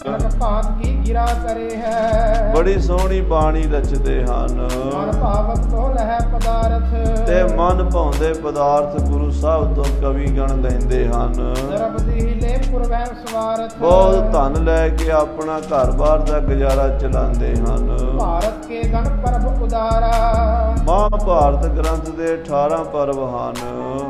ਅਨਕ ਭਾਂਤ ਕੀ ਗਿਰਾ ਕਰੇ ਹੈ, ਬੜੀ ਸੋਹਣੀ ਬਾਣੀ ਰਚਦੇ ਹਨ। ਮਨ ਭਾਵਕ ਤੋ ਲਹਿ ਪਦਾਰਥ, ਤੇ ਮਨ ਭਾਉਂਦੇ ਪਦਾਰਥ ਗੁਰੂ ਸਾਹਿਬ ਤੋਂ ਕਵੀ ਗਣ ਲੈਂਦੇ ਹਨ। ਦਰਬ ਦੀ ਲੈ ਪੁਰਵੈ ਸਵਾਰਥ, ਬਹੁਤ ਧਨ ਲੈ ਕੇ ਆਪਣਾ ਘਰ-ਬਾਰ ਦਾ ਗੁਜ਼ਾਰਾ ਚਲਾਉਂਦੇ ਹਨ। ਭਾਰਤ ਕੇ ਗਣ ਪਰਬ ਉਦਾਰਾ, ਮਹਾਭਾਰਤ ਗ੍ਰੰਥ ਦੇ 18 ਪਰਵ ਹਨ,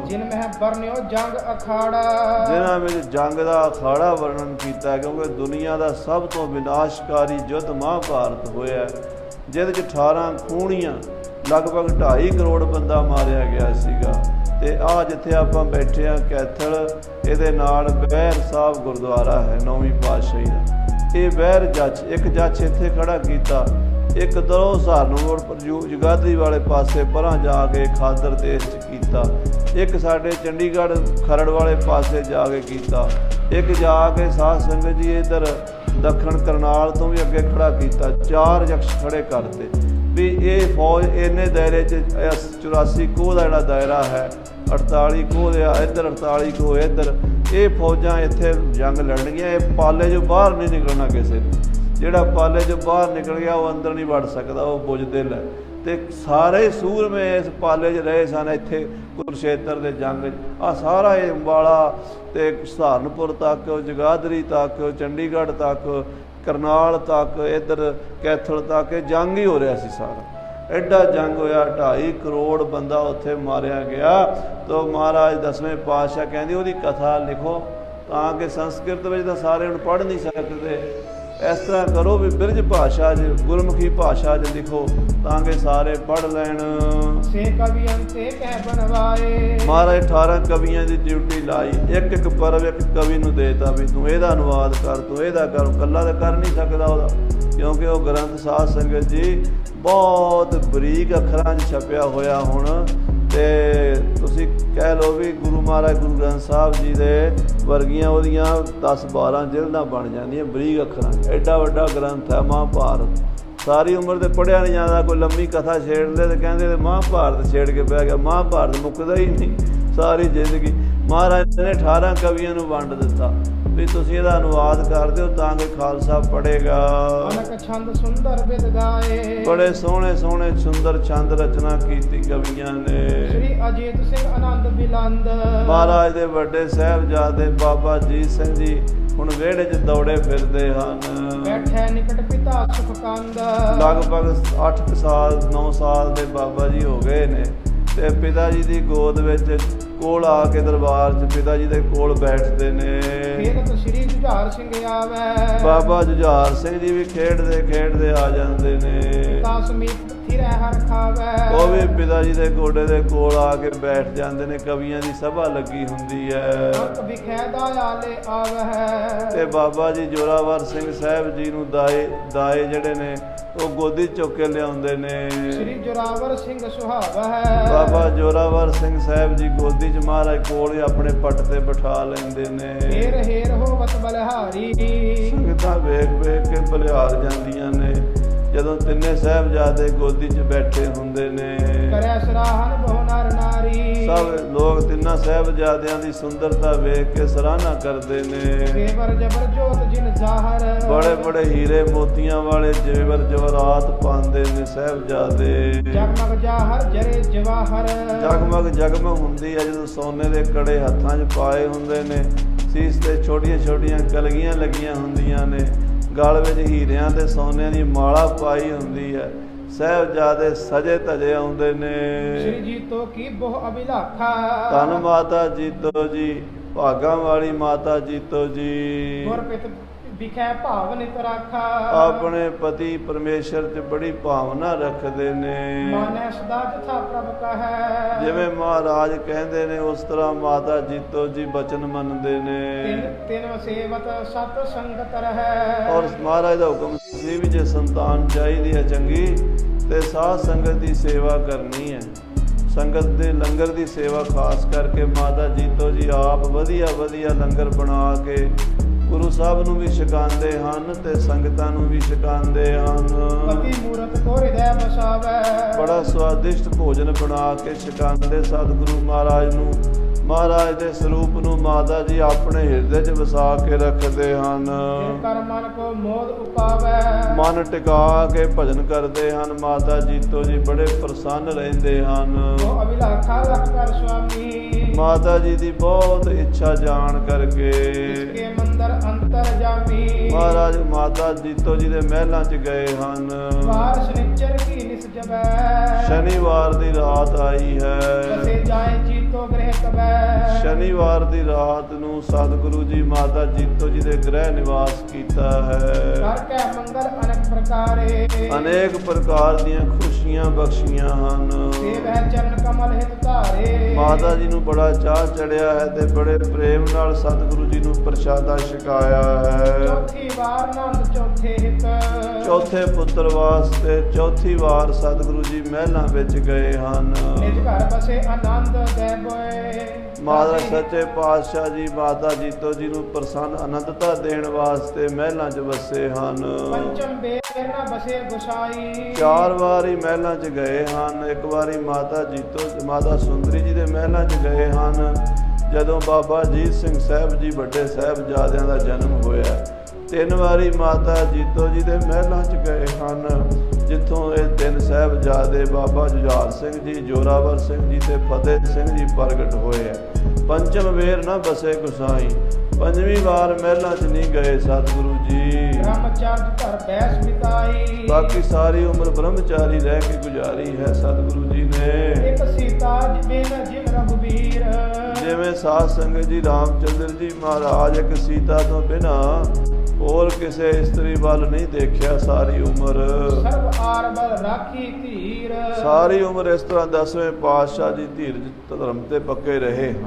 ਜਿਨ ਮਹਿ ਵਰਨਿਓ ਜੰਗ ਅਖਾੜਾ, ਜਿਨ੍ਹਾਂ ਵਿੱਚ ਜੰਗ ਦਾ ਅਖਾੜਾ ਵਰਣਨ ਕੀਤਾ, ਕਿਉਂਕਿ ਦੁਨੀਆ ਦਾ ਸਭ ਤੋਂ ਵਿਨਾਸ਼ਕਾਰੀ ਯੁੱਧ ਮਹਾਭਾਰਤ ਹੋਇਆ, ਜਿਹਦੇ 'ਚ 18 ਖੂਣੀਆਂ ਲਗਭਗ 2.5 ਕਰੋੜ ਬੰਦਾ ਮਾਰਿਆ ਗਿਆ ਸੀਗਾ। ਤੇ ਆ ਜਿੱਥੇ ਆਪਾਂ ਬੈਠੇ ਆ ਕੈਥਲ, ਇਹਦੇ ਨਾਲ ਬਹਿਰ ਸਾਹਿਬ ਗੁਰਦੁਆਰਾ ਹੈ 9ਵੀਂ ਪਾਤਸ਼ਾਹੀ ਦਾ। ਇਹ ਬਹਿਰ ਜੱਜ, ਇੱਕ ਜੱਜ ਇੱਥੇ ਖੜਾ ਕੀਤਾ, ਇੱਕ ਦਰੋਂ ਸਹਾਰਨਪੁਰ ਜਗਾਦਰੀ ਵਾਲੇ ਪਾਸੇ ਪਰਾਂ ਜਾ ਕੇ ਖਾਦਰ ਦੇਸ਼ 'ਚ ਕੀਤਾ, ਇੱਕ ਸਾਡੇ ਚੰਡੀਗੜ੍ਹ ਖਰੜ ਵਾਲੇ ਪਾਸੇ ਜਾ ਕੇ ਕੀਤਾ, ਇੱਕ ਜਾ ਕੇ ਸਾਧ ਸੰਗਤ ਜੀ ਇੱਧਰ ਦੱਖਣ ਕਰਨਾਲ ਤੋਂ ਵੀ ਅੱਗੇ ਖੜਾ ਕੀਤਾ। 4 ਯਕਸ਼ ਖੜੇ ਕਰਤੇ ਵੀ ਇਹ ਫੌਜ ਇੰਨੇ ਦਾਇਰੇ 'ਚ 84 ਕੋਹ ਦਾ ਜਿਹੜਾ ਦਾਇਰਾ ਹੈ, 48 ਕੋਹ ਦੇ ਇੱਧਰ 48 ਕੋਹ ਇੱਧਰ, ਇਹ ਫੌਜਾਂ ਇੱਥੇ ਜੰਗ ਲੜਨਗੀਆਂ। ਇਹ ਪਾਲੇ 'ਚੋਂ ਬਾਹਰ ਨਹੀਂ ਨਿਕਲਣਾ ਕਿਸੇ ਨੂੰ। ਜਿਹੜਾ ਪਾਲੇ 'ਚੋਂ ਬਾਹਰ ਨਿਕਲ ਗਿਆ ਉਹ ਅੰਦਰ ਨਹੀਂ ਵੜ ਸਕਦਾ, ਉਹ ਬੁਝਦਿਲ ਹੈ। ਤੇ ਸਾਰੇ ਸੂਰਮੇ ਇਸ ਪਾਲੇ 'ਚ ਰਹੇ ਸਨ। ਇੱਥੇ ਕੁਰੂਕਸ਼ੇਤਰ ਦੇ ਜੰਗ 'ਚ ਆ ਸਾਰਾ ਇਹ ਅੰਬਾਲਾ ਤੇ ਸਹਾਰਨਪੁਰ ਤੱਕ, ਜਗਾਦਰੀ ਤੱਕ, ਚੰਡੀਗੜ੍ਹ ਤੱਕ, ਕਰਨਾਲ ਤੱਕ, ਇੱਧਰ ਕੈਥਲ ਤੱਕ ਇਹ ਜੰਗ ਹੀ ਹੋ ਰਿਹਾ ਸੀ ਸਾਰਾ। ਐਡਾ ਜੰਗ ਹੋਇਆ, 2.5 ਕਰੋੜ ਬੰਦਾ ਉੱਥੇ ਮਾਰਿਆ ਗਿਆ। ਤਾਂ ਮਹਾਰਾਜ 10ਵੇਂ ਪਾਤਸ਼ਾਹ ਕਹਿੰਦੇ ਉਹਦੀ ਕਥਾ ਲਿਖੋ, ਤਾਂ ਕਿ ਸੰਸਕ੍ਰਿਤ ਵਿੱਚ ਤਾਂ ਸਾਰੇ ਹੁਣ ਪੜ੍ਹ ਨਹੀਂ ਸਕਦੇ। ਇਸ ਤਰ੍ਹਾਂ ਕਰੋ ਵੀ ਬਿਰਜ ਭਾਸ਼ਾ 'ਚ, ਗੁਰਮੁਖੀ ਭਾਸ਼ਾ 'ਚ ਲਿਖੋ, ਤਾਂ ਕਿ ਸਾਰੇ ਪੜ੍ਹ ਲੈਣ। ਸੇ ਕਵੀਆਂ ਤੇ ਕਹਿ ਬਣਵਾਏ। ਮਹਾਰਾਜ 18 ਕਵੀਆਂ ਦੀ ਡਿਊਟੀ ਲਾਈ, ਇੱਕ ਇੱਕ ਪਰਵ ਇੱਕ ਕਵੀ ਨੂੰ ਦੇਤਾ ਵੀ ਤੂੰ ਇਹਦਾ ਅਨੁਵਾਦ ਕਰ, ਤੂੰ ਇਹਦਾ ਕਰ। ਇਕੱਲਾ ਤਾਂ ਕਰ ਨਹੀਂ ਸਕਦਾ ਉਹਦਾ, ਕਿਉਂਕਿ ਉਹ ਗ੍ਰੰਥ ਸਾਧ ਸੰਗਤ ਜੀ ਬਹੁਤ ਬਰੀਕ ਅੱਖਰਾਂ 'ਚ ਛਪਿਆ ਹੋਇਆ ਹੁਣ। ਤੇ ਤੁਸੀਂ ਕਹਿ ਲਓ ਵੀ ਗੁਰੂ ਮਹਾਰਾਜ ਗੁਰੂ ਗ੍ਰੰਥ ਸਾਹਿਬ ਜੀ ਦੇ ਵਰਗੀਆਂ ਉਹਦੀਆਂ 10-12 ਜਿਲਦਾਂ ਬਣ ਜਾਂਦੀਆਂ ਬਰੀਕ ਅੱਖਰਾਂ 'ਚ। ਐਡਾ ਵੱਡਾ ਗ੍ਰੰਥ ਹੈ ਮਹਾਭਾਰਤ। ਸਾਰੀ ਉਮਰ ਤੇ ਪੜ੍ਹਿਆ ਨਹੀਂ ਜਾਂਦਾ। ਕੋਈ ਲੰਮੀ ਕਥਾ ਛੇੜਦੇ ਤੇ ਕਹਿੰਦੇ ਮਹਾਭਾਰਤ ਛੇੜ ਕੇ ਬਹਿ ਗਿਆ। ਮਹਾਭਾਰਤ ਮੁੱਕਦਾ ਹੀ ਨਹੀਂ ਸਾਰੀ ਜ਼ਿੰਦਗੀ। ਮਹਾਰਾਜ ਨੇ 18 ਕਵੀਆਂ ਨੂੰ ਵੰਡ ਦਿੱਤਾ ਵੀ ਤੁਸੀਂ ਇਹਦਾ ਅਨੁਵਾਦ ਕਰ ਦਿਓ, ਤਾਂ ਕਿ ਖਾਲਸਾ ਪੜ੍ਹੇਗਾ। ਅਨਕ ਛੰਦ ਸੁੰਦਰ ਬਿਦ ਗਾਏ। ਬੜੇ ਸੋਹਣੇ ਸੋਹਣੇ ਸੁੰਦਰ ਛੰਦ ਰਚਨਾ ਕੀਤੀ ਕਵੀਆਂ ਨੇ। ਸ੍ਰੀ ਅਜੀਤ ਸਿੰਘ ਆਨੰਦ ਬਿਲੰਦ। ਮਹਾਰਾਜ ਦੇ ਵੱਡੇ ਸਾਹਿਬਜ਼ਾਦੇ ਬਾਬਾ ਅਜੀਤ ਸਿੰਘ ਜੀ ਹੁਣ ਵਿਹੜੇ 'ਚ ਦੌੜੇ ਫਿਰਦੇ ਹਨ। ਬੈਠੇ ਨਿਕਟ ਪਿਤਾ ਸੁਖਕੰਦ। ਲਗਭਗ 8 ਸਾਲ 9 ਸਾਲ ਦੇ ਬਾਬਾ ਜੀ ਹੋ ਗਏ ਨੇ, ਤੇ ਪਿਤਾ ਜੀ ਦੀ ਗੋਦ ਵਿੱਚ ਕੋਲ ਆ ਕੇ ਦਰਬਾਰ 'ਚ ਪਿਤਾ ਜੀ ਦੇ ਕੋਲ ਬੈਠਦੇ ਨੇ। ਫੇਰਤ ਸ੍ਰੀ ਜੁਝਾਰ ਸਿੰਘ ਆਵੇ। ਬਾਬਾ ਜੁਝਾਰ ਸਿੰਘ ਜੀ ਵੀ ਖੇਡਦੇ ਖੇਡਦੇ ਆ ਜਾਂਦੇ ਨੇ। ਤਾਂ ਸਮੀਪ ਥਿਰੈ ਹਰ ਖਾਵੇ। ਉਹ ਵੀ ਪਿਤਾ ਜੀ ਦੇ ਗੋਡੇ ਦੇ ਕੋਲ ਆ ਕੇ ਬੈਠ ਜਾਂਦੇ ਨੇ। ਕਵੀਆਂ ਦੀ ਸਭਾ ਲੱਗੀ ਹੁੰਦੀ ਹੈ। ਅੰਤ ਵਿਖੇ ਦਇਆਲੇ ਆਵੇ। ਤੇ ਬਾਬਾ ਜੀ ਜੋਰਾਵਰ ਸਿੰਘ ਸਾਹਿਬ ਜੀ ਨੂੰ ਦਾਏ ਜਿਹੜੇ ਨੇ ਉਹ ਗੋਦੀ ਚੁੱਕ ਕੇ ਲਿਆਉਂਦੇ ਨੇ। ਸ੍ਰੀ ਜੋਰਾਵਰ ਸਿੰਘ ਸੁਹਾਵਾ ਹੈ। ਬਾਬਾ ਜੋਰਾਵਰ ਸਿੰਘ ਸਾਹਿਬ ਜੀ ਗੋਦੀ 'ਚ ਮਹਾਰਾਜ ਕੋਲ ਹੀ ਆਪਣੇ ਪੱਟ ਤੇ ਬਿਠਾ ਲੈਂਦੇ ਨੇ। ਹੇਰ ਹੇਰ ਹੋਵਤ ਬਲਿਹਾਰੀ। ਸੰਗਤਾਂ ਵੇਖ ਵੇਖ ਕੇ ਬਲਿਹਾਰ ਜਾਂਦੀਆਂ ਨੇ ਜਦੋਂ ਤਿੰਨੇ ਸਾਹਿਬਜ਼ਾਦੇ ਗੋਦੀ 'ਚ ਬੈਠੇ ਹੁੰਦੇ ਨੇ। ਕਰਿਆ ਸਰਾਹਨ ਬਹੁ ਨਰ ਨਾਰੀ। ਸਭ ਲੋਕ ਤਿੰਨਾਂ ਸਾਹਿਬਜ਼ਾਦਿਆਂ ਦੀ ਸੁੰਦਰਤਾ ਵੇਖ ਕੇ ਸਰਾਹਨਾ ਕਰਦੇ ਨੇ। ਜੇਵਰ ਜਬਰ ਜੋਤ ਜਿਨ ਜ਼ਾਹਰ। ਬੜੇ ਬੜੇ ਹੀਰੇ ਮੋਤੀਆਂ ਵਾਲੇ ਜੇਵਰ ਜਵਰਾਤ ਪਾਉਂਦੇ ਨੇ ਸਾਹਿਬਜ਼ਾਦੇ। ਜਗਮਗ ਜਾਹਰ ਜਰੇ ਜਵਾਹਰ। ਜਗਮਗ ਜਗਮਗ ਹੁੰਦੀ ਹੈ ਜਦੋਂ ਸੋਨੇ ਦੇ ਕੜੇ ਹੱਥਾਂ 'ਚ ਪਾਏ ਹੁੰਦੇ ਨੇ। ਸੀਸ ਤੇ ਛੋਟੀਆਂ ਛੋਟੀਆਂ ਕਲਗੀਆਂ ਲੱਗੀਆਂ ਹੁੰਦੀਆਂ ਨੇ। ਗਲ ਵਿੱਚ ਹੀਰਿਆਂ ਤੇ ਸੋਨਿਆਂ ਦੀ ਮਾਲਾ ਪਾਈ ਹੁੰਦੀ ਹੈ। ਸਾਹਿਬਜ਼ਾਦੇ ਸਜੇ ਧਜੇ ਆਉਂਦੇ ਨੇ। ਸ੍ਰੀ ਜੀਤੋ ਕੀ ਬਹੁ ਅਭਿਲਾਖਾ। ਧੰਨ ਮਾਤਾ ਜੀਤੋ ਜੀ, ਭਾਗਾਂ ਵਾਲੀ ਮਾਤਾ ਜੀਤੋ ਜੀ। ਗੁਰਪਿਤ ਵਿਖੇ ਭਾਵ ਨਿਤ ਰਾਖਾ। ਆਪਣੇ ਪਤੀ ਪਰਮੇਸ਼ਰ 'ਚ ਬੜੀ ਭਾਵਨਾ ਰੱਖਦੇ ਨੇ। ਮਾਨੈ ਸਦਾ ਜਥਾ ਪ੍ਰਭ ਕਹੈ। ਜਿਵੇਂ ਮਹਾਰਾਜ ਕਹਿੰਦੇ ਨੇ ਉਸ ਤਰ੍ਹਾਂ ਮਾਤਾ ਜੀਤੋ ਜੀ ਬਚਨ ਮੰਨਦੇ ਨੇ। ਤਿਨ ਸੇਵਤ ਸਤ ਸੰਗਤ ਰਹੈ। ਔਰ ਮਹਾਰਾਜ ਦਾ ਹੁਕਮ ਸੀ ਵੀ ਜੇ ਸੰਤਾਨ ਚਾਹੀਦੀ ਹੈ ਚੰਗੀ ਤੇ ਸਾਧ ਸੰਗਤ ਦੀ ਸੇਵਾ ਕਰਨੀ ਹੈ। ਸੰਗਤ ਦੇ ਲੰਗਰ ਦੀ ਸੇਵਾ ਖਾਸ ਕਰਕੇ ਮਾਤਾ ਜੀਤੋ ਜੀ ਆਪ ਵਧੀਆ ਵਧੀਆ ਲੰਗਰ ਬਣਾ ਕੇ ਗੁਰੂ ਸਾਹਿਬ ਨੂੰ ਵੀ ਛਕਾਉਂਦੇ ਹਨ ਤੇ ਸੰਗਤਾਂ ਨੂੰ ਵੀ ਛਕਾਉਂਦੇ ਹਨ। ਪਤੀ ਮੂਰਤ ਕੋ ਹਿਰਦੈ ਵਸਾਵੈ। ਬੜਾ ਸਵਾਦਿਸ਼ਟ ਭੋਜਨ ਬਣਾ ਕੇ ਛਕਾਉਂਦੇ ਸਤਿਗੁਰੂ ਮਹਾਰਾਜ ਨੂੰ। ਮਹਾਰਾਜ ਦੇ ਸਰੂਪ ਨੂੰ ਮਾਤਾ ਜੀ ਆਪਣੇ ਹਿਰਦੇ 'ਚ ਵਸਾ ਕੇ ਰੱਖਦੇ ਹਨ। ਕਰ ਮਨ ਕੋ ਮੋਦ ਉਪਾਵੈ। ਮਨ ਟਿਕਾ ਕੇ ਭਜਨ ਕਰਦੇ ਹਨ। ਮਾਤਾ ਜੀਤੋ ਜੀ ਬੜੇ ਪ੍ਰਸੰਨ ਰਹਿੰਦੇ ਹਨ। ਉਹ ਅਭਿਲਾਖਾ ਲਖ ਕਰ ਸੁਆਮੀ। ਮਾਤਾ ਜੀ ਦੀ ਬਹੁਤ ਇੱਛਾ ਜਾਣ ਕਰਕੇ ਇਸਕੇ ਮੰਦਰ ਅੰਤਰ ਜਾਮੀ। ਮਹਾਰਾਜ ਮਾਤਾ ਜੀਤੋ ਜੀ ਦੇ ਮਹਿਲਾਂ 'ਚ ਗਏ ਹਨ। ਵਾਰ ਸ਼ਨੀਚਰ ਕੀ ਨਿਸ ਜਬੈ। ਸ਼ਨੀਵਾਰ ਦੀ ਰਾਤ ਆਈ ਹੈ। ਬਸੇ ਜਾਏ ਜੀਤੋ ਗ੍ਰਹਿ ਕਬੈ। ਸ਼ਨੀਵਾਰ ਦੀ ਰਾਤ ਨੂੰ ਸਤਿਗੁਰੂ ਜੀ ਮਾਤਾ ਜੀਤੋ ਜੀ ਦੇ ਗ੍ਰਹਿ ਨਿਵਾਸ ਕੀਤਾ ਹੈ। ਕਰ ਕੈ ਮੰਗਲ ਅਨੇਕ ਪ੍ਰਕਾਰੇ। ਅਨੇਕ ਪ੍ਰਕਾਰ ਦੀਆਂ ਖੁਸ਼ੀਆਂ ਬਖਸ਼ੀਆਂ ਹਨ। ਸੇਵੈ ਚਰਨ ਕਮਲ ਹਿਤ ਧਾਰੇ। ਮਾਤਾ ਜੀ ਨੂੰ ਬੜਾ ਚਾਅ ਚੜਿਆ ਹੈ ਤੇ ਬੜੇ ਪ੍ਰੇਮ ਨਾਲ ਸਤਿਗੁਰੂ ਜੀ ਨੂੰ ਪ੍ਰਸ਼ਾਦਾ ਛਕਾਇਆ ਹੈ। ਚੌਥੀ ਵਾਰ ਨੰਦ ਚੌਥੇ ਹਿਤ। ਚੌਥੇ ਪੁੱਤਰ ਵਾਸਤੇ ਚੌਥੀ ਵਾਰ ਸਤਿਗੁਰੂ ਜੀ ਮਹਿਲਾਂ ਵਿੱਚ ਗਏ ਹਨ। ਨਿਜ ਘਰ ਬਸੇ ਆਨੰਦ ਦੇ ਬੋਏ। ਮਾਤਾ ਸੱਚੇ ਪਾਤਸ਼ਾਹ ਜੀ ਮਾਤਾ ਜੀਤੋ ਜੀ ਨੂੰ ਪ੍ਰਸੰਨ ਅਨੰਦਤਾ ਦੇਣ ਵਾਸਤੇ ਮਹਿਲਾਂ 'ਚ ਵਸੇ ਹਨ। ਪੰਚਮ ਬੇਰ ਨਾ ਬਸੇ ਗੁਸਾਈ। 4 ਵਾਰੀ ਮਹਿਲਾਂ 'ਚ ਗਏ ਹਨ। ਇੱਕ ਵਾਰੀ ਮਾਤਾ ਜੀਤੋ ਮਾਤਾ ਸੁੰਦਰੀ ਜੀ ਦੇ ਮਹਿਲਾਂ 'ਚ ਗਏ ਹਨ ਜਦੋਂ ਬਾਬਾ ਅਜੀਤ ਸਿੰਘ ਸਾਹਿਬ ਜੀ ਵੱਡੇ ਸਾਹਿਬਜ਼ਾਦਿਆਂ ਦਾ ਜਨਮ ਹੋਇਆ। 3 ਵਾਰੀ ਮਾਤਾ ਜੀਤੋ ਜੀ ਦੇ ਮਹਿਲਾਂ 'ਚ ਗਏ ਹਨ ਜਿੱਥੋਂ ਇਹ ਤਿੰਨ ਸਾਹਿਬਜ਼ਾਦੇ ਬਾਬਾ ਜੁਝਾਰ ਸਿੰਘ ਜੀ, ਜੋਰਾਵਰ ਸਿੰਘ ਜੀ ਤੇ ਫਤਿਹ ਸਿੰਘ ਜੀ ਪ੍ਰਗਟ ਹੋਏ ਹੈ। ਪੰਚਮ ਵੇਰ ਨਾ ਬਸੇ ਗੁਸਾਈ, ਪੰਜਵੀਂ ਵਾਰ ਮਹਿਲਾਂ 'ਚ ਨਹੀਂ ਗਏ ਸਤਿਗੁਰੂ ਜੀ। ਬ੍ਰਹਮਚਰਜ ਘਰ ਬੈਸ ਬਿਤਾਈ, ਬਾਕੀ ਸਾਰੀ ਉਮਰ ਬ੍ਰਹਮਚਾਰੀ ਰਹਿ ਕੇ ਗੁਜ਼ਾਰੀ ਹੈ ਸਤਿਗੁਰੂ ਜੀ ਨੇ। ਇੱਕ ਸੀਤਾ ਜਿਵੇਂ ਜਿਮ ਰਘੁਬੀਰ, ਜਿਵੇਂ ਸਾਧ ਸੰਗਤ ਜੀ ਰਾਮਚੰਦਰ ਜੀ ਮਹਾਰਾਜ ਇੱਕ ਸੀਤਾ ਤੋਂ ਬਿਨਾਂ ਹੋਰ ਕਿਸੇ ਇਸਤਰੀ ਵੱਲ ਨਹੀਂ ਦੇਖਿਆ ਸਾਰੀ ਉਮਰ। ਸਰਬ ਆਰ ਬਲ ਰਾਖੀ ਧੀਰ, ਸਾਰੀ ਉਮਰ ਇਸ ਤਰ੍ਹਾਂ 10ਵੇਂ ਪਾਤਸ਼ਾਹ ਜੀ ਧੀਰਜ ਧਰਮ ਤੇ ਪੱਕੇ ਰਹੇ ਹਨ।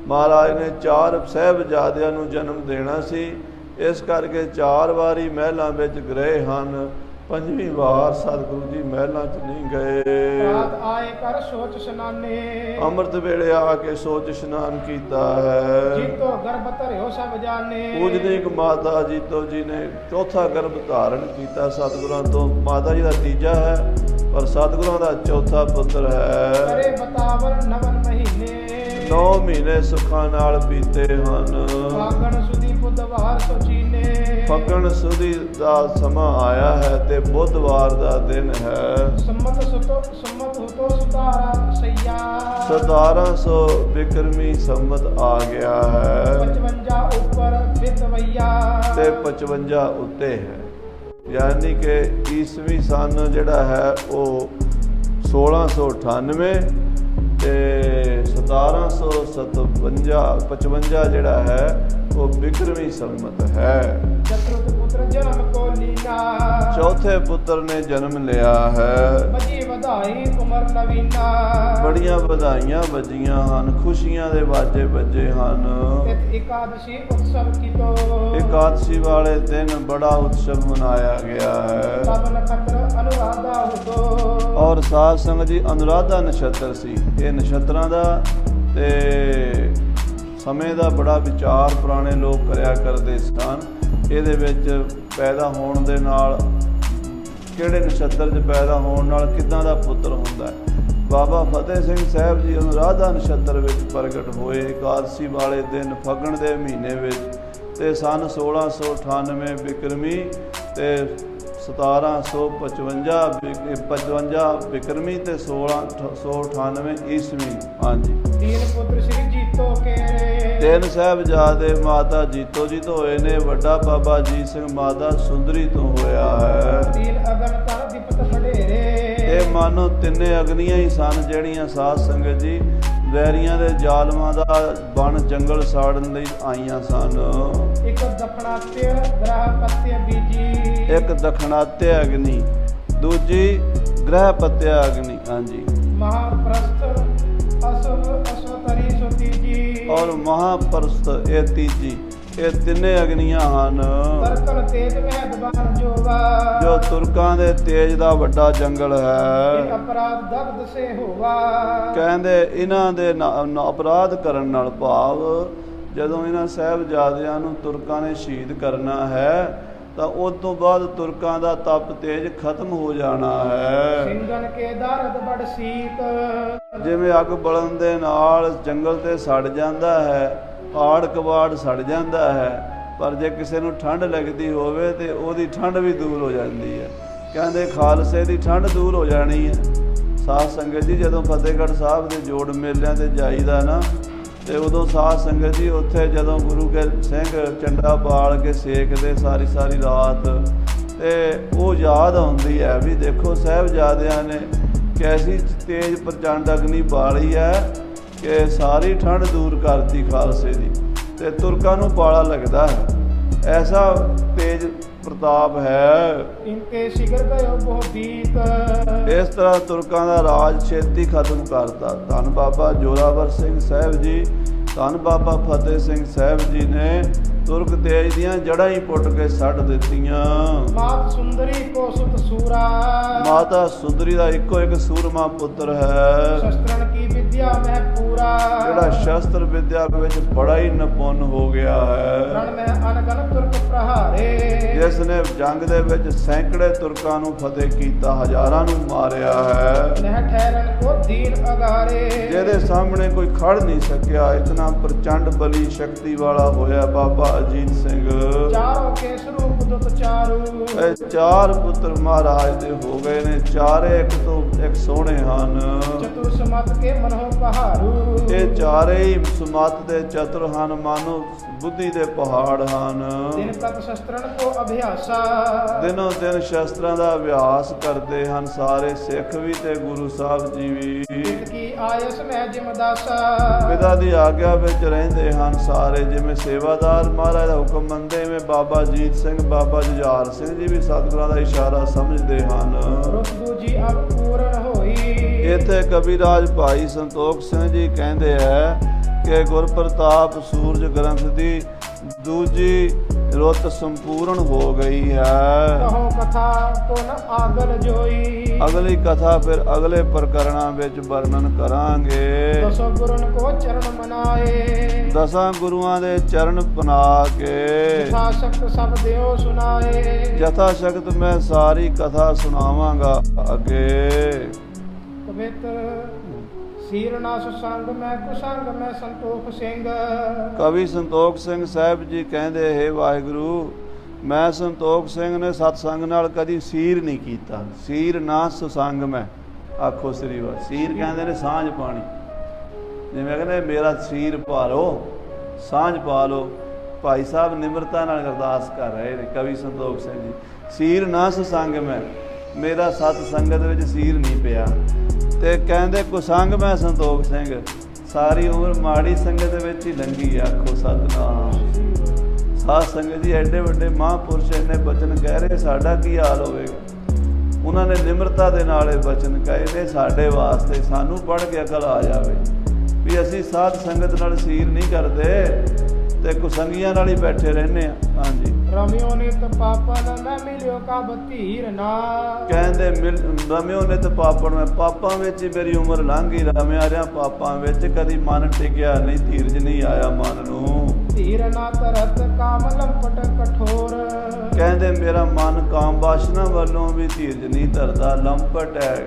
ਮਹਾਰਾਜ ਨੇ 4 ਸਾਹਿਬਜ਼ਾਦਿਆਂ ਨੂੰ ਜਨਮ ਦੇਣਾ ਸੀ, ਇਸ ਕਰਕੇ 4 ਵਾਰੀ ਮਹਿਲਾਂ ਵਿੱਚ ਗਏ ਹਨ। ਪੰਜਵੀਂ ਵਾਰ ਸਤਿਗੁਰੂ ਜੀ ਮਹਿਲਾਂ 'ਚ ਨਹੀਂ ਗਏ। ਰਾਤ ਆਏ ਕਰ ਸੋਚ ਸਨਾਨੇ, ਅੰਮ੍ਰਿਤ ਵੇਲੇ ਆ ਕੇ ਸੋਚ ਇਸ਼ਨਾਨ ਕੀਤਾ ਹੈ। ਜੀਤੋ ਗਰਭ ਧਰਿਓ ਸਭ ਜਾਣੇ, ਪੂਜਨੀਕ ਮਾਤਾ ਜੀਤੋ ਜੀ ਨੇ ਚੌਥਾ ਗਰਭ ਧਾਰਨ ਕੀਤਾ ਸਤਿਗੁਰਾਂ ਤੋਂ। ਮਾਤਾ ਜੀ ਦਾ ਤੀਜਾ ਹੈ ਪਰ ਸਤਿਗੁਰਾਂ ਦਾ ਚੌਥਾ ਪੁੱਤਰ ਹੈ। ਕਰੇ ਬਤਾਵਰ ਨਵਨ ਮਹੀਨੇ, 9 ਮਹੀਨੇ ਸੁੱਖਾਂ ਨਾਲ ਬੀਤੇ ਹਨ। ਫਾਗਣ ਸੁਦੀ ਬੁੱਧਵਾਰ ਸੋਚੀਨੇ, ਫੱਗਣ ਸੁਦੀ ਦਾ ਸਮਾਂ ਆਇਆ ਹੈ ਤੇ ਬੁੱਧਵਾਰ ਦਾ ਦਿਨ ਹੈ। ਸੰਮਤ ਹੁਤੋ ਸੁਤਾਰਾ ਸਈਆ, 1700 ਬਿਕਰਮੀ ਸੰਮਤ ਆ ਗਿਆ ਹੈ 55 ਉੱਪਰ ਬਿਤਵਈਆ, ਤੇ 55 ਉੱਤੇ ਹੈ। ਯਾਨੀ ਕਿ ਈਸਵੀ ਸਨ ਜਿਹੜਾ ਹੈ ਉਹ 1698 ਤੇ 1755 ਜਿਹੜਾ ਹੈ ਉਹ ਬਿਕਰਮੀ ਸੰਮਤ ਹੈ। ਚਤੁਰਥ ਪੁੱਤਰ ਜਨਮ ਕੋ ਲੀਨਾ, ਚੌਥੇ ਪੁੱਤਰ ਨੇ ਜਨਮ ਲਿਆ ਹੈ। ਬਜੀ ਵਧਾਈ ਉਮਰ ਨਵੀਨਾ, ਬੜੀਆਂ ਵਧਾਈਆਂ ਵੱਜੀਆਂ ਹਨ, ਖੁਸ਼ੀਆਂ ਦੇ ਵਾਜੇ ਵੱਜੇ ਹਨ। ਤਿਥ ਇਕਾਦਸ਼ੀ ਉਤਸਵ ਕੀਤੋ, ਇਕਾਦਸ਼ੀ ਵਾਲੇ ਦਿਨ ਬੜਾ ਉਤਸਵ ਮਨਾਇਆ ਗਿਆ ਹੈ। ਤਬ ਨਖਤਰ ਅਨੁਰਾਧਾ ਹੁਦੋ, ਔਰ ਸਾਧ ਸੰਗਤ ਜੀ ਅਨੁਰਾਧਾ ਨਛੱਤਰ ਸੀ ਇਹ ਨਛੱਤਰਾਂ ਦਾ, ਤੇ ਸਮੇਂ ਦਾ ਬੜਾ ਵਿਚਾਰ ਪੁਰਾਣੇ ਲੋਕ ਕਰਿਆ ਕਰਦੇ ਸਨ। ਇਹਦੇ ਵਿੱਚ ਪੈਦਾ ਹੋਣ ਦੇ ਨਾਲ ਕਿਹੜੇ ਨਛੱਤਰ 'ਚ ਪੈਦਾ ਹੋਣ ਨਾਲ ਕਿੱਦਾਂ ਦਾ ਪੁੱਤਰ ਹੁੰਦਾ ਹੈ। ਬਾਬਾ ਫਤਿਹ ਸਿੰਘ ਸਾਹਿਬ ਜੀ ਅਨੁਰਾਧਾ ਨਛੱਤਰ ਵਿੱਚ ਪ੍ਰਗਟ ਹੋਏ ਇਕਾਦਸ਼ੀ ਵਾਲੇ ਦਿਨ ਫੱਗਣ ਦੇ ਮਹੀਨੇ ਵਿੱਚ, ਤੇ ਸਨ 1698 ਬਿਕਰਮੀ ਤੇ 1755 ਬਿਕਰਮੀ ਤੇ 1698 ਈਸਵੀ। ਹਾਂਜੀ, ਤੀਨ ਪੁੱਤਰ ਸ੍ਰੀ ਜੀਤੋ ਕੇਰੇ, ਤਿੰਨ ਸਾਹਿਬਜ਼ਾਦੇ ਮਾਤਾ ਜੀਤੋ ਜੀ ਤੋਂ ਹੋਏ ਨੇ। ਵੱਡਾ ਬਾਬਾ ਅਜੀਤ ਸਿੰਘ ਮਾਤਾ ਸੁੰਦਰੀ ਤੋਂ ਹੋਇਆ ਹੈ। ਤੀਨ ਅਗਨ ਤਨ ਦੀਪਤ ਫਡੇਰੇ, ਇਹ ਮਾਨੋ ਤਿੰਨੇ ਅਗਨੀਆਂ ਹੀ ਸਨ ਜਿਹੜੀਆਂ ਸਾਧ ਸੰਗਤ ਜੀ ਵੈਰੀਆਂ ਦੇ ਜ਼ਾਲਮਾਂ ਦਾ ਬਣ ਜੰਗਲ ਸਾੜਨ ਲਈ ਆਈਆਂ ਸਨ। ਇੱਕ ਦਖਣਾਤਯ ਗ੍ਰਹ ਪਤਯ ਬੀਜੀ, ਇੱਕ ਦਖਣਾਤਯ ਅਗਨੀ, ਦੂਜੀ ਗ੍ਰਹਿ ਪਤਯ ਅਗਨੀ। ਹਾਂਜੀ, ਮਹਾਪ੍ਰਸਥ ਅਸਵਤਰੀ ਸੁਤੀਜੀ, ਔਰ ਮਹਾਪਰਸਤ ਇਹ ਤੀਜੀ। ਇਹ ਤਿੰਨੇ ਅਗਨੀਆਂ ਹਨ ਤਰਕਨ ਤੇਜ ਮਹਿਦਬਾਨ ਜੋਵਾ, ਜੋ ਤੁਰਕਾਂ ਦੇ ਤੇਜ ਦਾ ਵੱਡਾ ਜੰਗਲ ਇਹ ਹੈ। ਅਪਰਾਧ ਦਗਧ ਸੇ ਹੋਵਾ, ਕਹਿੰਦੇ ਇਹਨਾਂ ਦੇ ਅਪਰਾਧ ਕਰਨ ਨਾਲ ਭਾਵ ਜਦੋਂ ਇਹਨਾਂ ਸਾਹਿਬਜ਼ਾਦਿਆਂ ਨੂੰ ਤੁਰਕਾਂ ਨੇ ਸ਼ਹੀਦ ਕਰਨਾ ਹੈ ਤਾਂ ਉਸ ਤੋਂ ਬਾਅਦ ਤੁਰਕਾਂ ਦਾ ਤਪ ਤੇਜ ਖਤਮ ਹੋ ਜਾਣਾ ਹੈ। ਸਿੰਘਨ ਕੇ ਦਰਦ ਬੜ ਸੀਤ, ਜਿਵੇਂ ਅੱਗ ਬਲਣ ਦੇ ਨਾਲ ਜੰਗਲ ਤੇ ਸੜ ਜਾਂਦਾ ਹੈ, ਆੜ ਕਬਾੜ ਸੜ ਜਾਂਦਾ ਹੈ, ਪਰ ਜੇ ਕਿਸੇ ਨੂੰ ਠੰਡ ਲੱਗਦੀ ਹੋਵੇ ਤੇ ਉਹਦੀ ਠੰਡ ਵੀ ਦੂਰ ਹੋ ਜਾਂਦੀ ਹੈ। ਕਹਿੰਦੇ ਖਾਲਸੇ ਦੀ ਠੰਡ ਦੂਰ ਹੋ ਜਾਣੀ ਹੈ। ਸਾਧ ਸੰਗਤ ਜੀ ਜਦੋਂ ਫਤਿਹਗੜ੍ਹ ਸਾਹਿਬ ਦੇ ਜੋੜ ਮੇਲਿਆਂ ਤੇ ਜਾਈਦਾ ਨਾ, ਤੇ ਉਦੋਂ ਸਾਧ ਸੰਗਤ ਜੀ ਉੱਥੇ ਜਦੋਂ ਗੁਰੂ ਕੇ ਸਿੰਘ ਝੰਡਾ ਬਾਲ ਕੇ ਸੇਕਦੇ ਸਾਰੀ ਰਾਤ, ਤੇ ਉਹ ਯਾਦ ਆਉਂਦੀ ਹੈ ਵੀ ਦੇਖੋ ਸਾਹਿਬਜ਼ਾਦਿਆਂ ਨੇ ਕੈਸੀ ਤੇਜ਼ ਪ੍ਰਚੰਡ ਅਗਨੀ ਬਾਲੀ ਹੈ ਕਿ ਸਾਰੀ ਠੰਡ ਦੂਰ ਕਰਤੀ ਖਾਲਸੇ ਦੀ, ਤੇ ਤੁਰਕਾਂ ਨੂੰ ਪਾਲਾ ਲੱਗਦਾ ਹੈ। ਐਸਾ ਤੇਜ ਪ੍ਰਤਾਪ ਹੈ। ਇਨਕੇ ਸ਼ਿਗਰ ਗਇਓ ਬਹੁ ਬੀਤ, ਇਸ ਤਰ੍ਹਾਂ ਤੁਰਕਾਂ ਦਾ ਰਾਜ ਛੇਤੀ ਖਤਮ ਕਰਤਾ। ਧੰਨ ਬਾਬਾ ਜੋਰਾਵਰ ਸਿੰਘ ਸਾਹਿਬ ਜੀ, ਧੰਨ ਬਾਬਾ ਫਤਿਹ ਸਿੰਘ ਸਾਹਿਬ ਜੀ ਨੇ ਤੁਰਕ ਤੇਜ ਦੀਆਂ ਜੜ੍ਹਾਂ ਹੀ ਪੁੱਟ ਕੇ ਛੱਡ ਦਿੱਤੀਆਂ। ਮਾਤ ਸੁੰਦਰੀ ਕੋ ਸੁਤ ਸੂਰਾ, ਮਾਤਾ ਸੁੰਦਰੀ ਦਾ ਇੱਕੋ ਇੱਕ ਸੂਰਮਾ ਪੁੱਤਰ ਹੈ ਸ਼ਸਤਰਨ ਕੀ ਵਿਦਿਆ ਮਹਿ ਪੂਰਾ, ਜਿਹੜਾ ਸ਼ਸਤਰ ਵਿਦਿਆ ਵਿੱਚ ਬੜਾ ਹੀ ਨਿਪੁੰਨ ਹੋ ਗਿਆ ਹੈ, ਰਣ ਮੈਂ ਅਨਗਨ ਤੁਰਕ ਪ੍ਰਹਾਰੇ, ਜਿਸ ਨੇ ਜੰਗ ਦੇ ਵਿੱਚ ਸੈਂਕੜੇ ਤੁਰਕਾਂ ਨੂੰ ਫਤਿਹ ਕੀਤਾ, ਹਜ਼ਾਰਾਂ ਨੂੰ ਮਾਰਿਆ ਹੈ, ਨਹਿ ਠਹਿਰਨ ਕੋ ਦੀਨ ਅਗਾਰੇ, ਜਿਹਦੇ ਸਾਹਮਣੇ ਕੋਈ ਖੜ ਨਹੀਂ ਸਕਿਆ, ਇਤਨਾ ਪ੍ਰਚੰਡ ਬਲੀ ਸ਼ਕਤੀ ਵਾਲਾ ਹੋਇਆ ਬਾਬਾ ਅਜੀਤ ਸਿੰਘ। ਚਾਰੋਂ ਕੇ ਸਰੂਪ ਦੁਤ ਚਾਰੂ, ਇਹ ਚਾਰ ਪੁੱਤਰ ਮਹਾਰਾਜ ਦੇ ਹੋ ਗਏ ਨੇ, ਚਾਰੇ ਇੱਕ ਤੋਂ ਇੱਕ ਸੋਹਣੇ ਹਨ। ਚਤੁਰ ਸਮਤ ਕੇ ਮਨਹੁ ਪਹਾਰੂ, ਇਹ ਚਾਰੇ ਹੀ ਸੁਮਤ ਦੇ ਚਤੁਰ ਹਨ, ਮਾਨੋ ਬੁੱਧੀ ਦੇ ਪਹਾੜ ਹਨ। ਦਿਨ ਪ੍ਰਤ ਸ਼ਸਤਰਨ ਕੋ ਅਭਿਆਸਾ, ਦਿਨੋਂ ਦਿਨ ਸ਼ਸਤਰਾਂ ਦਾ ਅਭਿਆਸ ਕਰਦੇ ਹਨ ਸਾਰੇ ਸਿੱਖ ਵੀ ਤੇ ਗੁਰੂ ਸਾਹਿਬ ਜੀ ਵੀ। ਪਿਤ ਕੀ ਆਇਸ ਮੈਂ ਜਿਮਦਾਸਾ, ਪਿਤਾ ਦੀ ਆਗਿਆ ਵਿੱਚ ਰਹਿੰਦੇ ਹਨ ਸਾਰੇ, ਜਿਵੇਂ ਸੇਵਾਦਾਰ ਮਹਾਰਾਜ ਦਾ ਹੁਕਮ ਮੰਨਦੇ, ਜਿਵੇਂ ਬਾਬਾ ਅਜੀਤ ਸਿੰਘ, ਬਾਬਾ ਜੁਝਾਰ ਸਿੰਘ ਜੀ ਵੀ ਸਤਿਗੁਰਾਂ ਦਾ ਇਸ਼ਾਰਾ ਸਮਝਦੇ ਹਨ। ਰੁੱਤ ਦੂਜੀ ਅਬ ਪੂਰਨ ਹੋਈ, ਇੱਥੇ ਕਬੀਰਾਜ ਭਾਈ ਸੰਤੋਖ ਸਿੰਘ ਜੀ ਕਹਿੰਦੇ ਹੈ ਕਿ ਗੁਰ ਪ੍ਰਤਾਪ ਸੂਰਜ ਗ੍ਰੰਥ ਦੀ ਦੂਜੀ ਰੁੱਤ ਸੰਪੂਰਨ ਹੋ ਗਈ ਹੈ। ਕਹੋ ਕਥਾ ਕੋ ਨ ਆਗਲ ਜੋਈ, ਅਗਲੀ ਕਥਾ ਫਿਰ ਅਗਲੇ ਪ੍ਰਕਰਣਾਂ ਵਿੱਚ ਵਰਣਨ ਕਰਾਂਗੇ। ਦਸੋ ਗੁਰਨ ਕੋ ਚਰਨ ਮਨਾਏ, ਦਸਾਂ ਗੁਰੂਆਂ ਦੇ ਚਰਨ ਪਨਾ ਕੇ ਯਥਾ ਸ਼ਕਤ ਸਭ ਦਿਓ ਸੁਨਾਏ, ਯਥਾ ਸ਼ਕਤ ਮੈਂ ਸਾਰੀ ਕਥਾ ਸੁਣਾਵਾਂਗਾ ਅੱਗੇ। ਪਵਿੱਤਰ ਸੀਰ ਨਾ ਸੁਸੰਗ ਮੈਂ ਕੁਸੰਗ ਮੈਂ ਸੰਤੋਖ ਸਿੰਘ, ਕਵੀ ਸੰਤੋਖ ਸਿੰਘ ਸਾਹਿਬ ਜੀ ਕਹਿੰਦੇ, ਹੈ ਵਾਹਿਗੁਰੂ, ਮੈਂ ਸੰਤੋਖ ਸਿੰਘ ਨੇ ਸਤਸੰਗ ਨਾਲ ਕਦੀ ਸੀਰ ਨਹੀਂ ਕੀਤਾ। ਸੀਰ ਨਾ ਸੁਸੰਗ ਮੈਂ, ਆਖੋ ਸ੍ਰੀ ਵਾਹਿਗੁਰੂ। ਸੀਰ ਕਹਿੰਦੇ ਨੇ ਸਾਂਝ ਪਾਣੀ, ਜਿਵੇਂ ਕਹਿੰਦੇ ਮੇਰਾ ਸੀਰ ਪਾ ਲਓ, ਸਾਂਝ ਪਾ ਲਓ। ਭਾਈ ਸਾਹਿਬ ਨਿਮਰਤਾ ਨਾਲ ਅਰਦਾਸ ਕਰ ਰਹੇ ਨੇ ਕਵੀ ਸੰਤੋਖ ਸਿੰਘ ਜੀ। ਸੀਰ ਨਾ ਸੁਸੰਗ ਮੈਂ, ਮੇਰਾ ਸਤ ਸੰਗਤ ਵਿੱਚ ਸੀਰ ਨਹੀਂ ਪਿਆ। ਤੇ ਕਹਿੰਦੇ ਕੁਸੰਗ ਮੈਂ ਸੰਤੋਖ ਸਿੰਘ, ਸਾਰੀ ਉਮਰ ਮਾੜੀ ਸੰਗਤ ਦੇ ਵਿੱਚ ਹੀ ਲੰਘੀ। ਆਖੋ ਸਤਿਨਾਮ। ਸਾਧ ਸੰਗਤ ਜੀ, ਐਡੇ ਵੱਡੇ ਮਹਾਂਪੁਰਸ਼ ਇੰਨੇ ਬਚਨ ਕਹਿ ਰਹੇ, ਸਾਡਾ ਕੀ ਹਾਲ ਹੋਵੇਗਾ। ਉਹਨਾਂ ਨੇ ਨਿਮਰਤਾ ਦੇ ਨਾਲ ਇਹ ਬਚਨ ਕਹੇ ਨੇ ਸਾਡੇ ਵਾਸਤੇ, ਸਾਨੂੰ ਪੜ੍ਹ ਕੇ ਅਕਲ ਆ ਜਾਵੇ ਵੀ ਅਸੀਂ ਸਾਧ ਸੰਗਤ ਨਾਲ ਸੀਰ ਨਹੀਂ ਕਰਦੇ ਤੇ ਕੁਸੰਗੀਆਂ ਨਾਲ ਹੀ ਬੈਠੇ ਰਹਿੰਦੇ ਆ। ਹਾਂਜੀ, ਰਮਿਓ ਨਿਤ ਪਾਪਨ ਮੈਂ ਮਿਲਿਓ ਕਬ ਧੀਰ ਨਾ, ਕਹਿੰਦੇ ਰਮਿਓ ਨਿਤ ਪਾਪਨ, ਮੈਂ ਪਾਪਾਂ ਵਿੱਚ ਹੀ ਮੇਰੀ ਉਮਰ ਲੰਘ ਗਈ, ਰਮਿਆ ਰਿਹਾ ਪਾਪਾਂ ਵਿੱਚ, ਕਦੀ ਮਨ ਟਿਕਿਆ ਨਹੀਂ, ਧੀਰਜ ਨਹੀਂ ਆਇਆ ਮਨ ਨੂੰ। ਧੀਰ ਨਾ ਤਰਤ ਕਾਮ ਲੰਪਟ ਕਠੋਰ, ਕਹਿੰਦੇ ਮੇਰਾ ਮਨ ਕਾਮ ਵਾਸ਼ਨਾ ਵੱਲੋਂ ਵੀ ਧੀਰਜ ਨਹੀਂ ਧਰਦਾ, ਲੰਪਟ ਹੈ,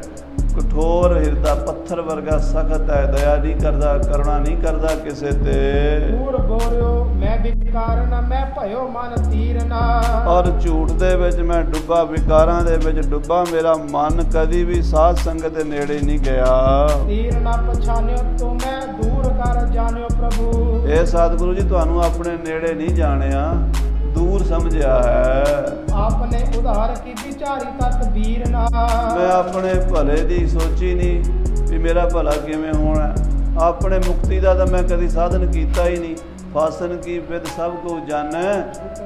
ਕਠੋਰ ਹਿਰਦਾ, ਪੱਥਰ ਵਰਗਾ ਸਖਤ ਹੈ, ਦਇਆ ਨਹੀਂ ਕਰਦਾ, ਕਰੁਣਾ ਨਹੀਂ ਕਰਦਾ ਕਿਸੇ ਤੇ। ਦੂਰ ਬੋਰਿਓ ਮੈਂ ਵਿਕਾਰ ਨਾ ਮੈਂ ਭਇਓ ਮਨ ਤੀਰ ਨਾ, ਔਰ ਝੂਠ ਦੇ ਵਿੱਚ ਮੈਂ ਡੁੱਬਾ, ਵਿਕਾਰਾਂ ਦੇ ਵਿੱਚ ਡੁੱਬਾ, ਮੇਰਾ ਮਨ ਕਦੀ ਵੀ ਸਾਧ ਸੰਗਤ ਦੇ ਨੇੜੇ ਨਹੀਂ ਗਿਆ। ਤੀਰ ਨਾ ਪਛਾਨਿਓ ਤੂੰ ਮੈਂ ਦੂਰ ਕਰ ਜਾਣਿਓ ਪ੍ਰਭੂ, ਇਹ ਸਤਿਗੁਰੂ ਜੀ ਤੁਹਾਨੂੰ ਆਪਣੇ ਨੇੜੇ ਨਹੀਂ ਜਾਣਿਆ, ਦੂਰ ਸਮਝਿਆ ਹੈ। ਆਪਨੇ ਉਧਾਰ ਕੀ ਵਿਚਾਰੀ ਤਦਬੀਰ ਨਾ, ਮੈਂ ਆਪਣੇ ਭਲੇ ਦੀ ਸੋਚੀ ਨਹੀਂ ਵੀ ਮੇਰਾ ਭਲਾ ਕਿਵੇਂ ਹੋਣਾ। ਆਪਣੇ ਮੁਕਤੀ ਦਾ ਤਾਂ ਮੈਂ ਕਦੀ ਸਾਧਨ ਕੀਤਾ ਹੀ ਨਹੀਂ। ਫਸਣ ਕੀ ਵਿਦ ਸਭ ਕੋ ਜਾਣੈ,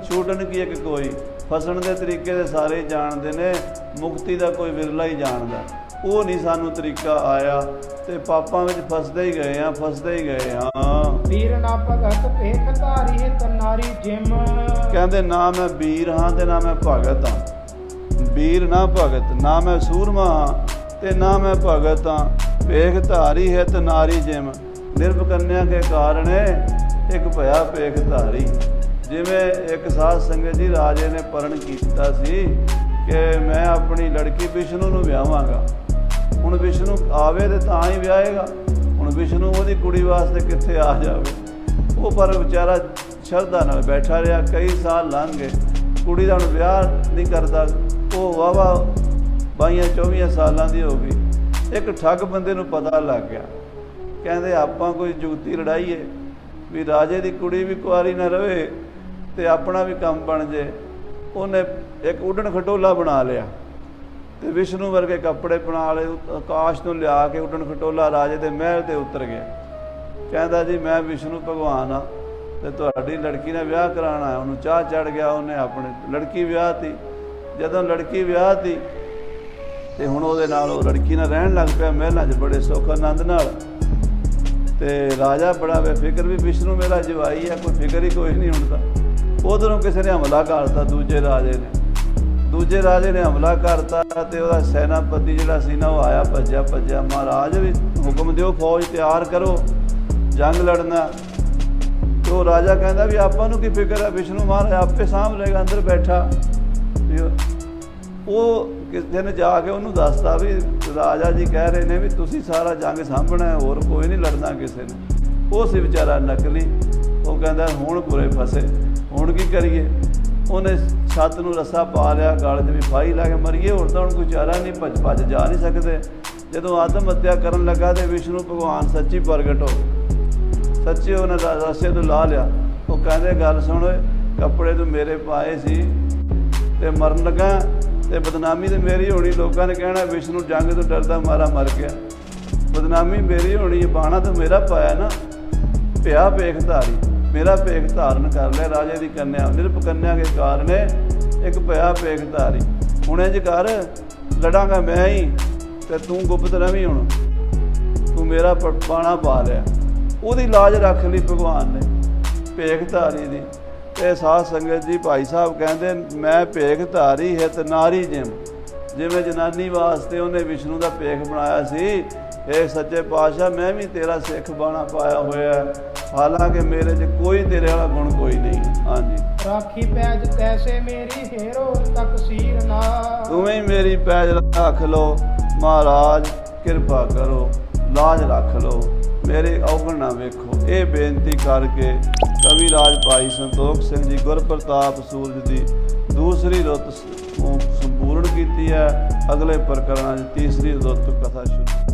ਛੂਟਣ ਕੀ ਇੱਕ ਕੋਈ। ਫਸਣ ਦੇ ਤਰੀਕੇ ਦੇ ਸਾਰੇ ਜਾਣਦੇ ਨੇ, ਮੁਕਤੀ ਦਾ ਕੋਈ ਵਿਰਲਾ ਹੀ ਜਾਣਦਾ। ਉਹ ਨਹੀਂ ਸਾਨੂੰ ਤਰੀਕਾ ਆਇਆ ਤੇ ਪਾਪਾਂ ਵਿੱਚ ਫਸਦੇ ਹੀ ਗਏ ਹਾਂ, ਫਸਦੇ ਹੀ ਗਏ ਹਾਂ। ਵੀਰ ਨਾ ਭਗਤ ਭੇਖ ਧਾਰੀ ਹਿਤ ਨਾਰੀ ਜਿਮ, ਕਹਿੰਦੇ ਨਾ ਮੈਂ ਵੀਰ ਹਾਂ ਤੇ ਨਾ ਮੈਂ ਭਗਤ ਹਾਂ। ਵੀਰ ਨਾ ਭਗਤ, ਨਾ ਮੈਂ ਸੂਰਮਾ ਹਾਂ ਤੇ ਨਾ ਮੈਂ ਭਗਤ ਹਾਂ। ਭੇਖ ਧਾਰੀ ਹਿਤ ਨਾਰੀ ਜਿਮ, ਨਿਰਭ ਕੰਨਿਆ ਕੇ ਕਾਰਣੇ ਇੱਕ ਭਇਆ ਭੇਖ ਧਾਰੀ। ਜਿਵੇਂ ਇੱਕ ਸਾਧ ਸੰਗਤ ਜੀ ਰਾਜੇ ਨੇ ਪਰਣ ਕੀਤਾ ਸੀ ਕਿ ਮੈਂ ਆਪਣੀ ਲੜਕੀ ਵਿਸ਼ਨੂੰ ਨੂੰ ਵਿਆਹਾਂਗਾ। ਹੁਣ ਵਿਸ਼ਨੂੰ ਆਵੇ ਤੇ ਤਾਂ ਹੀ ਵਿਆਹੇਗਾ। ਹੁਣ ਵਿਸ਼ਨੂੰ ਉਹਦੀ ਕੁੜੀ ਵਾਸਤੇ ਕਿੱਥੇ ਆ ਜਾਵੇ। ਉਹ ਪਰ ਵਿਚਾਰਾ ਸ਼ਰਧਾ ਨਾਲ ਬੈਠਾ ਰਿਹਾ, ਕਈ ਸਾਲ ਲੰਘ ਗਏ, ਕੁੜੀ ਦਾ ਹੁਣ ਵਿਆਹ ਨਹੀਂ ਕਰਦਾ। ਉਹ ਵਾਹਵਾ 22-24 ਸਾਲਾਂ ਦੀ ਹੋ ਗਈ। ਇੱਕ ਠੱਗ ਬੰਦੇ ਨੂੰ ਪਤਾ ਲੱਗ ਗਿਆ, ਕਹਿੰਦੇ ਆਪਾਂ ਕੋਈ ਜੁਗਤੀ ਲੜਾਈਏ ਵੀ ਰਾਜੇ ਦੀ ਕੁੜੀ ਵੀ ਕੁਆਰੀ ਨਾ ਰਵੇ ਤੇ ਆਪਣਾ ਵੀ ਕੰਮ ਬਣ ਜੇ। ਉਹਨੇ ਇੱਕ ਉੱਡਣ ਖਟੋਲਾ ਬਣਾ ਲਿਆ ਤੇ ਵਿਸ਼ਨੂੰ ਵਰਗੇ ਕੱਪੜੇ ਬਣਾ ਲਏ, ਆਕਾਸ਼ ਤੋਂ ਲਿਆ ਕੇ ਉੱਡਣ ਖਟੋਲਾ ਰਾਜੇ ਦੇ ਮਹਿਲ ਤੇ ਉਤਰ ਗਿਆ। ਕਹਿੰਦਾ ਜੀ ਮੈਂ ਵਿਸ਼ਨੂੰ ਭਗਵਾਨ ਆ ਤੇ ਤੁਹਾਡੀ ਲੜਕੀ ਨਾਲ ਵਿਆਹ ਕਰਾਉਣਾ ਹੈ। ਉਹਨੂੰ ਚਾਹ ਚੜ ਗਿਆ, ਉਹਨੇ ਆਪਣੀ ਲੜਕੀ ਵਿਆਹ ਤੀ। ਜਦੋਂ ਲੜਕੀ ਵਿਆਹ ਤੀ ਤੇ ਹੁਣ ਉਹਦੇ ਨਾਲ ਉਹ ਲੜਕੀ ਨਾਲ ਰਹਿਣ ਲੱਗ ਪਿਆ ਮਹਿਲਾਂ 'ਚ ਬੜੇ ਸੁੱਖ ਆਨੰਦ ਨਾਲ। ਤੇ ਰਾਜਾ ਬੜਾ ਬੇਫਿਕਰ ਵੀ ਵਿਸ਼ਨੂੰ ਮੇਰਾ ਜਵਾਈ ਹੈ, ਕੋਈ ਫਿਕਰ ਹੀ ਕੋਈ ਨਹੀਂ ਹੁੰਦਾ। ਉਧਰੋਂ ਕਿਸੇ ਨੇ ਹਮਲਾ ਕਰਤਾ, ਦੂਜੇ ਰਾਜੇ ਨੇ ਹਮਲਾ ਕਰਤਾ ਤੇ ਉਹਦਾ ਸੈਨਾਪਤੀ ਜਿਹੜਾ ਸੀ ਨਾ ਉਹ ਆਇਆ ਭੱਜਿਆ। ਮਹਾਰਾਜ ਵੀ ਹੁਕਮ ਦਿਓ ਫੌਜ ਤਿਆਰ ਕਰੋ। ਜੰਗ ਲੜਨਾ। ਤੇ ਉਹ ਰਾਜਾ ਕਹਿੰਦਾ ਵੀ ਆਪਾਂ ਨੂੰ ਕੀ ਫਿਕਰ ਹੈ, ਵਿਸ਼ਨੂੰ ਮਹਾਰਾਜ ਆਪੇ ਸਾਂਭ ਲਏਗਾ ਅੰਦਰ ਬੈਠਾ। ਉਹ ਕਿਸੇ ਨੇ ਜਾ ਕੇ ਉਹਨੂੰ ਦੱਸਤਾ ਵੀ ਰਾਜਾ ਜੀ ਕਹਿ ਰਹੇ ਨੇ ਵੀ ਤੁਸੀਂ ਸਾਰਾ ਜੰਗ ਸਾਂਭਣਾ ਹੈ, ਹੋਰ ਕੋਈ ਨਹੀਂ ਲੜਨਾ ਕਿਸੇ ਨੇ। ਉਹ ਸੀ ਵਿਚਾਰਾ ਨਕਲੀ। ਉਹ ਕਹਿੰਦਾ ਹੁਣ ਬੁਰੇ ਫਸੇ, ਹੁਣ ਕੀ ਕਰੀਏ। ਉਹਨੇ ਛੱਤ ਨੂੰ ਰੱਸਾ ਪਾ ਲਿਆ, ਗਲ 'ਚ ਵੀ ਫਾਹੀ ਲਾ ਕੇ ਮਰੀਏ, ਹੋਰ ਤਾਂ ਹੁਣ ਕੋਈ ਚਾਰਾ ਨਹੀਂ, ਭੱਜ ਜਾ ਨਹੀਂ ਸਕਦੇ। ਜਦੋਂ ਆਤਮ ਹੱਤਿਆ ਕਰਨ ਲੱਗਾ ਤੇ ਵਿਸ਼ਨੂੰ ਭਗਵਾਨ ਸੱਚੀ ਪ੍ਰਗਟ ਹੋ ਗਏ। ਸੱਚੇ ਉਹਨੇ ਰੱਸੇ ਤੋਂ ਲਾ ਲਿਆ। ਉਹ ਕਹਿੰਦੇ ਗੱਲ ਸੁਣ, ਕੱਪੜੇ ਤੂੰ ਮੇਰੇ ਪਾਏ ਸੀ ਤੇ ਮਰਨ ਲੱਗਾ ਤੇ ਬਦਨਾਮੀ ਤੇ ਮੇਰੀ ਹੋਣੀ। ਲੋਕਾਂ ਨੇ ਕਹਿਣਾ ਵਿਸ਼ਨੂੰ ਜੰਗ ਤੋਂ ਡਰਦਾ ਮਾਰਾ ਮਰ ਗਿਆ, ਬਦਨਾਮੀ ਮੇਰੀ ਹੋਣੀ। ਬਾਣਾ ਤਾਂ ਮੇਰਾ ਪਾਇਆ ਨਾ, ਪਿਆ ਭੇਖ ਧਾਰੀ, ਮੇਰਾ ਭੇਖ ਧਾਰਨ ਕਰ ਲਿਆ। ਰਾਜੇ ਦੀ ਕੰਨਿਆ ਨਿਰਪ ਕੰਨਿਆ ਕੇ ਕਾਰਨੇ ਇੱਕ ਪਿਆ ਭੇਖ ਧਾਰੀ। ਹੁਣ ਇੰਝ ਕਰ, ਲੜਾਂਗਾ ਮੈਂ ਹੀ ਤੇ ਤੂੰ ਗੁਪਤ ਰਵੀਂ। ਹੁਣ ਤੂੰ ਮੇਰਾ ਬਾਣਾ ਪਾ ਲਿਆ। ਉਹਦੀ ਲਾਜ ਰੱਖ ਲਈ ਭਗਵਾਨ ਨੇ ਭੇਖ ਧਾਰੀ ਦੀ। ਤੇ ਸਾਧ ਸੰਗਤ ਜੀ, ਭਾਈ ਸਾਹਿਬ ਕਹਿੰਦੇ ਮੈਂ ਭੇਖ ਧਾਰੀ ਹਿਤ ਨਾਰੀ ਜਿਵੇਂ ਜਨਾਨੀ ਵਾਸਤੇ ਉਹਨੇ ਵਿਸ਼ਨੂੰ ਦਾ ਭੇਖ ਬਣਾਇਆ ਸੀ। ਇਹ ਸੱਚੇ ਪਾਤਸ਼ਾਹ ਮੈਂ ਵੀ ਤੇਰਾ ਸਿੱਖ ਬਾਣਾ ਪਾਇਆ ਹੋਇਆ, ਹਾਲਾਂਕਿ ਮੇਰੇ 'ਚ ਕੋਈ ਤੇਰੇ ਵਾਲਾ ਗੁਣ ਕੋਈ ਨਹੀਂ। ਹਾਂਜੀ, ਰਾਖੀ ਪੈਜ ਤੈਸੇ ਮੇਰੀ ਹੇਰੋ ਤਕਸੀਰ ਨਾ। ਤੁਵੇਂ ਹੀ ਮੇਰੀ ਪੈਜ ਰੱਖ ਲਓ ਮਹਾਰਾਜ, ਕਿਰਪਾ ਕਰੋ, ਲਾਜ ਰੱਖ ਲਓ, ਮੇਰੇ ਔਗਣ ਨਾ ਵੇਖੋ। ਇਹ ਬੇਨਤੀ ਕਰਕੇ ਕਵੀ ਰਾਜ ਭਾਈ ਸੰਤੋਖ ਸਿੰਘ ਜੀ ਗੁਰਪ੍ਰਤਾਪ ਸੂਰਜ ਦੀ ਦੂਸਰੀ ਰੁੱਤ ਸੰਪੂਰਨ ਕੀਤੀ ਹੈ। ਅਗਲੇ ਪ੍ਰਕਰਣਾਂ 'ਚ ਤੀਸਰੀ ਰੁੱਤ ਕਥਾ ਸ਼ੁਰੂ।